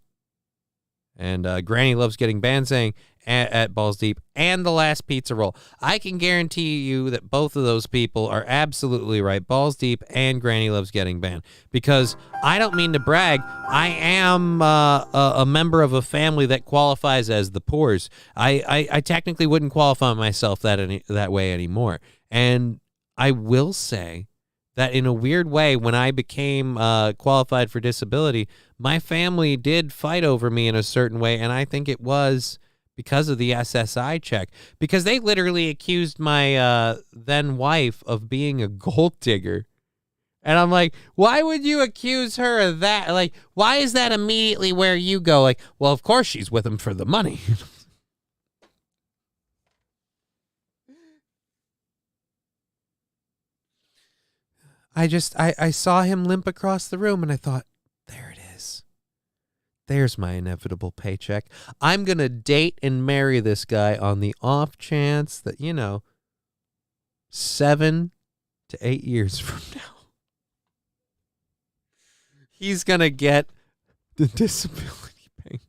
And Granny Loves Getting Banned saying at Balls Deep, and the last pizza roll. I can guarantee you that both of those people are absolutely right. Balls Deep and Granny Loves Getting Banned. Because I don't mean to brag, I am a member of a family that qualifies as the poors. I technically wouldn't qualify myself that way anymore. And I will say that in a weird way, when I became qualified for disability, my family did fight over me in a certain way, and I think it was because of the SSI check. Because they literally accused my then wife of being a gold digger. And I'm like, why would you accuse her of that? Like, why is that immediately where you go? Like, well, of course she's with him for the money. I saw him limp across the room, and I thought, there it is. There's my inevitable paycheck. I'm going to date and marry this guy on the off chance that, 7 to 8 years from now, he's going to get the disability payments.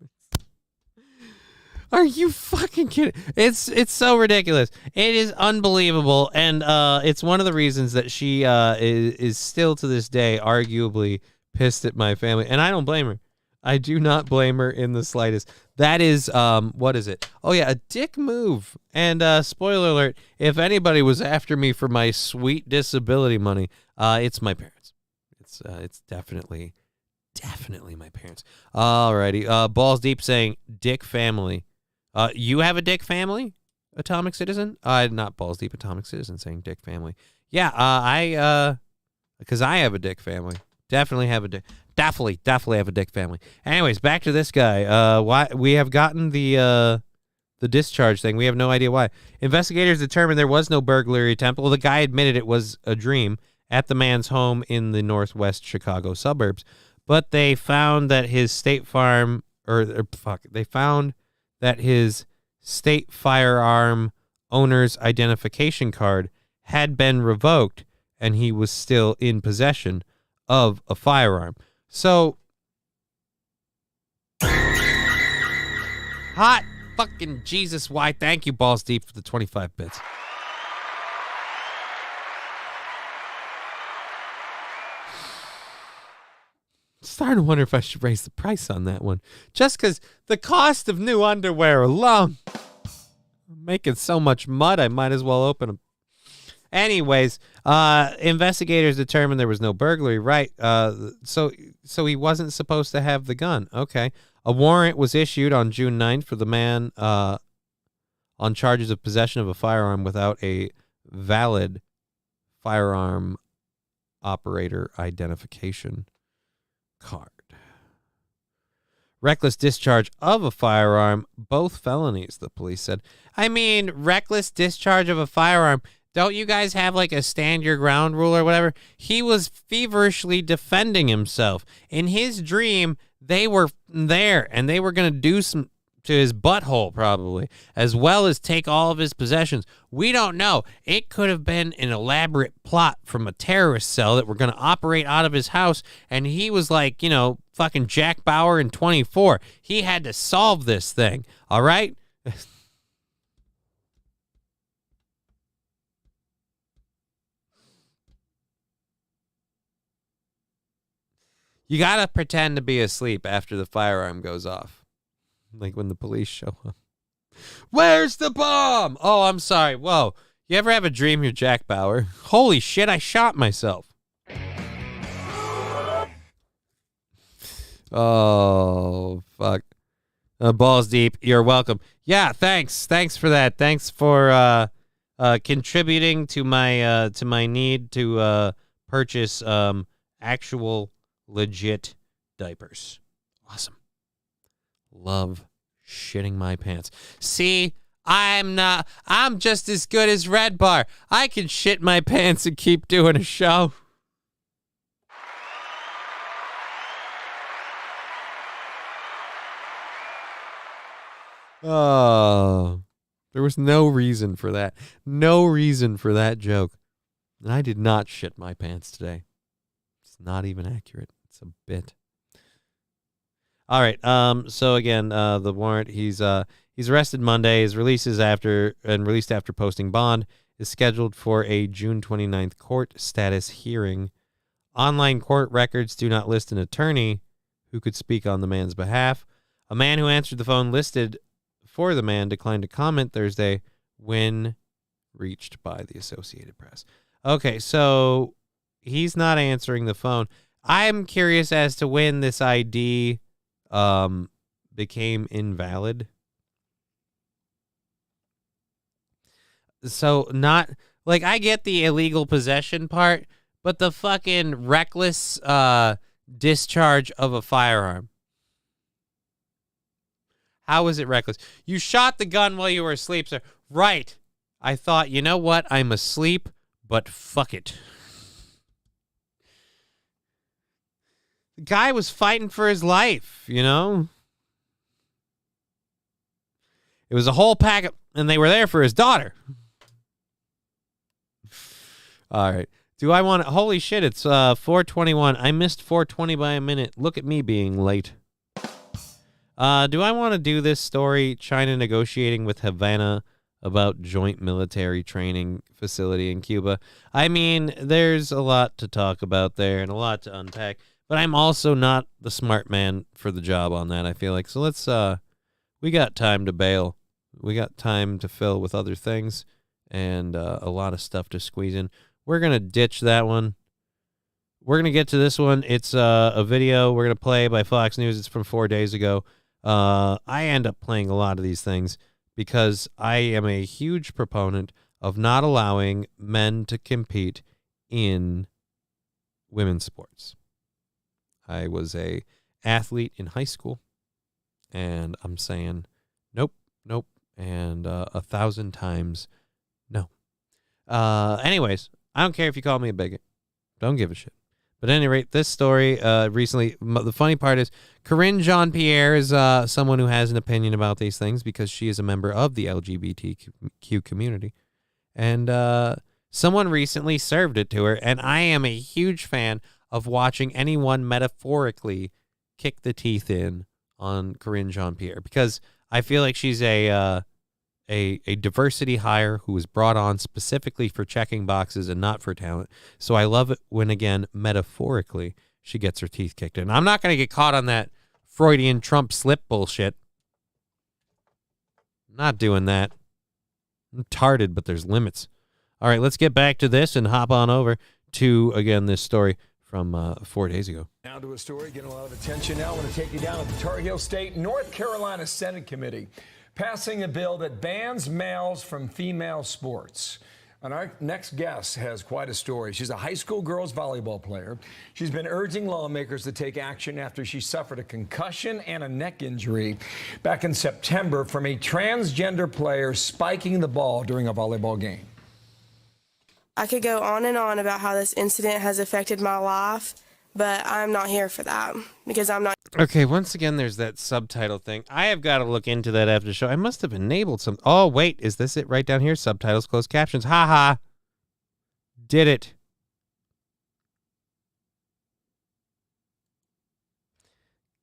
Are you fucking kidding? It's so ridiculous. It is unbelievable. And it's one of the reasons that she is still to this day arguably pissed at my family. And I don't blame her. I do not blame her in the slightest. That is, what is it? Oh, yeah, a dick move. And spoiler alert, if anybody was after me for my sweet disability money, it's my parents. It's definitely my parents. Alrighty. Balls Deep saying dick family. You have a dick family, Atomic Citizen? Not Balls Deep, Atomic Citizen saying dick family. Yeah, because I have a dick family. Definitely have a dick. Definitely have a dick family. Anyways, back to this guy. Why we have gotten the discharge thing. We have no idea why. Investigators determined there was no burglary attempt. Well, the guy admitted it was a dream at the man's home in the northwest Chicago suburbs. But they found that his State Farm, they found that his state firearm owner's identification card had been revoked, and he was still in possession of a firearm. So, hot fucking Jesus, why? Thank you, Balls Deep, for the 25 bits. Starting to wonder if I should raise the price on that one. Just because the cost of new underwear alone, I'm making so much mud, I might as well open them. Anyways, investigators determined there was no burglary. Right. So he wasn't supposed to have the gun. Okay. A warrant was issued on June 9th for the man on charges of possession of a firearm without a valid firearm operator identification card. Reckless discharge of a firearm, both felonies, the police said. I mean, reckless discharge of a firearm. Don't you guys have like a stand your ground rule or whatever? He was feverishly defending himself. In his dream, they were there and they were going to do some to his butthole probably, as well as take all of his possessions. We don't know. It could have been an elaborate plot from a terrorist cell that were going to operate out of his house, and he was like, fucking Jack Bauer in 24. He had to solve this thing, all right? You got to pretend to be asleep after the firearm goes off. Like when the police show up. Where's the bomb? Oh, I'm sorry. Whoa. You ever have a dream you're Jack Bauer? Holy shit, I shot myself. Oh, fuck. Balls Deep, you're welcome. Yeah, thanks. Thanks for that. Thanks for contributing to my need to purchase actual legit diapers. Awesome. Love shitting my pants. See, I'm just as good as Red Bar. I can shit my pants and keep doing a show. Oh, there was no reason for that. No reason for that joke. And I did not shit my pants today. It's not even accurate. It's a bit. All right. So again, the warrant. He's arrested Monday. His released after posting bond. Is scheduled for a June 29th court status hearing. Online court records do not list an attorney who could speak on the man's behalf. A man who answered the phone listed for the man declined to comment Thursday when reached by the Associated Press. Okay, so he's not answering the phone. I'm curious as to when this ID became invalid. So not like I get the illegal possession part, but the fucking reckless discharge of a firearm. How is it reckless? You shot the gun while you were asleep, sir. Right. I thought, you know what? I'm asleep, but fuck it. The guy was fighting for his life, you know? It was a whole pack of, and they were there for his daughter. All right. Do I want to, holy shit, it's 4:21. I missed 4:20 by a minute. Look at me being late. Do I want to do this story, China negotiating with Havana about joint military training facility in Cuba? I mean, there's a lot to talk about there and a lot to unpack, but I'm also not the smart man for the job on that, I feel like. So let's, we got time to bail. We got time to fill with other things and a lot of stuff to squeeze in. We're going to ditch that one. We're going to get to this one. It's a video we're going to play by Fox News. It's from 4 days ago. I end up playing a lot of these things because I am a huge proponent of not allowing men to compete in women's sports. I was a athlete in high school, and I'm saying nope, and 1,000 times no. Anyways, I don't care if you call me a bigot. Don't give a shit. But at any rate, this story recently, the funny part is Corinne Jean-Pierre is someone who has an opinion about these things because she is a member of the LGBTQ community. And someone recently served it to her, and I am a huge fan of watching anyone metaphorically kick the teeth in on Corinne Jean-Pierre because I feel like she's a diversity hire who was brought on specifically for checking boxes and not for talent. So I love it when, again, metaphorically, she gets her teeth kicked in. I'm not going to get caught on that Freudian Trump slip bullshit. I'm not doing that. I'm retarded, but there's limits. All right, let's get back to this and hop on over to, again, this story from 4 days ago. Now to a story getting a lot of attention now. I want to take you down to the Tar Heel State, North Carolina Senate Committee passing a bill that bans males from female sports. And our next guest has quite a story. She's a high school girls volleyball player. She's been urging lawmakers to take action after she suffered a concussion and a neck injury back in September from a transgender player spiking the ball during a volleyball game. I could go on and on about how this incident has affected my life, but I'm not here for that because I'm not. Okay, once again, there's that subtitle thing. I have got to look into that after the show. I must have enabled some. Oh, wait, is this it right down here? Subtitles, closed captions. Ha ha. Did it.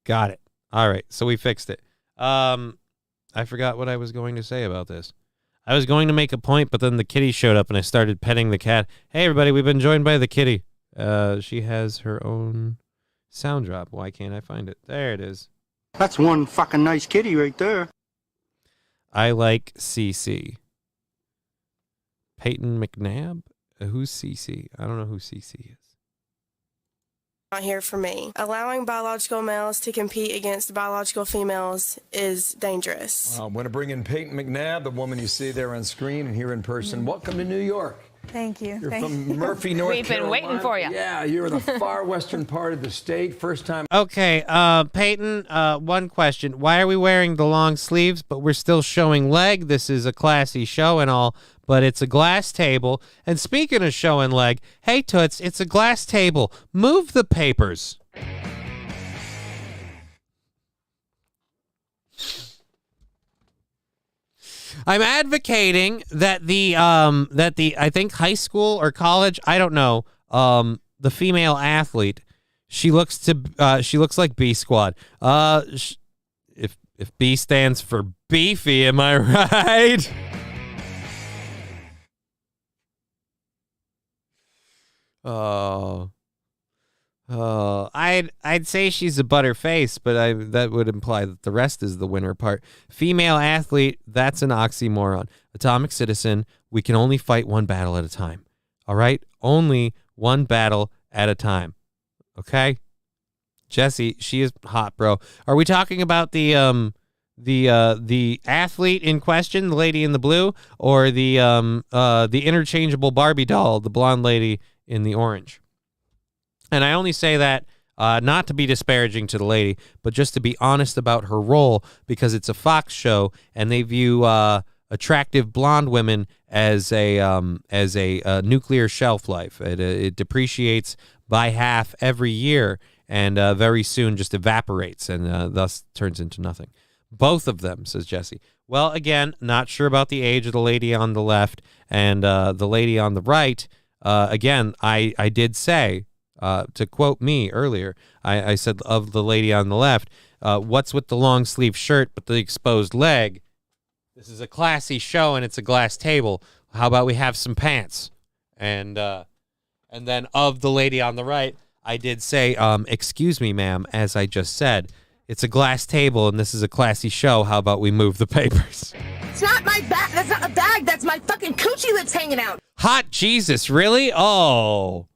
Got it. All right, so we fixed it. I forgot what I was going to say about this. I was going to make a point, but then the kitty showed up and I started petting the cat. Hey, everybody, we've been joined by the kitty. She has her own sound drop. Why can't I find it? There it is. That's one fucking nice kitty right there. I like CC. Peyton McNabb? Who's CC? I don't know who CC is. not here for me. Allowing biological males to compete against biological females is dangerous. I want to bring in Peyton McNabb, the woman you see there on screen and here in person. Welcome to New York. Thank you. You're from Murphy, North We've been Carolina. waiting for you. Yeah, you're in the far western part of the state. First time. Okay, Peyton, one question. Why are we wearing the long sleeves, but we're still showing leg? This is a classy show and all, but it's a glass table. And speaking of showing leg, hey, Toots, it's a glass table. Move the papers. I'm advocating that the I think high school or college, I don't know, the female athlete, she looks like B Squad. If B stands for beefy, am I right? I'd say she's a butterface, but that would imply that the rest is the winner part. Female athlete, that's an oxymoron. Atomic citizen, we can only fight one battle at a time. All right? Only one battle at a time. Okay? Jesse, she is hot, bro. Are we talking about the athlete in question, the lady in the blue, or the interchangeable Barbie doll, the blonde lady in the orange? And I only say that not to be disparaging to the lady, but just to be honest about her role, because it's a Fox show, and they view attractive blonde women as a nuclear shelf life. It depreciates by half every year, and very soon just evaporates, and thus turns into nothing. Both of them, says Jesse. Well, again, not sure about the age of the lady on the left and the lady on the right. Again, I did say, to quote me earlier, I said of the lady on the left, what's with the long sleeve shirt but the exposed leg? This is a classy show and it's a glass table. How about we have some pants? And then of the lady on the right, I did say, excuse me, ma'am, as I just said, it's a glass table and this is a classy show. How about we move the papers? It's not my bag. That's not a bag. That's my fucking coochie that's hanging out. Hot Jesus, really? Oh.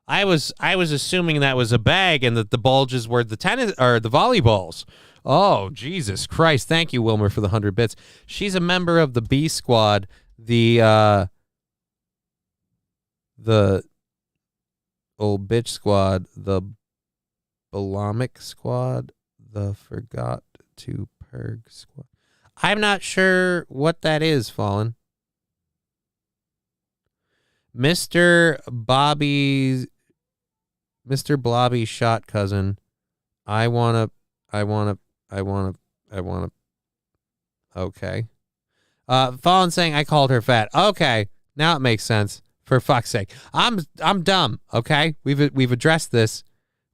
I was assuming that was a bag and that the bulges were the tennis or the volleyballs. Oh, Jesus Christ. Thank you, Wilmer, for the 100 bits. She's a member of the B Squad, the old bitch squad, the Balamic squad, the forgot to purg squad. I'm not sure what that is, Fallen. Mr. Blobby shot cousin. I wanna. Okay. Fallen saying I called her fat. Okay, now it makes sense. For fuck's sake, I'm dumb. Okay, we've addressed this.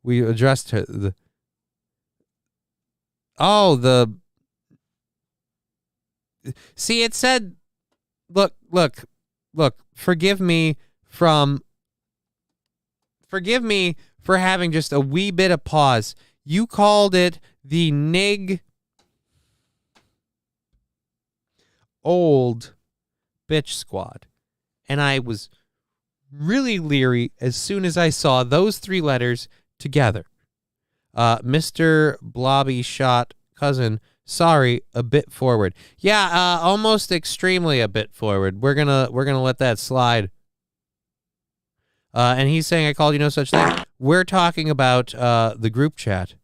We addressed her. See, it said. Look. Forgive me for having just a wee bit of pause. You called it the Nig old bitch squad. And I was really leery as soon as I saw those three letters together. Mr. Blobby shot cousin, sorry, a bit forward. Yeah, almost extremely a bit forward. We're gonna let that slide. And he's saying I called you no such thing. We're talking about the group chat.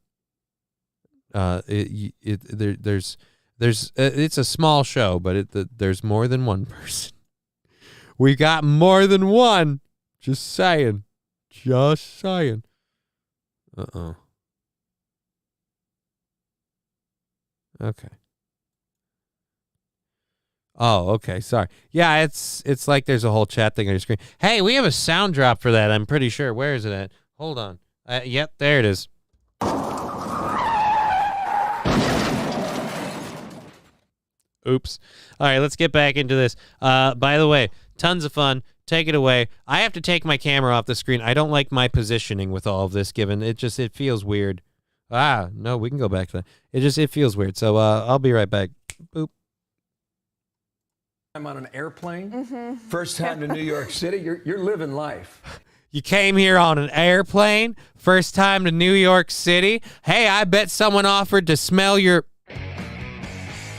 There's it's a small show, but there's more than one person. We got more than one. Just saying. Uh-oh. Okay. Oh, okay. Sorry. Yeah, it's like there's a whole chat thing on your screen. Hey, we have a sound drop for that, I'm pretty sure. Where is it at? Hold on. Yep, there it is. Oops. All right, let's get back into this. By the way, tons of fun. Take it away. I have to take my camera off the screen. I don't like my positioning with all of this, given it feels weird. No, we can go back to that. It feels weird. So I'll be right back. Boop. I'm on an airplane. First time to New York City. You're living life. You came here on an airplane, first time to New York City. Hey, I bet someone offered to smell your...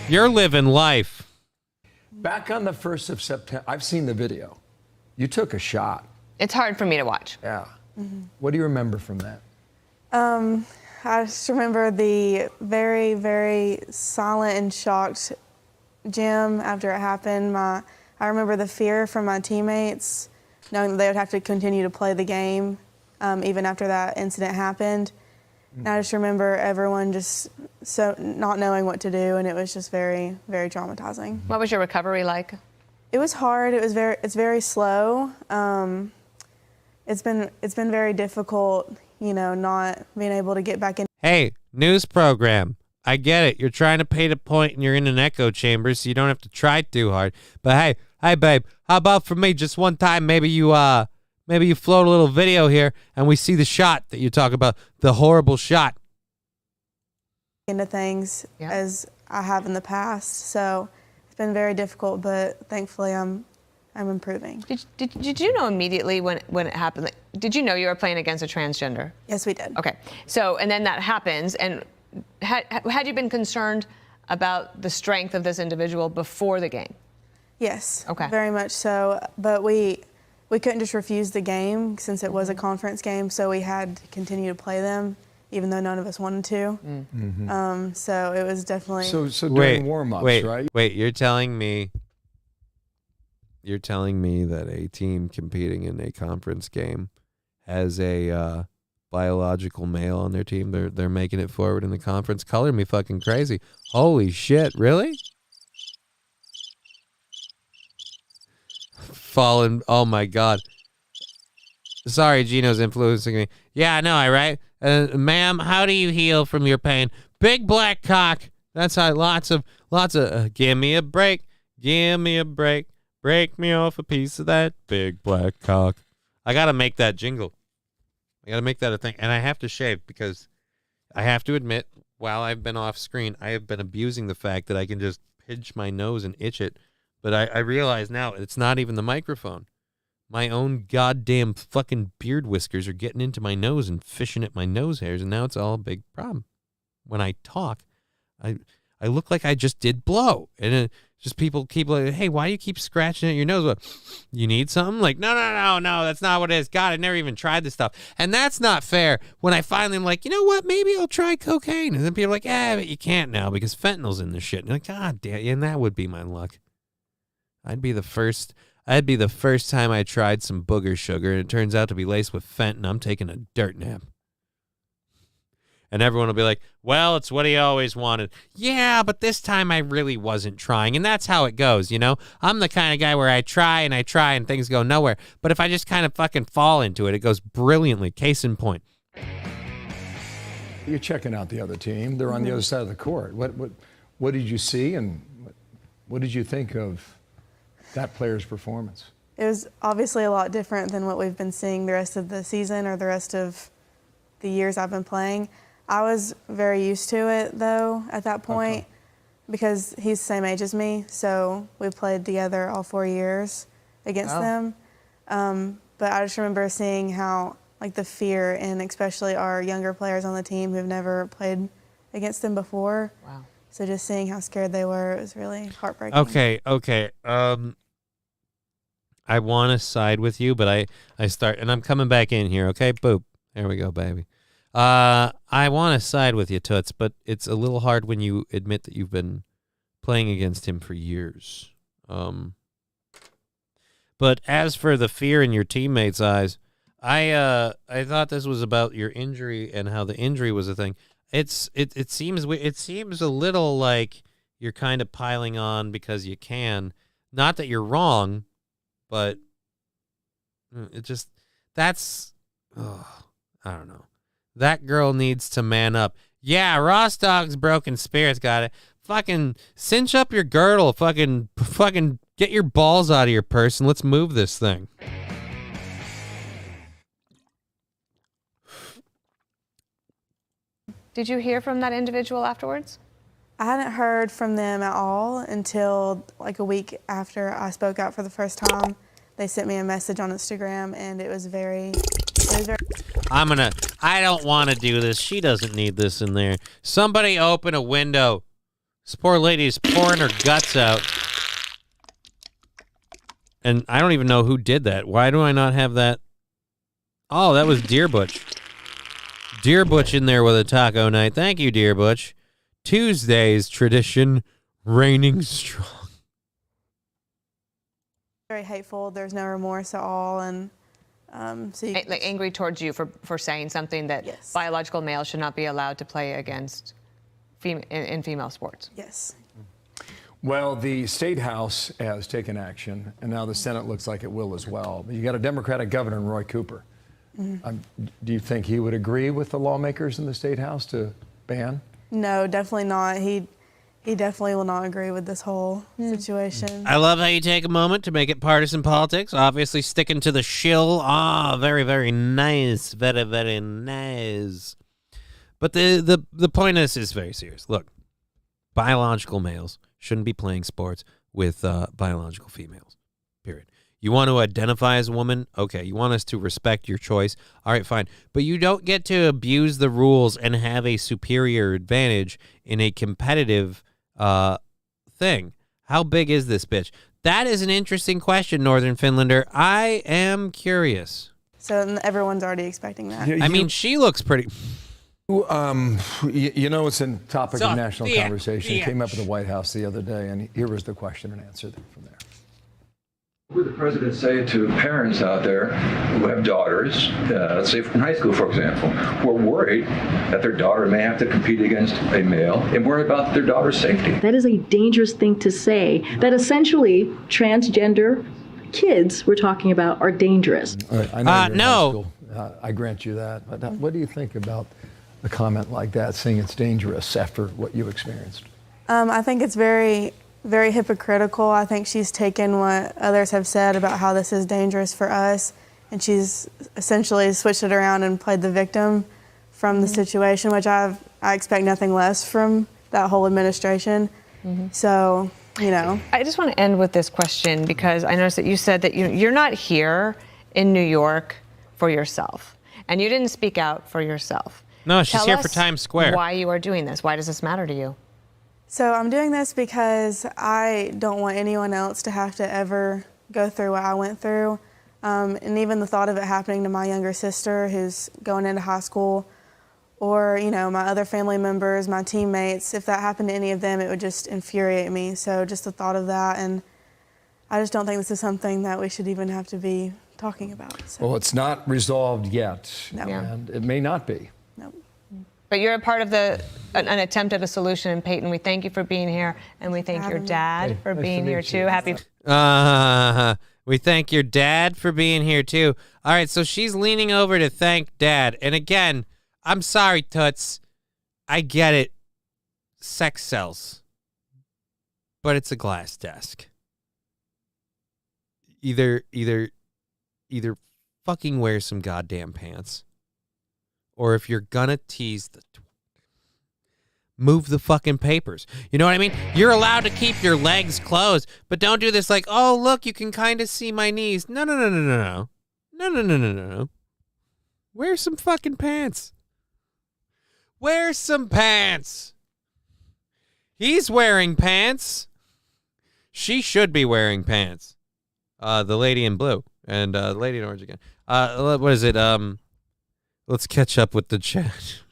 You're living life. Back on the 1st of September, I've seen the video. You took a shot. It's hard for me to watch. Yeah. What do you remember from that? I just remember the very, very silent and shocked gym after it happened. I remember the fear from my teammates, knowing that they would have to continue to play the game even after that incident happened. And I just remember everyone just so not knowing what to do, and it was just very, very traumatizing. What was your recovery like? It was hard. It's very slow. It's been very difficult, not being able to get back in. Hey, news program. I get it. You're trying to pay the point and you're in an echo chamber, so you don't have to try too hard. But hey, babe, how about for me just one time maybe you float a little video here and we see the shot that you talk about, the horrible shot. Into things as I have in the past. So it's been very difficult, but thankfully I'm improving. Did you know immediately when it happened? Did you know you were playing against a transgender? Yes, we did. Okay. So, and then that happens, and had you been concerned about the strength of this individual before the game? Yes. Okay. Very much so. But we couldn't just refuse the game since it was a conference game, so we had to continue to play them, even though none of us wanted to. So it was definitely. So during warm-ups, right? Wait, you're telling me that a team competing in a conference game has a biological male on their team? They're making it forward in the conference? Color me fucking crazy. Holy shit, really? Fallen, oh my God. Sorry, Gino's influencing me. Yeah, I know, right? Ma'am, how do you heal from your pain? Big black cock. That's how lots of, give me a break. Give me a break. Break me off a piece of that big black cock. I got to make that jingle. I got to make that a thing. And I have to shave because I have to admit, while I've been off screen, I have been abusing the fact that I can just pinch my nose and itch it. But I realize now it's not even the microphone. My own goddamn fucking beard whiskers are getting into my nose and fishing at my nose hairs, and now it's all a big problem. When I talk, I look like I just did blow. And just people keep like, hey, why do you keep scratching at your nose? What, you need something? Like, no, that's not what it is. God, I never even tried this stuff. And that's not fair. When I finally am like, you know what, maybe I'll try cocaine. And then people are like, but you can't now because fentanyl's in this shit. And you're like, God damn, and that would be my luck. I'd be the first time I tried some booger sugar, and it turns out to be laced with fentanyl. I'm taking a dirt nap. And everyone will be like, well, it's what he always wanted. Yeah, but this time I really wasn't trying. And that's how it goes, I'm the kind of guy where I try and things go nowhere. But if I just kind of fucking fall into it, it goes brilliantly. Case in point. You're checking out the other team. They're on the other side of the court. What did you see, and what did you think of that player's performance? It was obviously a lot different than what we've been seeing the rest of the season or the rest of the years I've been playing. I was very used to it, though, at that point, because he's the same age as me, so we played together all 4 years against them. But I just remember seeing how, the fear, and especially our younger players on the team who've never played against them before. Wow. So just seeing how scared they were, it was really heartbreaking. Okay. I want to side with you, but I start, and I'm coming back in here, okay? Boop. There we go, baby. I want to side with you, Toots, but it's a little hard when you admit that you've been playing against him for years. But as for the fear in your teammates' eyes, I thought this was about your injury and how the injury was a thing. It seems a little like you're kind of piling on because you can. Not that you're wrong, but it just I don't know. That girl needs to man up. Yeah, Ross Dogg's broken spirits got it. Fucking cinch up your girdle. Fucking get your balls out of your purse and let's move this thing. Did you hear from that individual afterwards? I hadn't heard from them at all until a week after I spoke out for the first time. they sent me a message on Instagram, and it was very. I don't want to do this. She doesn't need this in there. Somebody open a window. This poor lady is pouring her guts out. And I don't even know who did that. Why do I not have that? Oh, that was Dear Butch. Dear Butch in there with a taco night. Thank you, Dear Butch. Tuesday's tradition reigning strong. Very hateful. There's no remorse at all, and so like angry towards you for saying something that biological males should not be allowed to play against in female sports. Yes. Well, the State House has taken action, and now the Senate looks like it will as well. But you got a Democratic governor, Roy Cooper. Mm-hmm. Do you think he would agree with the lawmakers in the State House to ban? No, definitely not. He definitely will not agree with this whole situation. I love how you take a moment to make it partisan politics. Obviously sticking to the shill. Very, very nice. Very, very nice. But the point of this is very serious. Look, biological males shouldn't be playing sports with biological females, period. You want to identify as a woman? Okay. You want us to respect your choice? All right, fine. But you don't get to abuse the rules and have a superior advantage in a competitive thing. How big is this bitch? That is an interesting question, Northern Finlander. I am curious. So everyone's already expecting that. I mean, she looks pretty... You know, it's a topic of national yeah, conversation. It yeah. came up at the White House the other day, and here was the question and answer from there. What would the president say to parents out there who have daughters, let's say in high school, for example, who are worried that their daughter may have to compete against a male and worry about their daughter's safety? That is a dangerous thing to say, that essentially transgender kids we're talking about are dangerous. I know you're in high school. I grant you that. But what do you think about a comment like that, saying it's dangerous after what you experienced? I think it's very, very hypocritical. I think she's taken what others have said about how this is dangerous for us, and she's essentially switched it around and played the victim from the situation, which I expect nothing less from that whole administration. So, you know. I just want to end with this question, because I noticed that you said that you're not here in New York for yourself, and you didn't speak out for yourself. No, she's Tell here for us Times Square. Why you are doing this? Why does this matter to you? So I'm doing this because I don't want anyone else to have to ever go through what I went through. And even the thought of it happening to my younger sister who's going into high school, or, you know, my other family members, my teammates, if that happened to any of them, it would just infuriate me. So just the thought of that, and I just don't think this is something that we should even have to be talking about. So. Well, it's not resolved yet, No. and it may not be. But you're a part of an attempt at a solution. And Peyton, we thank you for being here, and we thank your dad for being here too. Happy. We thank your dad for being here too. All right, so she's leaning over to thank dad. And again, I'm sorry, Toots. I get it. Sex sells. But it's a glass desk. Either fucking wear some goddamn pants. Or if you're gonna tease move the fucking papers. You know what I mean? You're allowed to keep your legs closed, but don't do this like, oh, look, you can kind of see my knees. No. No. Wear some fucking pants. Wear some pants. He's wearing pants. She should be wearing pants. The lady in blue and the lady in orange again. What is it? Let's catch up with the chat.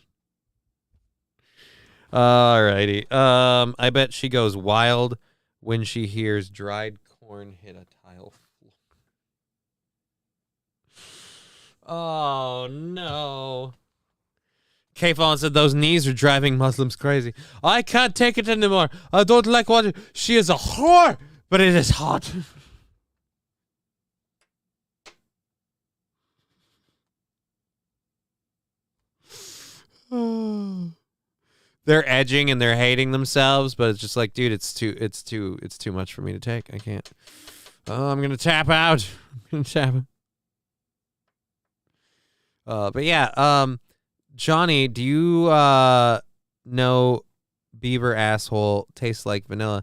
Alrighty. I bet she goes wild when she hears dried corn hit a tile floor. Oh, no. K. Fallon said those knees are driving Muslims crazy. I can't take it anymore. I don't like watching. She is a whore, but it is hot. They're edging and they're hating themselves, but it's just like, dude, it's too much for me to take. I can't. Oh, I'm gonna tap out. But yeah, Johnny, do you know Beaver asshole tastes like vanilla?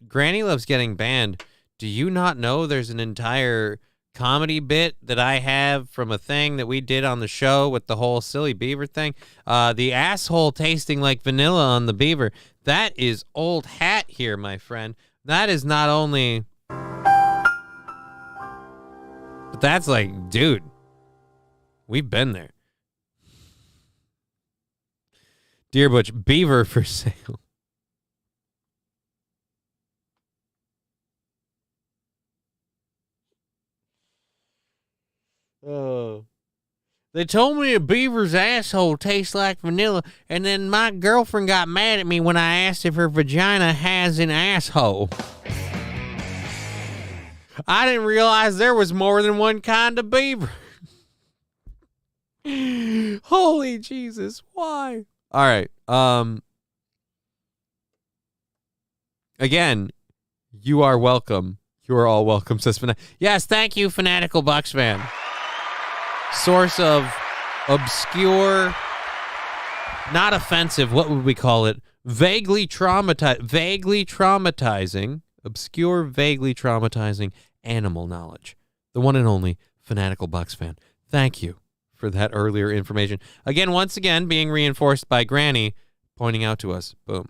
Granny Love's getting banned. Do you not know there's an entire comedy bit that I have from a thing that we did on the show with the whole silly beaver thing? The asshole tasting like vanilla on the beaver. That is old hat here, my friend. That is not only... But that's like, dude, we've been there. Dear Butch, beaver for sale. Oh. They told me a beaver's asshole tastes like vanilla, and then my girlfriend got mad at me when I asked if her vagina has an asshole. I didn't realize there was more than one kind of beaver. Holy Jesus, why? All right. Again, you are welcome. You are all welcome, says Fanatical. Yes, thank you, Fanatical Bucks fan. Source of obscure, not offensive, what would we call it? Vaguely traumatizing, obscure, vaguely traumatizing animal knowledge. The one and only Fanatical Bucks fan. Thank you for that earlier information. Again, once again, being reinforced by Granny pointing out to us. Boom.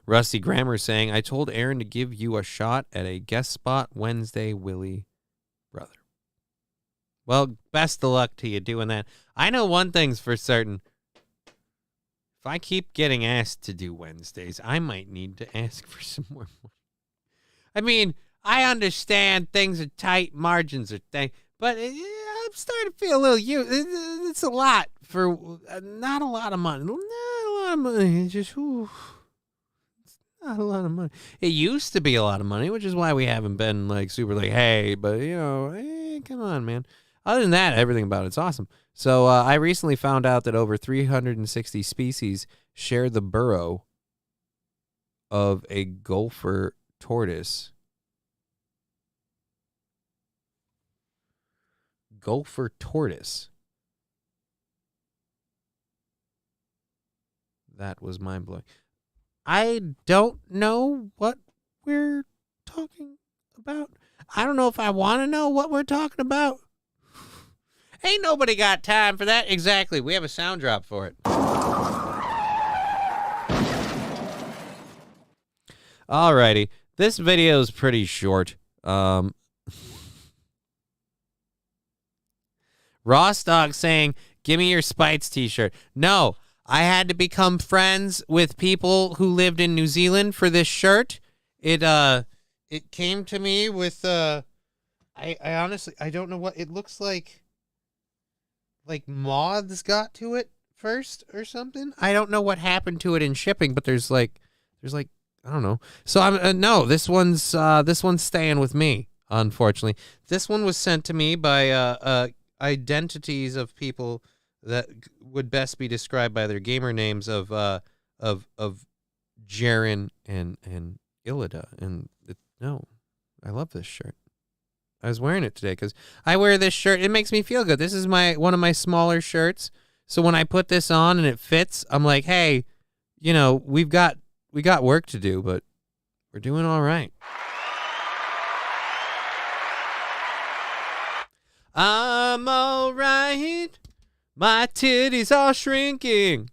Rusty Grammer saying, I told Aaron to give you a shot at a guest spot Wednesday, Willie, brother. Well, best of luck to you doing that. I know one thing's for certain. If I keep getting asked to do Wednesdays, I might need to ask for some more money. I mean, I understand things are tight, margins are thick, but I'm starting to feel a little it's a lot for not a lot of money. Not a lot of money. It's just, not a lot of money. It used to be a lot of money, which is why we haven't been like super like, hey, but come on, man. Other than that, everything about it's awesome. So I recently found out that over 360 species share the burrow of a gopher tortoise. Gopher tortoise. That was mind-blowing. I don't know what we're talking about. I don't know if I want to know what we're talking about. Ain't nobody got time for that. Exactly. We have a sound drop for it. Alrighty. This video is pretty short. Ross Dog saying, give me your Spites t-shirt. No. I had to become friends with people who lived in New Zealand for this shirt. It came to me with I honestly I don't know what it looks like moths got to it first or something. I don't know what happened to it in shipping, but there's like I don't know. So I'm no, this one's staying with me, unfortunately. This one was sent to me by identities of people that would best be described by their gamer names of Jaren and Illida. And no, I love this shirt. I was wearing it today because I wear this shirt. It makes me feel good. This is one of my smaller shirts. So when I put this on and it fits, I'm like, hey, we got work to do, but we're doing all right. I'm all right. My titties are shrinking.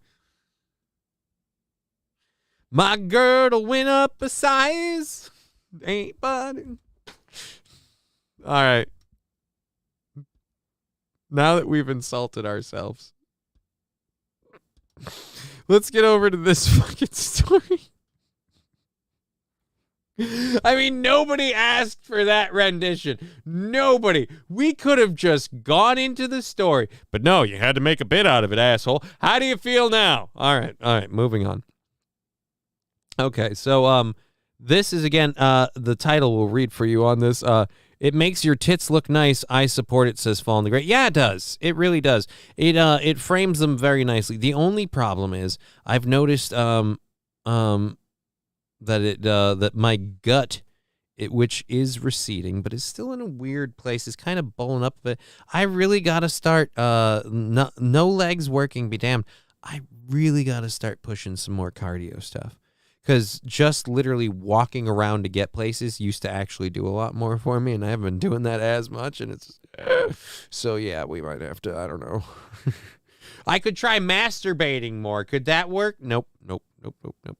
My girdle went up a size. Ain't buddy. All right. Now that we've insulted ourselves, let's get over to this fucking story. I mean, nobody asked for that rendition. Nobody. We could have just gone into the story. But no, you had to make a bit out of it, asshole. How do you feel now? All right, moving on. Okay, so this is, again, the title we'll read for you on this. It makes your tits look nice. I support it, says Fall in the Great. Yeah, it does. It really does. It frames them very nicely. The only problem is I've noticed that my gut, which is receding, but is still in a weird place, is kind of bulging up. But I really got to start, no legs working, be damned. I really got to start pushing some more cardio stuff. Because just literally walking around to get places used to actually do a lot more for me, and I haven't been doing that as much, and it's... So, yeah, we might have to, I don't know. I could try masturbating more. Could that work? Nope.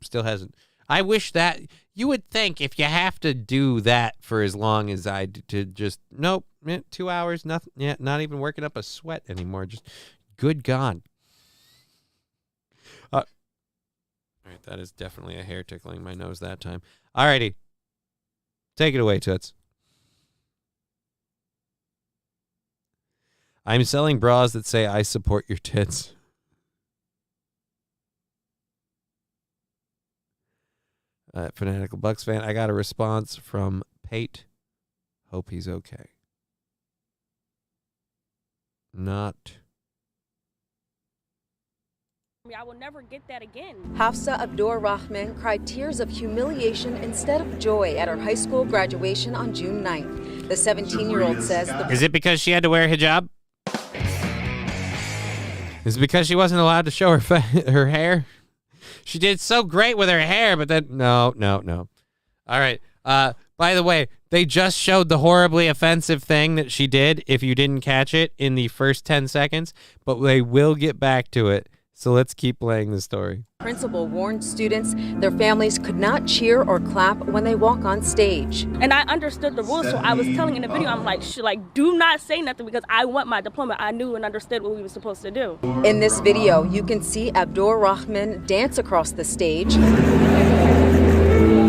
Still hasn't. I wish that... You would think if you have to do that for as long as I do to just... Nope. 2 hours, nothing. Yeah, not even working up a sweat anymore. Just, good God. All right, that is definitely a hair tickling my nose that time. All righty. Take it away, Toots. I'm selling bras that say, I support your tits. Fanatical Bucks fan, I got a response from Tate. Hope he's okay. Not... I will never get that again. Hafsa Abdur Rahman cried tears of humiliation instead of joy at her high school graduation on June 9th. The 17-year-old says... Is it because she had to wear a hijab? Is it because she wasn't allowed to show her hair? She did so great with her hair, but then... No. All right. By the way, they just showed the horribly offensive thing that she did, if you didn't catch it, in the first 10 seconds, but they will get back to it. So let's keep playing the story. Principal warned students their families could not cheer or clap when they walk on stage. And I understood the rules, so I was telling in the video, I'm like, do not say nothing because I want my diploma. I knew and understood what we were supposed to do. In this video, you can see Abdur Rahman dance across the stage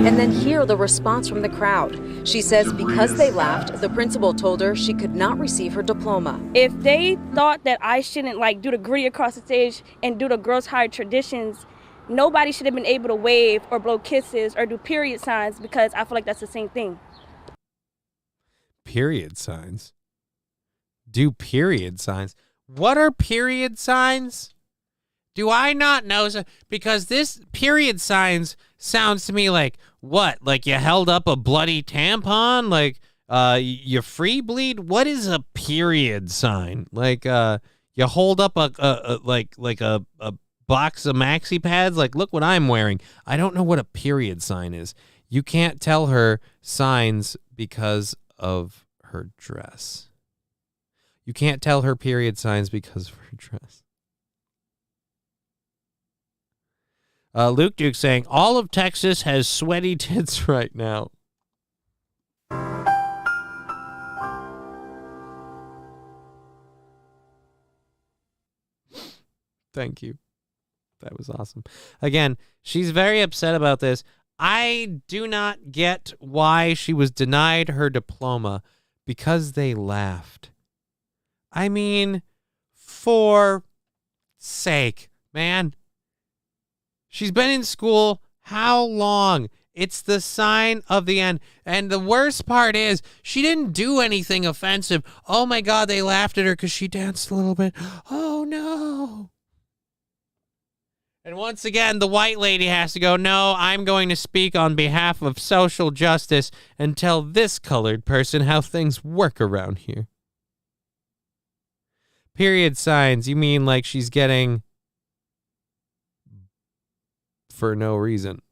and then hear the response from the crowd. She says because they laughed, the principal told her she could not receive her diploma. If they thought that I shouldn't do the gritty across the stage and do the Girls High traditions, nobody should have been able to wave or blow kisses or do period signs because I feel like that's the same thing. Period signs? Do period signs? What are period signs? Do I not know? Because this period signs sounds to me like what? Like you held up a bloody tampon? Like you free bleed? What is a period sign? Like you hold up a box of maxi pads? Like look what I'm wearing. I don't know what a period sign is. You can't tell her signs because of her dress. You can't tell her period signs because of her dress. Luke Duke saying, all of Texas has sweaty tits right now. Thank you. That was awesome. Again, she's very upset about this. I do not get why she was denied her diploma because they laughed. I mean, for sake, man. She's been in school how long? It's the sign of the end. And the worst part is she didn't do anything offensive. Oh, my God, they laughed at her because she danced a little bit. Oh, no. And once again, the white lady has to go, no, I'm going to speak on behalf of social justice and tell this colored person how things work around here. Period signs. You mean like she's getting... for no reason.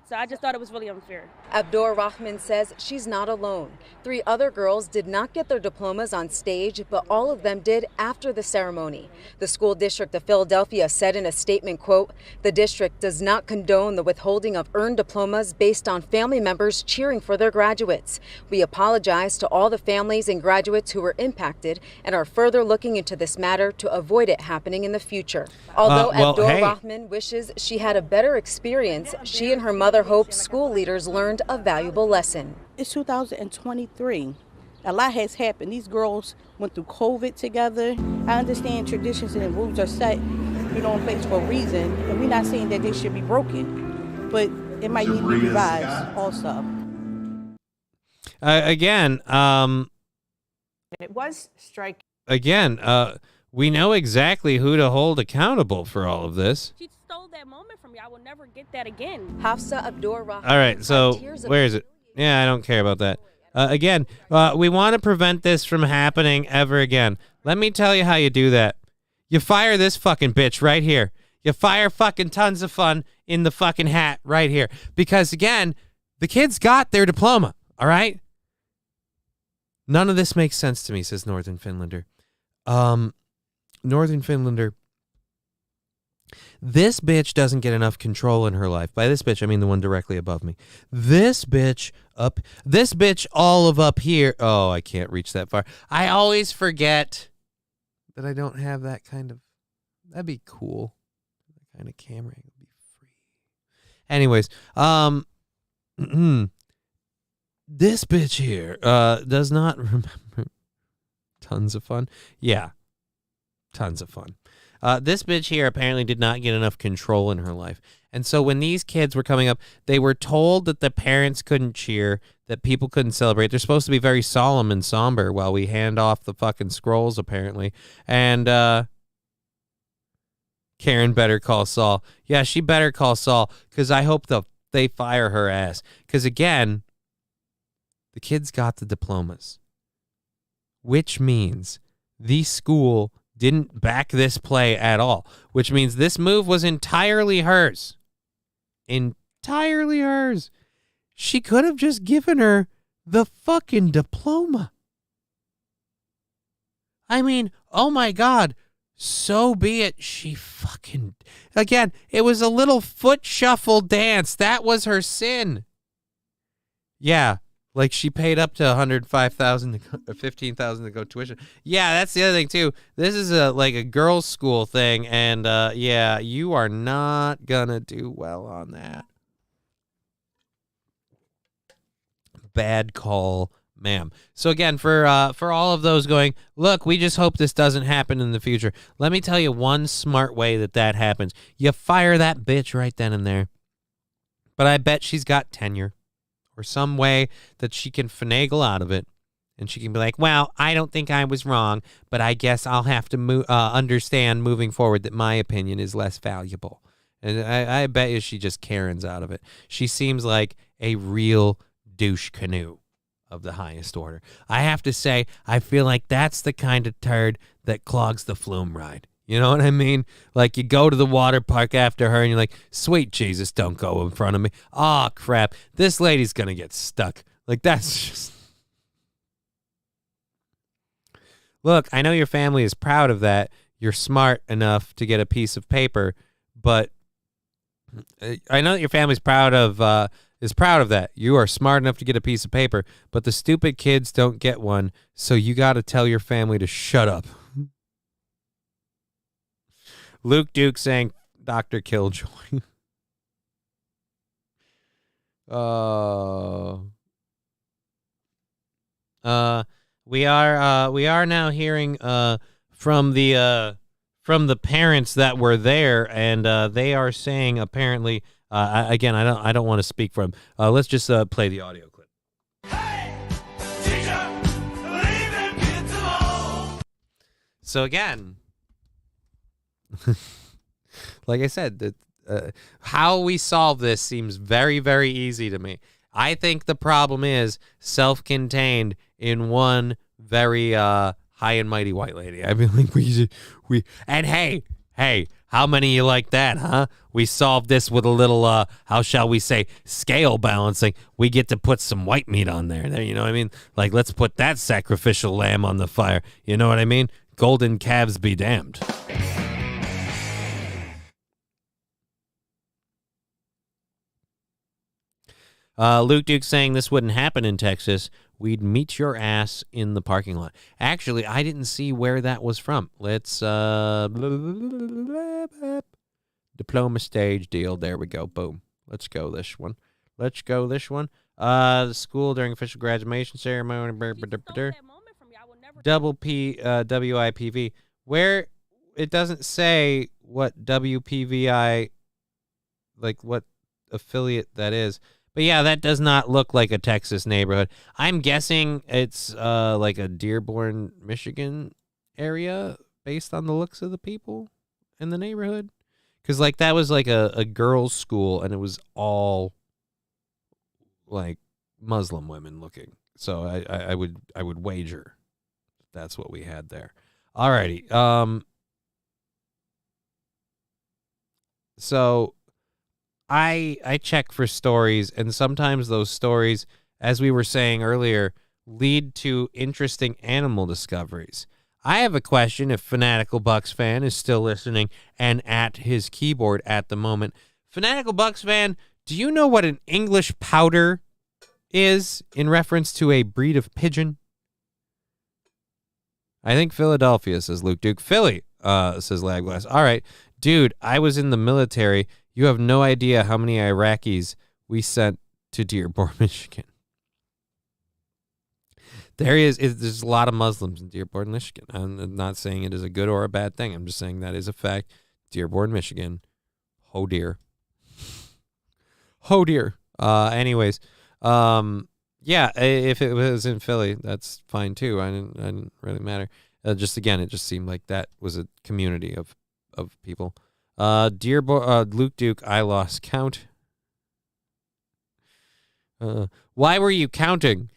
So I just thought it was really unfair. Abdur Rahman says she's not alone. 3 other girls did not get their diplomas on stage, but all of them did after the ceremony. The school district of Philadelphia said in a statement, quote, the district does not condone the withholding of earned diplomas based on family members cheering for their graduates. We apologize to all the families and graduates who were impacted and are further looking into this matter to avoid it happening in the future. Although Abdur Rahman wishes she had a better experience, she and her mother hopes school leaders learned a valuable lesson. It's 2023. A lot has happened. These girls went through COVID together. I understand traditions and rules are set, in place for a reason, and we're not saying that they should be broken, but it might need to be revised also. Again, it was striking. Again, we know exactly who to hold accountable for all of this. She stole that moment from me. I will never get that again. Hafsa Abdur Rahman. All right, so where is it? Yeah, I don't care about that. Again, we want to prevent this from happening ever again. Let me tell you how you do that. You fire this fucking bitch right here. You fire fucking tons of fun in the fucking hat right here. Because, again, the kids got their diploma, all right? None of this makes sense to me, says Northern Finlander. Northern Finlander, this bitch doesn't get enough control in her life. By this bitch, I mean the one directly above me. This bitch all of up here. Oh, I can't reach that far. I always forget that I don't have that kind of, that'd be cool. That kind of camera would be free. Anyways, this bitch here does not remember tons of fun. Yeah, tons of fun. This bitch here apparently did not get enough control in her life. And so when these kids were coming up, they were told that the parents couldn't cheer, that people couldn't celebrate. They're supposed to be very solemn and somber while we hand off the fucking scrolls, apparently. And Karen better call Saul. Yeah, she better call Saul, because I hope they fire her ass. Because, again, the kids got the diplomas, which means the school didn't back this play at all, which means this move was entirely hers. Entirely hers. She could have just given her the fucking diploma. I mean, oh my God, so be it. She fucking, again, it was a little foot shuffle dance. That was her sin. Yeah. Like, she paid up to $105,000 or $15,000 to go tuition. Yeah, that's the other thing too. This is like a girls' school thing, and yeah, you are not gonna do well on that. Bad call, ma'am. So again, for all of those going, look, we just hope this doesn't happen in the future. Let me tell you one smart way that happens. You fire that bitch right then and there. But I bet she's got tenure, or some way that she can finagle out of it. And she can be like, well, I don't think I was wrong, but I guess I'll have to understand moving forward that my opinion is less valuable. And I bet you she just Karens out of it. She seems like a real douche canoe of the highest order. I have to say, I feel like that's the kind of turd that clogs the flume ride. You know what I mean? Like, you go to the water park after her and you're like, sweet Jesus, don't go in front of me. Oh, crap. This lady's going to get stuck. Like, that's just... Look, I know your family is proud of that. You're smart enough to get a piece of paper, but I know that your family's proud of that. You are smart enough to get a piece of paper, but the stupid kids don't get one, so you got to tell your family to shut up. Luke Duke saying Dr. Killjoy. We are now hearing from the parents that were there, and they are saying apparently again, I don't want to speak for them. Let's just play the audio clip. So again, like I said, how we solve this seems very, very easy to me. I think the problem is self-contained in one very high and mighty white lady. I mean, like we and hey, how many of you like that, huh? We solved this with a little how shall we say, scale balancing. We get to put some white meat on there. You know what I mean? Like, let's put that sacrificial lamb on the fire. You know what I mean? Golden calves be damned. Luke Duke saying this wouldn't happen in Texas. We'd meet your ass in the parking lot. Actually, I didn't see where that was from. Let's diploma stage deal. There we go. Boom. Let's go this one. The school during official graduation ceremony. Double P WIPV. Where it doesn't say what WPVI, like what affiliate that is. But yeah, that does not look like a Texas neighborhood. I'm guessing it's like a Dearborn, Michigan area based on the looks of the people in the neighborhood. Because like that was like a girls' school and it was all like Muslim women looking. So I would wager that's what we had there. Alrighty. So I check for stories, and sometimes those stories, as we were saying earlier, lead to interesting animal discoveries. I have a question if Fanatical Bucks fan is still listening and at his keyboard at the moment. Fanatical Bucks fan, do you know what an English pouter is in reference to a breed of pigeon? I think Philadelphia, says Luke Duke. Philly, says Labglass. All right, dude, I was in the military. You have no idea how many Iraqis we sent to Dearborn, Michigan. There's a lot of Muslims in Dearborn, Michigan. I'm not saying it is a good or a bad thing. I'm just saying that is a fact. Dearborn, Michigan. Oh, dear. Oh, dear. Anyways, yeah, if it was in Philly, that's fine, too. I didn't really matter. It just seemed like that was a community of people. Luke Duke, I lost count. Why were you counting?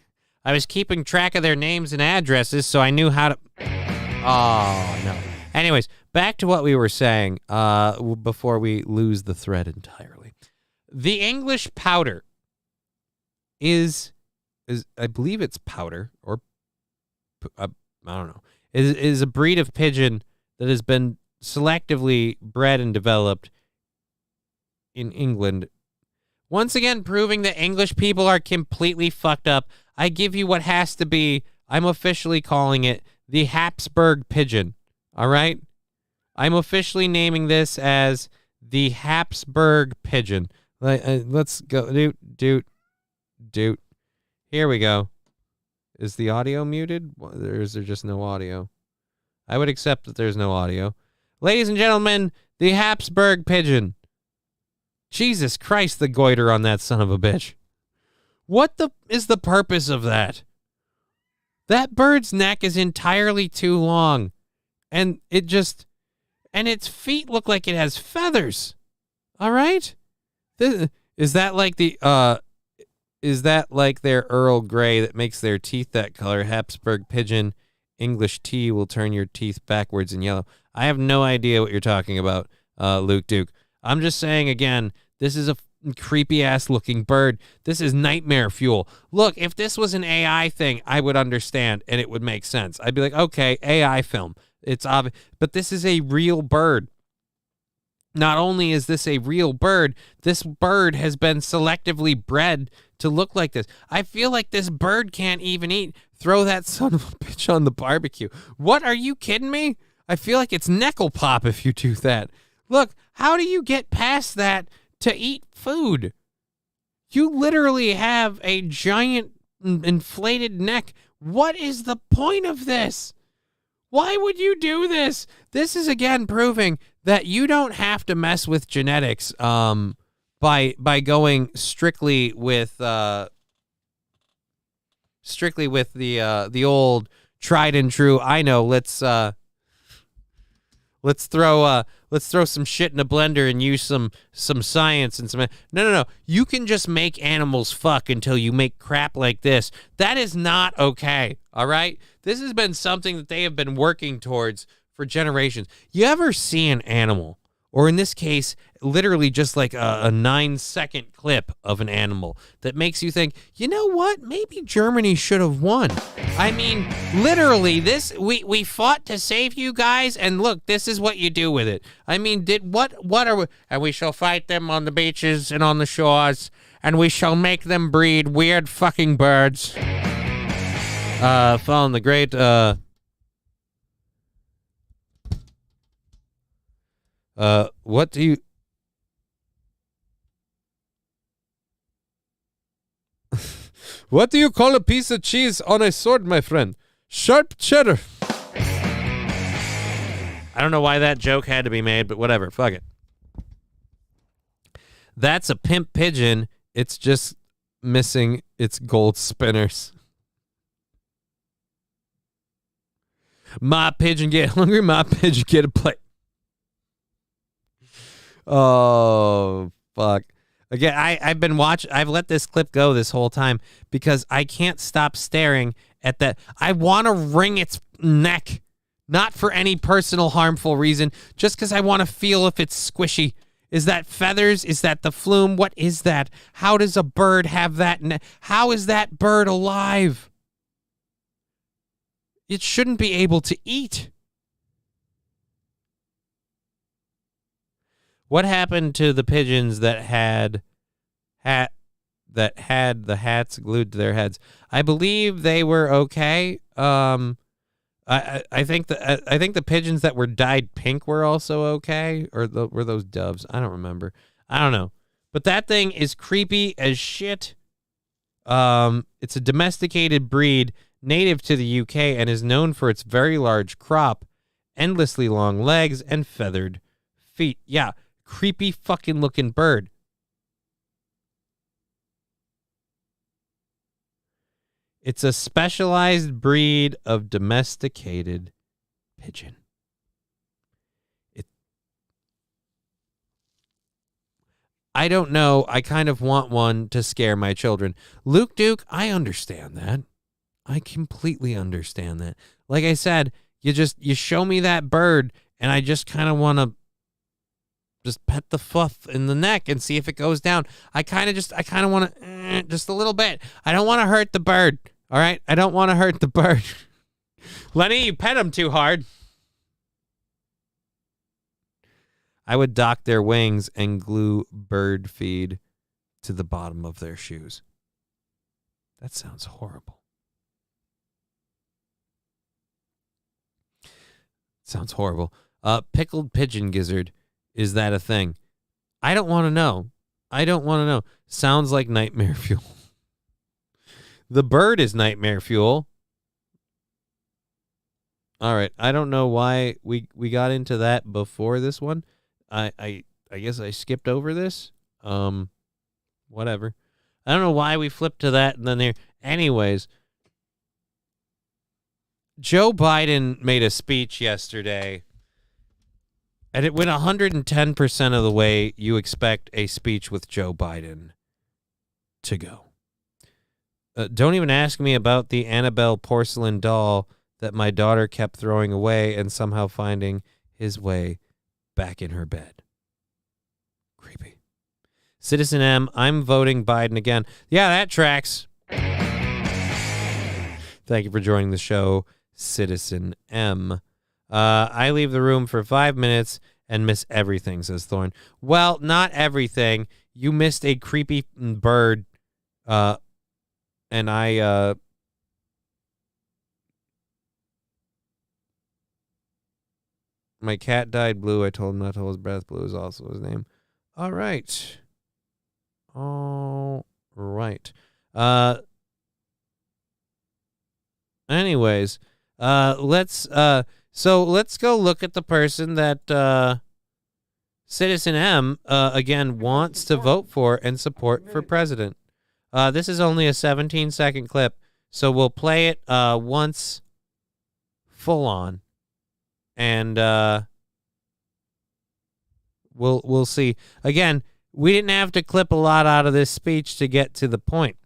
I was keeping track of their names and addresses so I knew how to... Oh, no. Anyways, back to what we were saying before we lose the thread entirely. The English pouter is I believe it's pouter, or I don't know, is a breed of pigeon that has been selectively bred and developed in England. Once again, proving that English people are completely fucked up. I give you what has to be, I'm officially calling it the Habsburg pigeon. All right? I'm officially naming this as the Habsburg pigeon. Let's go. Doot. Here we go. Is the audio muted? Or is there just no audio? I would accept that there's no audio. Ladies and gentlemen, the Habsburg pigeon. Jesus Christ, the goiter on that son of a bitch. What is the purpose of that? That bird's neck is entirely too long. And its feet look like it has feathers. All right? Is that like their Earl Grey that makes their teeth that color? Habsburg pigeon English tea will turn your teeth backwards in yellow. I have no idea what you're talking about, Luke Duke. I'm just saying again, this is a creepy ass looking bird. This is nightmare fuel. Look, if this was an AI thing, I would understand and it would make sense. I'd be like, okay, AI film. It's obvious, but this is a real bird. Not only is this a real bird, this bird has been selectively bred to look like this. I feel like this bird can't even eat. Throw that son of a bitch on the barbecue. What, are you kidding me? I feel like it's neckle pop if you do that. Look, how do you get past that to eat food? You literally have a giant inflated neck. What is the point of this? Why would you do this? This is again proving that you don't have to mess with genetics by going strictly with the old tried and true. I know. Let's throw some shit in a blender and use some science and some. No. You can just make animals fuck until you make crap like this. That is not okay. All right. This has been something that they have been working towards for generations. You ever see an animal, or in this case, literally just like a 9-second clip of an animal that makes you think, you know what? Maybe Germany should have won. I mean, literally, we fought to save you guys, and look, this is what you do with it. I mean, what are we? And we shall fight them on the beaches and on the shores, and we shall make them breed weird fucking birds. Following the great what do you... What do you call a piece of cheese on a sword, my friend? Sharp cheddar. I don't know why that joke had to be made, but whatever. Fuck it. That's a pimp pigeon. It's just missing its gold spinners. My pigeon get hungry. My pigeon get a plate. Oh, fuck. Again, I've let this clip go this whole time because I can't stop staring at that. I want to wring its neck, not for any personal harmful reason, just because I want to feel if it's squishy. Is that feathers? Is that the flume? What is that? How does a bird have that? How is that bird alive? It shouldn't be able to eat. What happened to the pigeons that had the hats glued to their heads? I believe they were okay. I think the pigeons that were dyed pink were also okay, or were those doves? I don't remember. I don't know. But that thing is creepy as shit. It's a domesticated breed native to the UK and is known for its very large crop, endlessly long legs, and feathered feet. Yeah, creepy fucking looking bird. It's a specialized breed of domesticated pigeon. I don't know. I kind of want one to scare my children. Luke Duke, I understand that. I completely understand that. Like I said, you show me that bird, and I just kind of want to just pet the fluff in the neck and see if it goes down. I kind of want to, just a little bit. I don't want to hurt the bird. All right? I don't want to hurt the bird. Lenny, you pet him too hard. I would dock their wings and glue bird feed to the bottom of their shoes. That sounds horrible. Sounds horrible. Pickled pigeon gizzard. Is that a thing? I don't want to know. Sounds like nightmare fuel. The bird is nightmare fuel. All right. I don't know why we got into that before this one. I guess I skipped over this. Whatever. I don't know why we flipped to that and then there. Anyways, Joe Biden made a speech yesterday, and it went 110% of the way you expect a speech with Joe Biden to go. Don't even ask me about the Annabelle porcelain doll that my daughter kept throwing away and somehow finding his way back in her bed. Creepy. Citizen M, I'm voting Biden again. Yeah, that tracks. Thank you for joining the show, Citizen M. I leave the room for 5 minutes and miss everything, says Thorne. Well, not everything. You missed a creepy bird, and I... My cat died blue. I told him not to hold his breath. Blue is also his name. All right. Anyways, let's go look at the person that Citizen M again wants to vote for and support for president. This is only a 17-second clip, so we'll play it once full on, and we'll see. Again, we didn't have to clip a lot out of this speech to get to the point.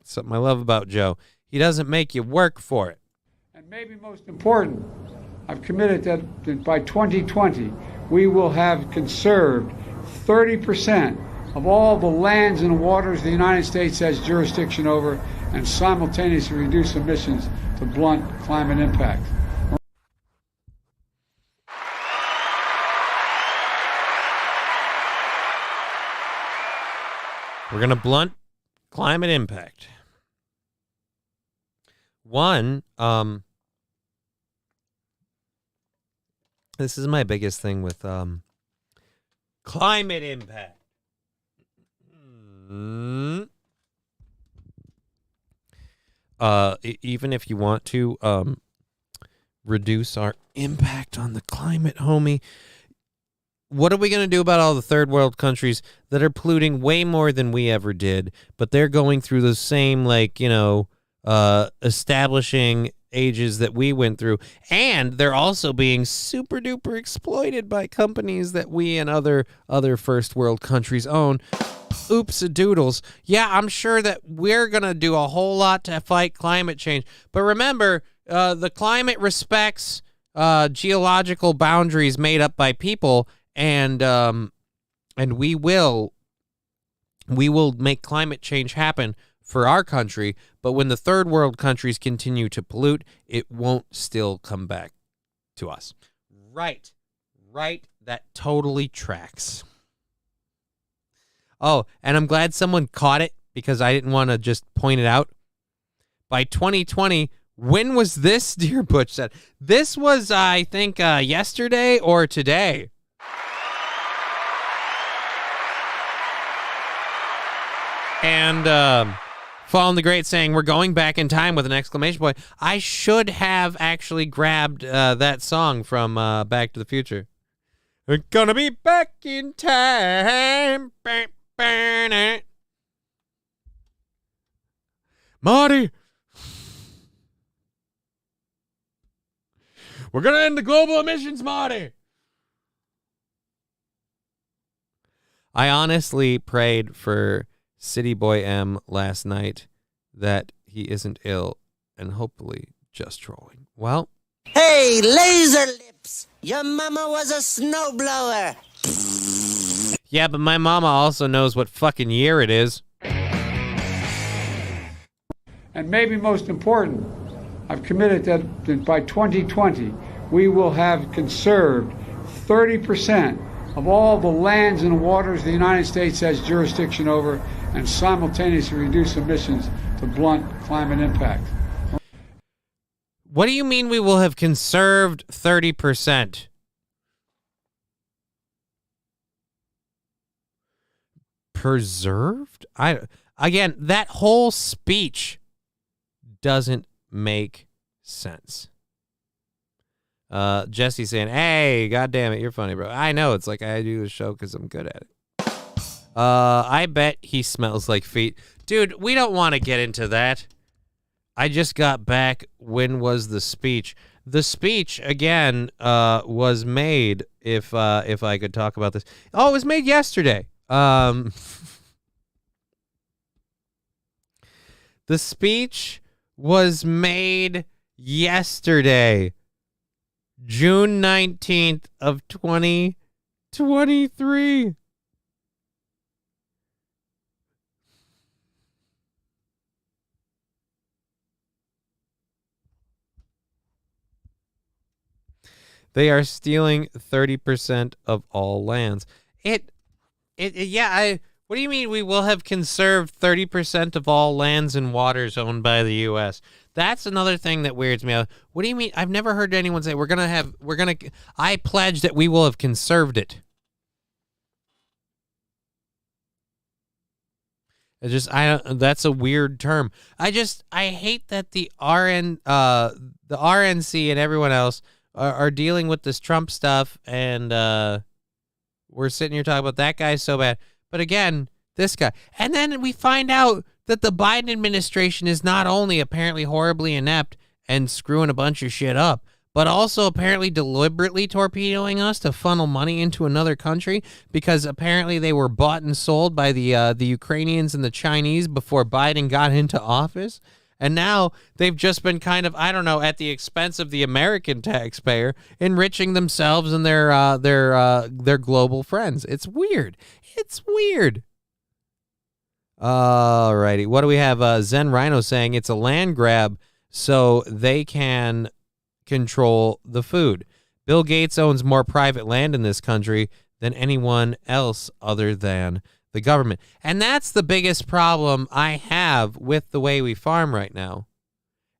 Something I love about Joe. He doesn't make you work for it. And maybe most important, I've committed that by 2020, we will have conserved 30% of all the lands and waters the United States has jurisdiction over, and simultaneously reduce emissions to blunt climate impact. We're going to blunt climate impact. One, this is my biggest thing with climate impact. Even if you want to reduce our impact on the climate, homie, what are we going to do about all the third world countries that are polluting way more than we ever did, but they're going through the same, establishing ages that we went through, and they're also being super duper exploited by companies that we and other first world countries own? Oops doodles. Yeah, I'm sure that we're going to do a whole lot to fight climate change. But remember, the climate respects geological boundaries made up by people, and we will make climate change happen for our country. But when the third world countries continue to pollute, it won't still come back to us. Right. That totally tracks. Oh, and I'm glad someone caught it because I didn't want to just point it out. By 2020, when was this, Dear Butch said? This was, I think, yesterday or today. And Fallen the Great saying, we're going back in time with an exclamation point. I should have actually grabbed that song from Back to the Future. We're gonna be back in time. Marty, we're gonna end the global emissions, Marty. I honestly prayed for City Boy M last night that he isn't ill and hopefully just trolling. Well, Hey, laser lips! Your mama was a snowblower. yeah, but my mama also knows what fucking year it is. And maybe most important, I've committed that by 2020, we will have conserved 30% of all the lands and waters the United States has jurisdiction over, and simultaneously reduce emissions to blunt climate impact. What do you mean we will have conserved 30%? Preserved? Again, that whole speech doesn't make sense. Jesse saying, hey, God damn it, you're funny, bro. I know, it's like I do a show because I'm good at it. I bet he smells like feet. Dude, we don't want to get into that. I just got back. When was the speech? The speech, again, was made, if I could talk about this. Oh, it was made yesterday. The speech was made yesterday, June 19th of 2023. They are stealing 30% of all lands. What do you mean we will have conserved 30% of all lands and waters owned by the U.S.? That's another thing that weirds me out. What do you mean? I've never heard anyone say I pledge that we will have conserved it. That's a weird term. I hate that the RNC and everyone else are dealing with this Trump stuff, and we're sitting here talking about that guy's so bad. But again, this guy. And then we find out that the Biden administration is not only apparently horribly inept and screwing a bunch of shit up, but also apparently deliberately torpedoing us to funnel money into another country, because apparently they were bought and sold by the Ukrainians and the Chinese before Biden got into office. And now they've just been kind of, I don't know, at the expense of the American taxpayer, enriching themselves and their global friends. It's weird. It's weird. Alrighty. What do we have? Zen Rhino saying it's a land grab so they can control the food. Bill Gates owns more private land in this country than anyone else other than the government. And that's the biggest problem I have with the way we farm right now.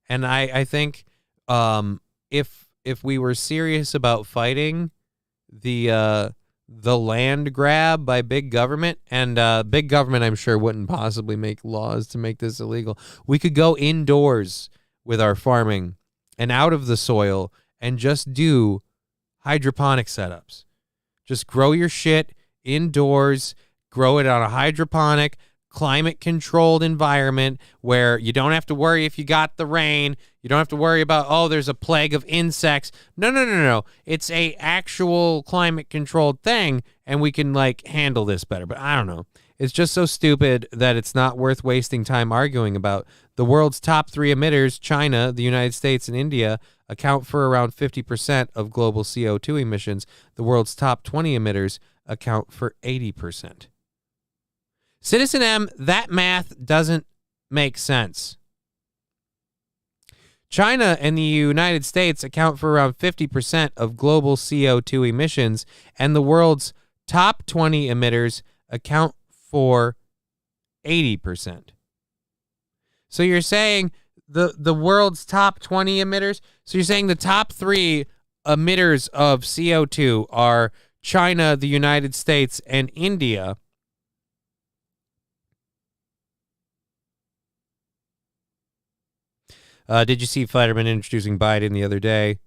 And I think if we were serious about fighting the land grab by big government, and big government I'm sure wouldn't possibly make laws to make this illegal, we could go indoors with our farming and out of the soil and just do hydroponic setups. Just grow your shit indoors. Grow it on a hydroponic, climate-controlled environment where you don't have to worry if you got the rain. You don't have to worry about, oh, there's a plague of insects. No. It's a actual climate-controlled thing, and we can, handle this better. But I don't know. It's just so stupid that it's not worth wasting time arguing about. The world's top 3 emitters, China, the United States, and India, account for around 50% of global CO2 emissions. The world's top 20 emitters account for 80%. Citizen M, that math doesn't make sense. China and the United States account for around 50% of global CO2 emissions, and the world's top 20 emitters account for 80%. So you're saying the world's top 20 emitters? So you're saying the top 3 emitters of CO2 are China, the United States, and India. Did you see Fetterman introducing Biden the other day?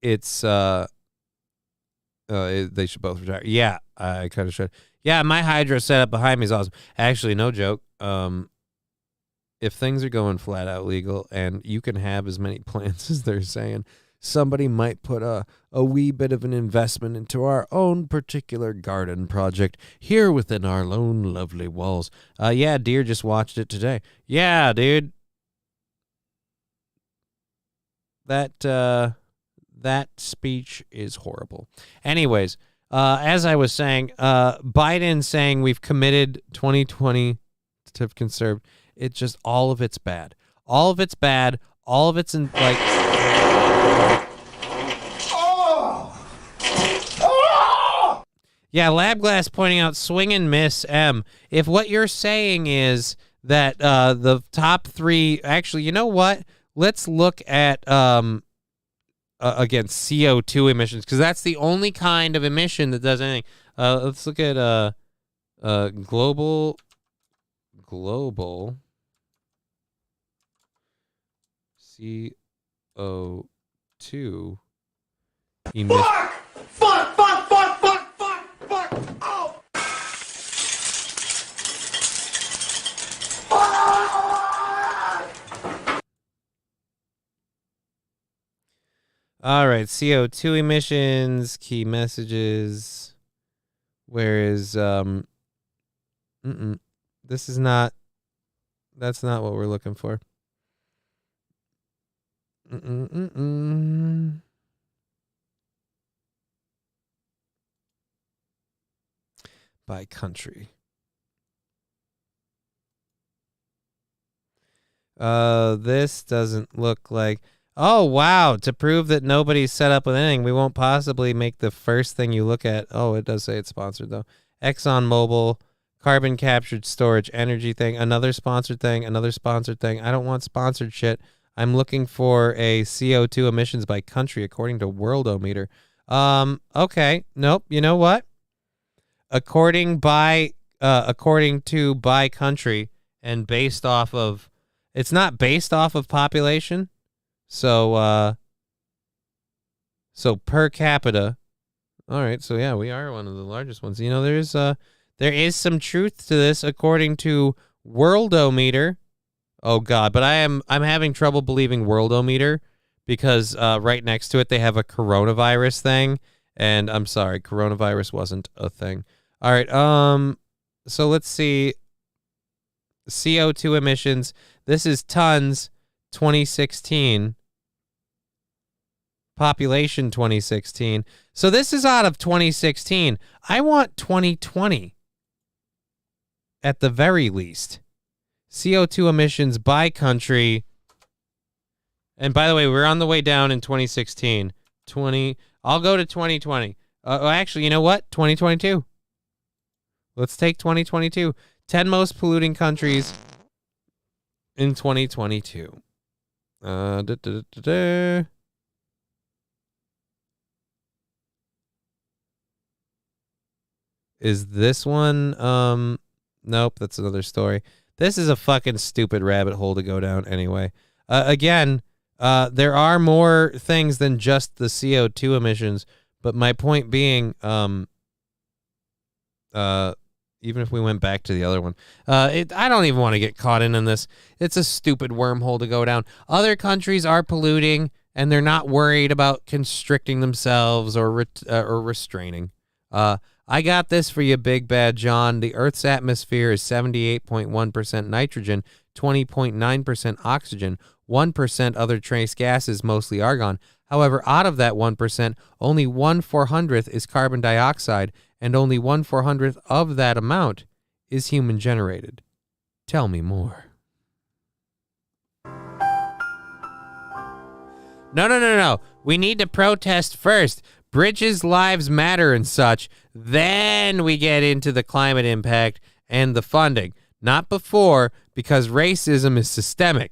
It's they should both retire. Yeah, I kind of should. Yeah, my hydro setup behind me is awesome. Actually, no joke. If things are going flat out legal and you can have as many plants as they're saying, somebody might put a wee bit of an investment into our own particular garden project here within our own lovely walls. Yeah, Deer just watched it today. Yeah, dude. That speech is horrible. Anyways, as I was saying, Biden saying we've committed 2020 to conserve. It's just all of it's bad. All of it's bad. All of it's in like. Yeah, Lab Glass pointing out swing and miss M. If what you're saying is that the top 3, actually, you know what? Let's look at again CO2 emissions, because that's the only kind of emission that does anything. Let's look at global CO2 emissions. Fuck! Oh! All right, CO2 emissions, key messages. Where is this is not. That's not what we're looking for. By country. This doesn't look like. Oh, wow. To prove that nobody's set up with anything, we won't possibly make the first thing you look at. Oh, it does say it's sponsored, though. ExxonMobil, carbon captured storage, energy thing, another sponsored thing, another sponsored thing. I don't want sponsored shit. I'm looking for a CO2 emissions by country according to Worldometer. Okay. Nope. You know what? According to by country and based off of, it's not based off of population. So per capita. All right. So yeah, we are one of the largest ones. You know, there is some truth to this according to Worldometer. Oh God, but I'm having trouble believing Worldometer because right next to it they have a coronavirus thing, and I'm sorry, coronavirus wasn't a thing. All right, so let's see. CO2 emissions. This is tons 2016. Population 2016. So this is out of 2016. I want 2020 at the very least. CO2 emissions by country. And by the way, we're on the way down in 2016. I'll go to 2020. Actually, you know what? 2022. Let's take 2022. 10 most polluting countries in 2022. Is this one? Nope, that's another story. This is a fucking stupid rabbit hole to go down anyway. Again, there are more things than just the CO2 emissions, but my point being, even if we went back to the other one, I don't even want to get caught in this. It's a stupid wormhole to go down. Other countries are polluting, and they're not worried about constricting themselves or restraining. I got this for you, Big Bad John. The Earth's atmosphere is 78.1% nitrogen, 20.9% oxygen, 1% other trace gases, mostly argon. However, out of that 1%, only 1/400th is carbon dioxide, and only 1/400th of that amount is human generated. Tell me more. No. We need to protest first. Bridges, lives matter and such. Then we get into the climate impact and the funding. Not before, because racism is systemic.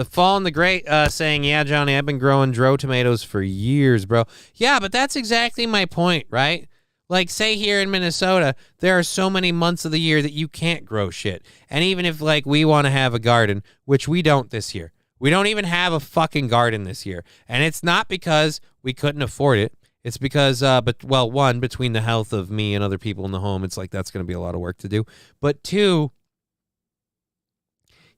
Fall in the Great saying, yeah, Johnny, I've been growing dro tomatoes for years, bro. Yeah, but that's exactly my point, right? Like, say here in Minnesota, there are so many months of the year that you can't grow shit. And even if, like, we want to have a garden, which we don't this year. We don't even have a fucking garden this year. And it's not because we couldn't afford it. It's because, one, between the health of me and other people in the home, it's like that's going to be a lot of work to do. But two,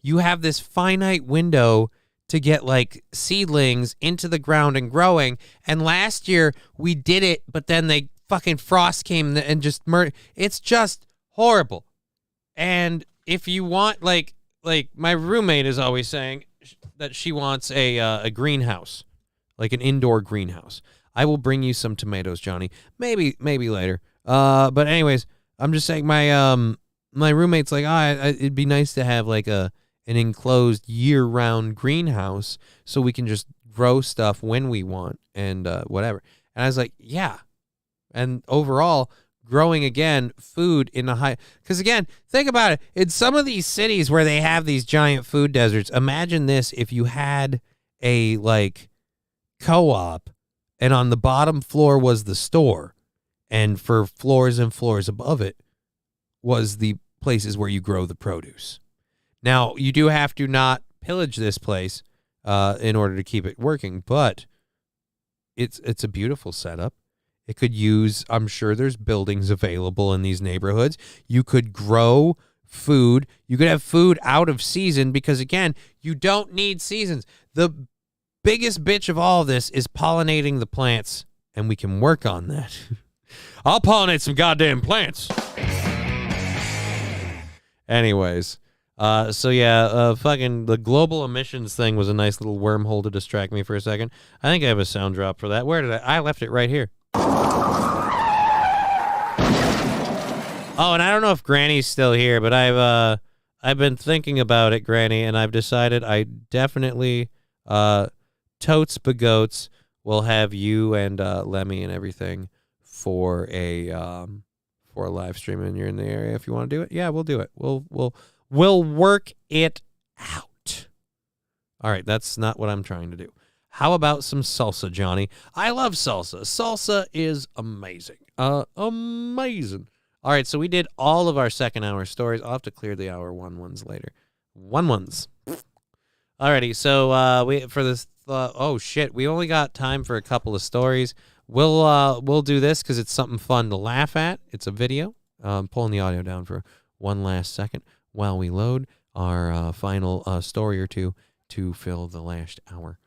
you have this finite window to get, like, seedlings into the ground and growing. And last year, we did it, but then fucking frost came and just murdered. It's just horrible. And if you want, like my roommate is always saying that she wants a greenhouse, like an indoor greenhouse. I will bring you some tomatoes, Johnny. Maybe later. But anyways, I'm just saying my roommate's like, it'd be nice to have like an enclosed year-round greenhouse so we can just grow stuff when we want and whatever. And I was like, yeah. And overall, growing, again, food in a high... Because, again, think about it. In some of these cities where they have these giant food deserts, imagine this if you had a, like, co-op, and on the bottom floor was the store, and for floors and floors above it was the places where you grow the produce. Now, you do have to not pillage this place in order to keep it working, but it's a beautiful setup. It could use, I'm sure there's buildings available in these neighborhoods. You could grow food. You could have food out of season because, again, you don't need seasons. The biggest bitch of all of this is pollinating the plants, and we can work on that. I'll pollinate some goddamn plants. Anyways, fucking the global emissions thing was a nice little wormhole to distract me for a second. I think I have a sound drop for that. Where did I left it right here. Oh, and I don't know if Granny's still here, but I've been thinking about it, Granny, and I've decided I definitely totes bagoats will have you and Lemmy and everything for a live stream, and you're in the area if you want to do it. Yeah, we'll do it. We'll work it out. All right, that's not what I'm trying to do. How about some salsa, Johnny? I love salsa. Salsa is amazing. Amazing. All right, so we did all of our second hour stories. I'll have to clear the hour ones later. Ones. Alrighty, so we only got time for a couple of stories. We'll do this because it's something fun to laugh at. It's a video. Pulling the audio down for one last second while we load our final story or two to fill the last hour.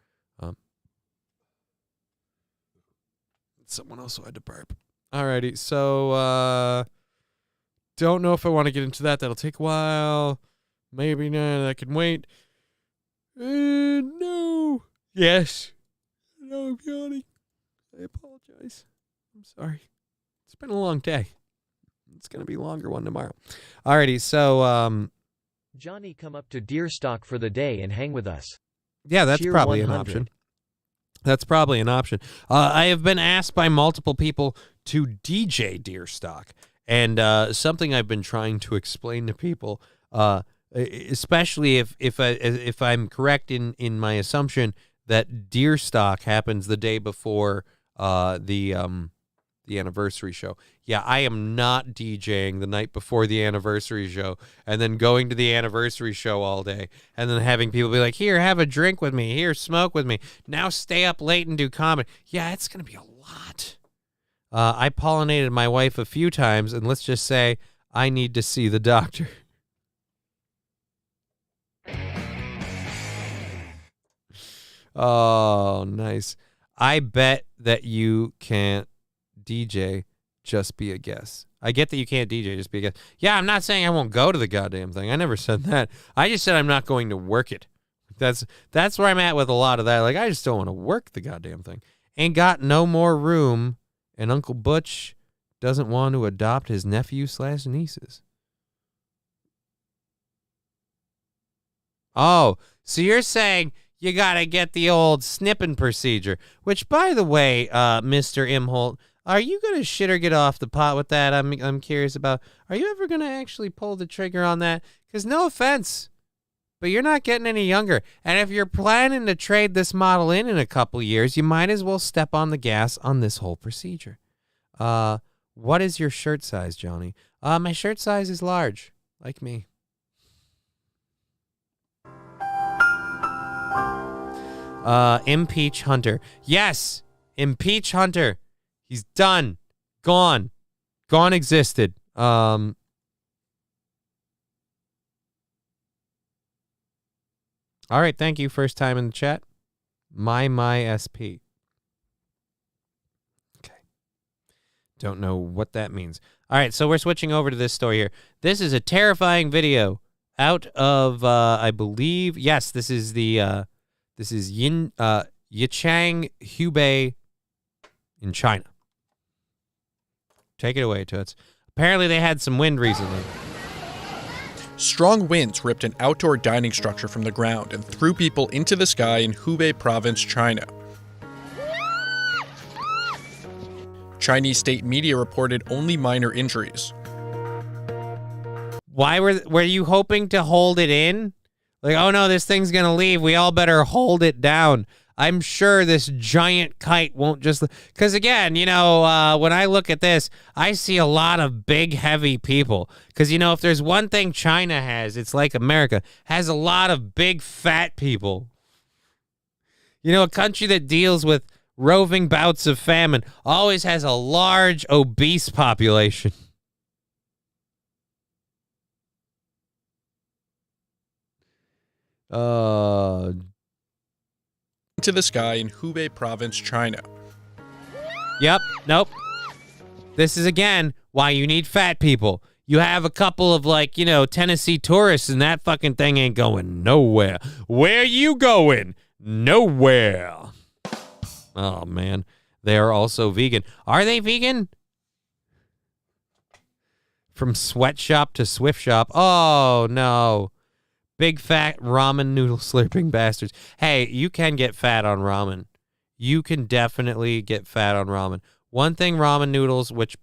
Someone else had to burp. Alrighty, so don't know if I want to get into that. That'll take a while. Maybe not. That can wait. No. Yes. No, I'm yawning. I apologize. I'm sorry. It's been a long day. It's going to be a longer one tomorrow. Alrighty, so Johnny, come up to Deerstock for the day and hang with us. Yeah, that's Cheer probably 100. an option. That's probably an option. I have been asked by multiple people to DJ Deerstock, and something I've been trying to explain to people, especially if I'm correct in my assumption that Deerstock happens the day before the anniversary show. Yeah, I am not DJing the night before the anniversary show and then going to the anniversary show all day and then having people be like, here, have a drink with me. Here, smoke with me. Now stay up late and do comedy. Yeah, it's going to be a lot. I pollinated my wife a few times, and let's just say I need to see the doctor. Oh, nice. I bet that you can't DJ, just be a guest. I get that you can't DJ, just be a guest. Yeah, I'm not saying I won't go to the goddamn thing. I never said that. I just said I'm not going to work it. That's where I'm at with a lot of that. Like, I just don't want to work the goddamn thing. Ain't got no more room, and Uncle Butch doesn't want to adopt his nephew/nieces. Oh, so you're saying you got to get the old snipping procedure, which, by the way, Mr. Imholt, are you going to shit or get off the pot with that? I'm curious about. Are you ever going to actually pull the trigger on that? Because no offense, but you're not getting any younger. And if you're planning to trade this model in a couple years, you might as well step on the gas on this whole procedure. What is your shirt size, Johnny? My shirt size is large, like me. Impeach Hunter. Yes, impeach Hunter. He's done. Gone. Gone existed. All right, thank you. First time in the chat. My SP. Okay. Don't know what that means. All right, so we're switching over to this story here. This is a terrifying video out of, I believe, yes, this is the, this is Yichang, Hubei in China. Take it away, Toots. Apparently they had some wind recently. Strong winds ripped an outdoor dining structure from the ground and threw people into the sky in Hubei province, China. Chinese state media reported only minor injuries. Why were you hoping to hold it in? Like, oh no, this thing's gonna leave. We all better hold it down. I'm sure this giant kite won't just... Because again, you know, when I look at this, I see a lot of big, heavy people. Because, you know, if there's one thing China has, it's like America, has a lot of big, fat people. You know, a country that deals with roving bouts of famine always has a large, obese population. To the sky in Hubei province, China. Yep, nope. This is, again, why you need fat people. You have a couple of, like, you know, Tennessee tourists, and that fucking thing ain't going nowhere. Where you going? Nowhere. Oh, man. They are also vegan. Are they vegan? From sweatshop to Swift shop. Oh, no. Big fat ramen noodle slurping bastards. Hey, you can get fat on ramen. You can definitely get fat on ramen. One thing, ramen noodles, which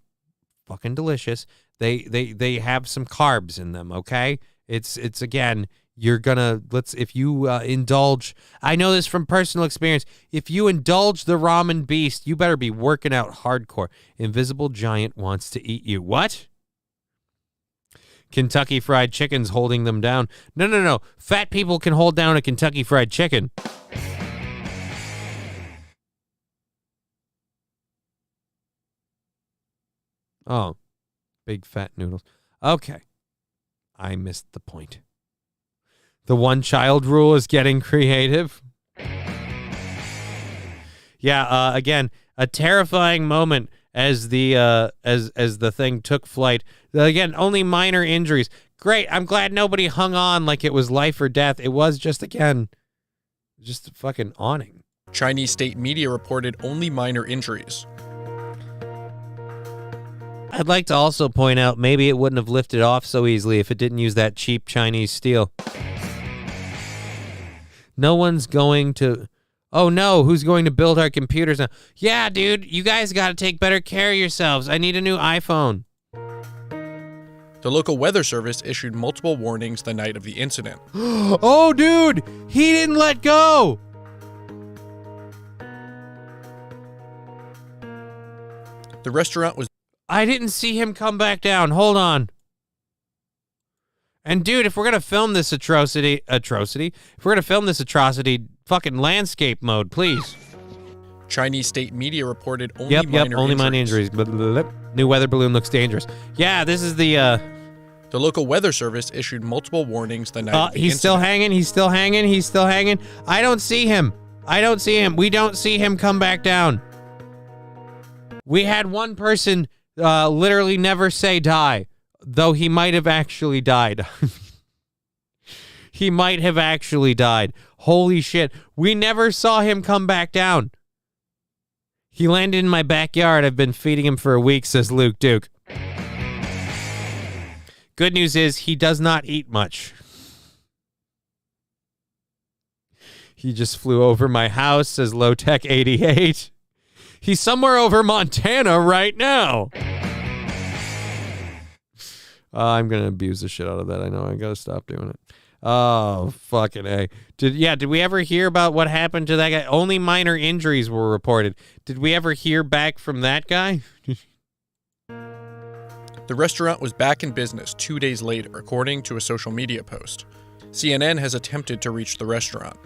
fucking delicious, they have some carbs in them, okay? It's again, you're gonna, if you indulge, I know this from personal experience, if you indulge the ramen beast, you better be working out hardcore. Invisible giant wants to eat you. What? Kentucky Fried Chicken's holding them down. No. Fat people can hold down a Kentucky Fried Chicken. Oh, big fat noodles. Okay. I missed the point. The one-child rule is getting creative. Yeah, again, a terrifying moment as the as the thing took flight. Again, only minor injuries. Great. I'm glad nobody hung on like it was life or death. It was just, again, just a fucking awning. Chinese state media reported only minor injuries. I'd like to also point out maybe it wouldn't have lifted off so easily if it didn't use that cheap Chinese steel. No one's going to... Oh no, who's going to build our computers now? Yeah, dude, you guys got to take better care of yourselves. I need a new iPhone. The local weather service issued multiple warnings the night of the incident. Oh, dude, he didn't let go. The restaurant was... I didn't see him come back down. Hold on. And dude, if we're going to film this atrocity, if we're going to film this atrocity, fucking landscape mode, please. Chinese state media reported only minor injuries. New weather balloon looks dangerous. Yeah, this is the... The local weather service issued multiple warnings the night of the he's incident. still hanging. He's still hanging. I don't see him. I don't see him. We don't see him come back down. We had one person literally never say die, though he might have actually died. He might have actually died. Holy shit. We never saw him come back down. He landed in my backyard. I've been feeding him for a week, says Luke Duke. Good news is he does not eat much. He just flew over my house, says Low Tech 88. He's somewhere over Montana right now. I'm going to abuse the shit out of that. I know. I got to stop doing it. Oh, fucking A. Did we ever hear about what happened to that guy? Only minor injuries were reported. Did we ever hear back from that guy? The restaurant was back in business 2 days later, according to a social media post. CNN has attempted to reach the restaurant.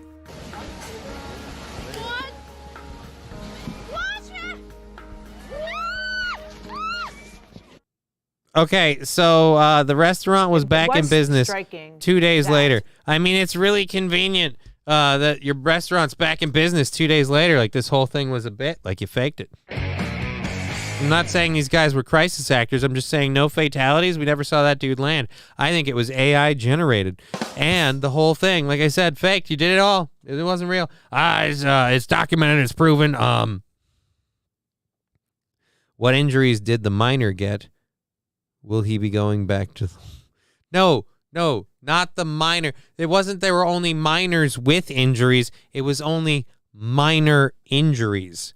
Okay, so the restaurant was back in business 2 days later. I mean, it's really convenient that your restaurant's back in business 2 days later. Like, this whole thing was a bit, like you faked it. I'm not saying these guys were crisis actors. I'm just saying no fatalities. We never saw that dude land. I think it was AI generated. And the whole thing, like I said, faked. You did it all. It wasn't real. It's documented. It's proven. What injuries did the minor get? Will he be going back to... No, not the minor. It wasn't there were only minors with injuries. It was only minor injuries.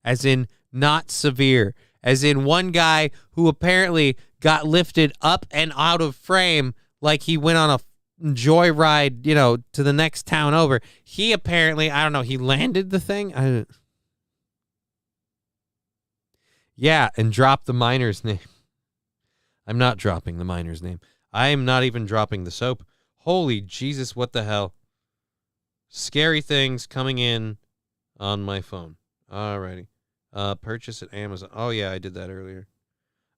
As in, not severe. As in, one guy who apparently got lifted up and out of frame like he went on a joyride, to the next town over. He apparently, I don't know, he landed the thing? Yeah, and dropped the miner's name. I'm not dropping the miner's name. I am not even dropping the soap. Holy Jesus, what the hell? Scary things coming in on my phone. Alrighty. Purchase at Amazon. Oh, yeah, I did that earlier.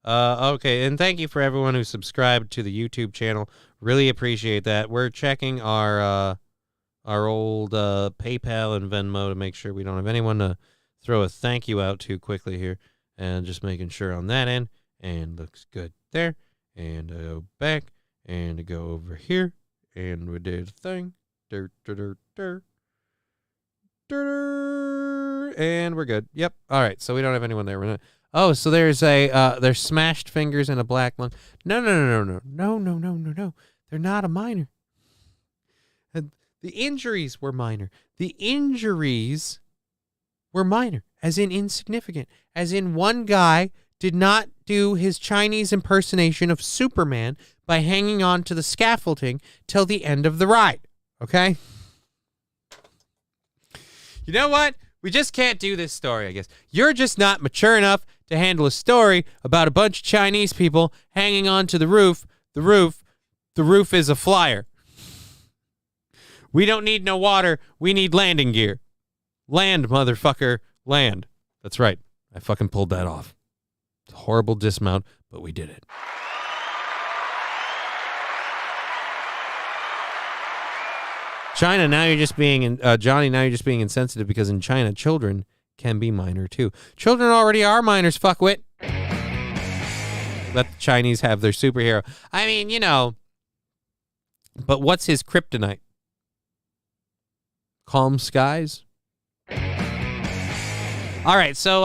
Okay, and thank you for everyone who subscribed to the YouTube channel. Really appreciate that. We're checking our old PayPal and Venmo to make sure we don't have anyone to throw a thank you out to quickly here. And just making sure on that end. And looks good there. And I go back. And I go over here. And we did a thing. And we're good. Yep. All right. So we don't have anyone there. We're not. Oh, so there's there's smashed fingers and a black lung. No. They're not a minor. The injuries were minor. The injuries were minor, as in insignificant. As in, one guy did not do his Chinese impersonation of Superman by hanging on to the scaffolding till the end of the ride. Okay? You know what? We just can't do this story, I guess. You're just not mature enough to handle a story about a bunch of Chinese people hanging on to the roof. The roof is a flyer. We don't need no water. We need landing gear. Land, motherfucker. Land. That's right. I fucking pulled that off. It's a horrible dismount, but we did it. China, now you're just being, Johnny, now you're just being insensitive because in China, children can be minor too. Children already are minors, fuckwit. Let the Chinese have their superhero. I mean, but what's his kryptonite? Calm skies? All right, so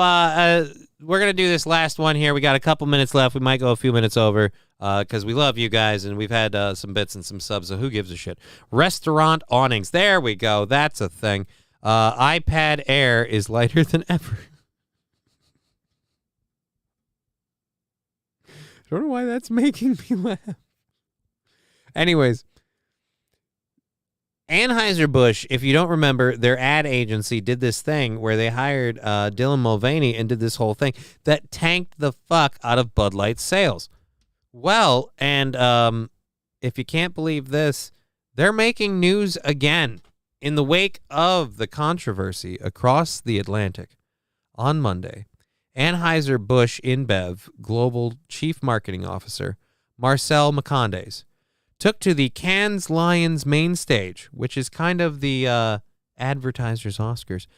we're going to do this last one here. We got a couple minutes left. We might go a few minutes over because we love you guys, and we've had some bits and some subs, so who gives a shit? Restaurant awnings. There we go. That's a thing. iPad Air is lighter than ever. I don't know why that's making me laugh. Anyways. Anheuser Busch, if you don't remember, their ad agency did this thing where they hired Dylan Mulvaney and did this whole thing that tanked the fuck out of Bud Light sales. Well, and if you can't believe this, they're making news again in the wake of the controversy across the Atlantic. On Monday, Anheuser Busch InBev Global Chief Marketing Officer Marcel Macondes took to the Cannes Lions main stage, which is kind of the advertisers' Oscars,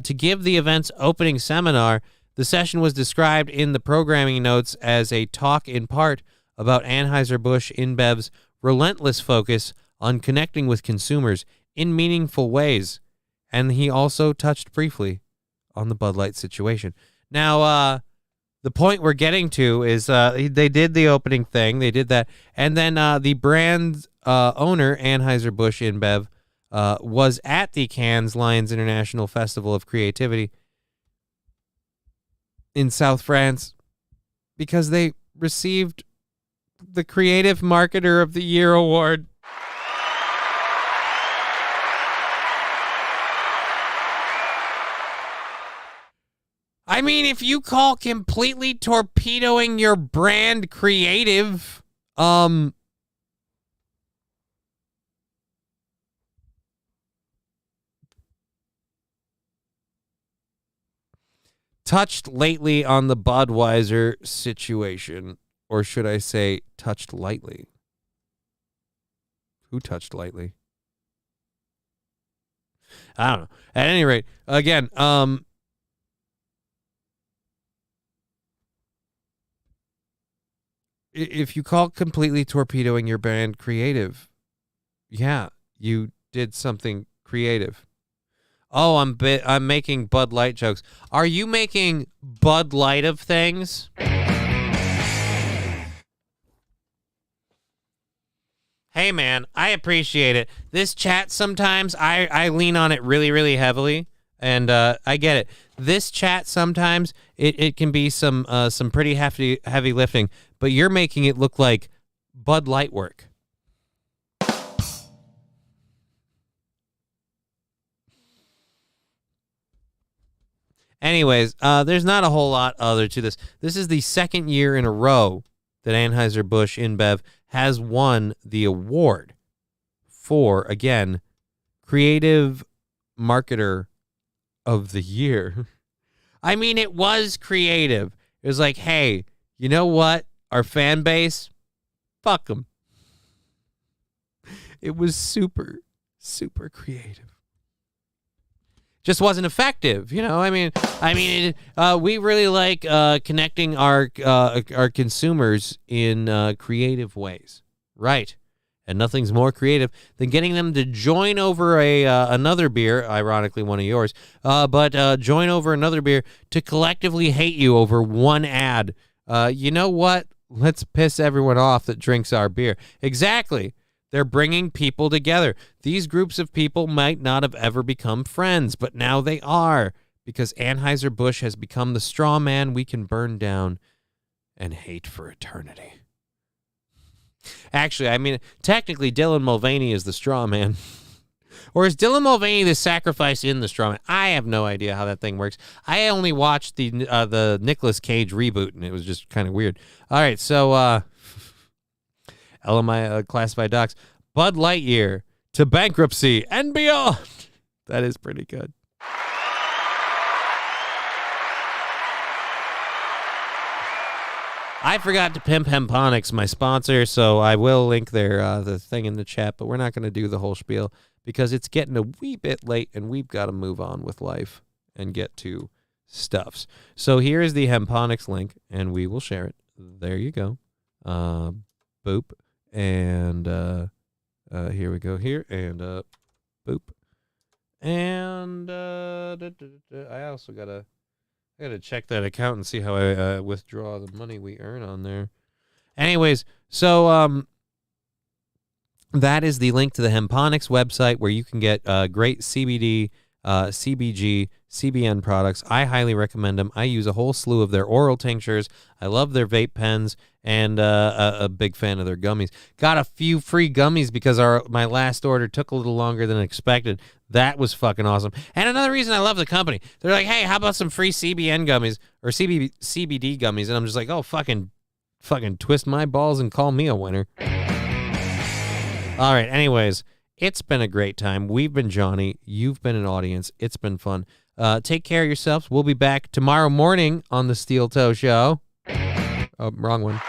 to give the event's opening seminar. The session was described in the programming notes as a talk in part about Anheuser Busch InBev's relentless focus on connecting with consumers in meaningful ways. And he also touched briefly on the Bud Light situation. Now, the point we're getting to is they did the opening thing. They did that. And then the brand owner, Anheuser Busch InBev, was at the Cannes Lions International Festival of Creativity in South France because they received the Creative Marketer of the Year award. I mean, if you call completely torpedoing your brand creative, touched lately on the Budweiser situation, or should I say touched lightly? Who touched lightly? I don't know. At any rate, again, if you call completely torpedoing your brand creative, yeah, you did something creative. Oh, I'm making Bud Light jokes. Are you making Bud Light of things? Hey, man, I appreciate it. This chat sometimes, I lean on it really, really heavily, and I get it. This chat sometimes, it can be some pretty heavy lifting, but you're making it look like Bud Light work. Anyways, there's not a whole lot other to this. This is the second year in a row that Anheuser Busch InBev has won the award for, again, Creative Marketer of the Year. I mean, it was creative. It was like, hey, you know what? Our fan base, fuck them. It was super, super creative. Just wasn't effective, you know. I mean, we really like connecting our consumers in creative ways, right? And nothing's more creative than getting them to join over another beer, ironically one of yours, but join over another beer to collectively hate you over one ad. You know what? Let's piss everyone off that drinks our beer. Exactly. They're bringing people together. These groups of people might not have ever become friends, but now they are, because Anheuser Busch has become the straw man we can burn down and hate for eternity. Actually, I mean, technically, Dylan Mulvaney is the straw man. Or is Dylan Mulvaney the sacrifice in the straw man? I have no idea how that thing works. I only watched the Nicolas Cage reboot, and it was just kind of weird. All right, so LMI classified docs. Bud Lightyear to bankruptcy and beyond. That is pretty good. I forgot to pimp Hemponics, my sponsor, so I will link the thing in the chat, but we're not going to do the whole spiel because it's getting a wee bit late and we've got to move on with life and get to stuffs. So here is the Hemponics link, and we will share it. There you go. Boop. And here we go here, and boop. And I also gotta check that account and see how I withdraw the money we earn on there. Anyways, so that is the link to the Hemponics website where you can get great CBD, CBG, CBN products. I highly recommend them. I use a whole slew of their oral tinctures. I love their vape pens, and a big fan of their gummies. Got a few free gummies because my last order took a little longer than expected. That was fucking awesome. And another reason I love the company, they're like, hey, how about some free CBN gummies or CBD gummies? And I'm just like, oh, fucking twist my balls and call me a winner. All right, anyways, it's been a great time. We've been Johnny. You've been an audience. It's been fun. Take care of yourselves. We'll be back tomorrow morning on the Steel Toe Show. Oh, wrong one.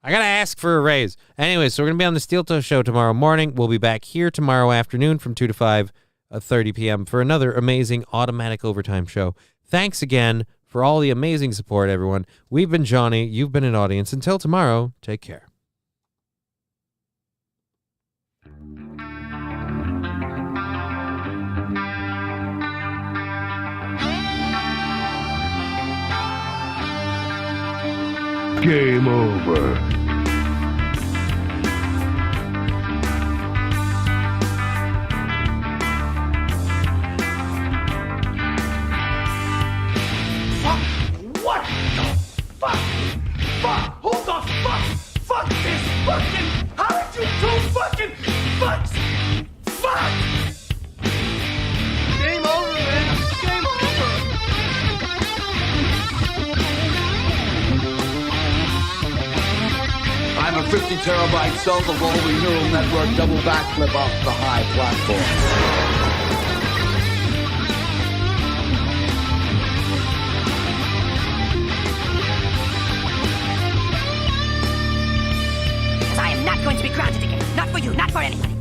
I got to ask for a raise. Anyway, so we're going to be on the Steel Toe Show tomorrow morning. We'll be back here tomorrow afternoon from 2 to 5:30 p.m. for another amazing automatic overtime show. Thanks again for all the amazing support, everyone. We've been Johnny. You've been an audience. Until tomorrow, take care. Game over. Fuck! What the fuck? Fuck! Who the fuck? Fuck this fucking! How did you do fucking fucks? Fuck! Game over, man. Game over. I'm a 50 terabyte self-evolving neural network double backflip off the high platform. I am not going to be grounded again. Not for you, not for anybody.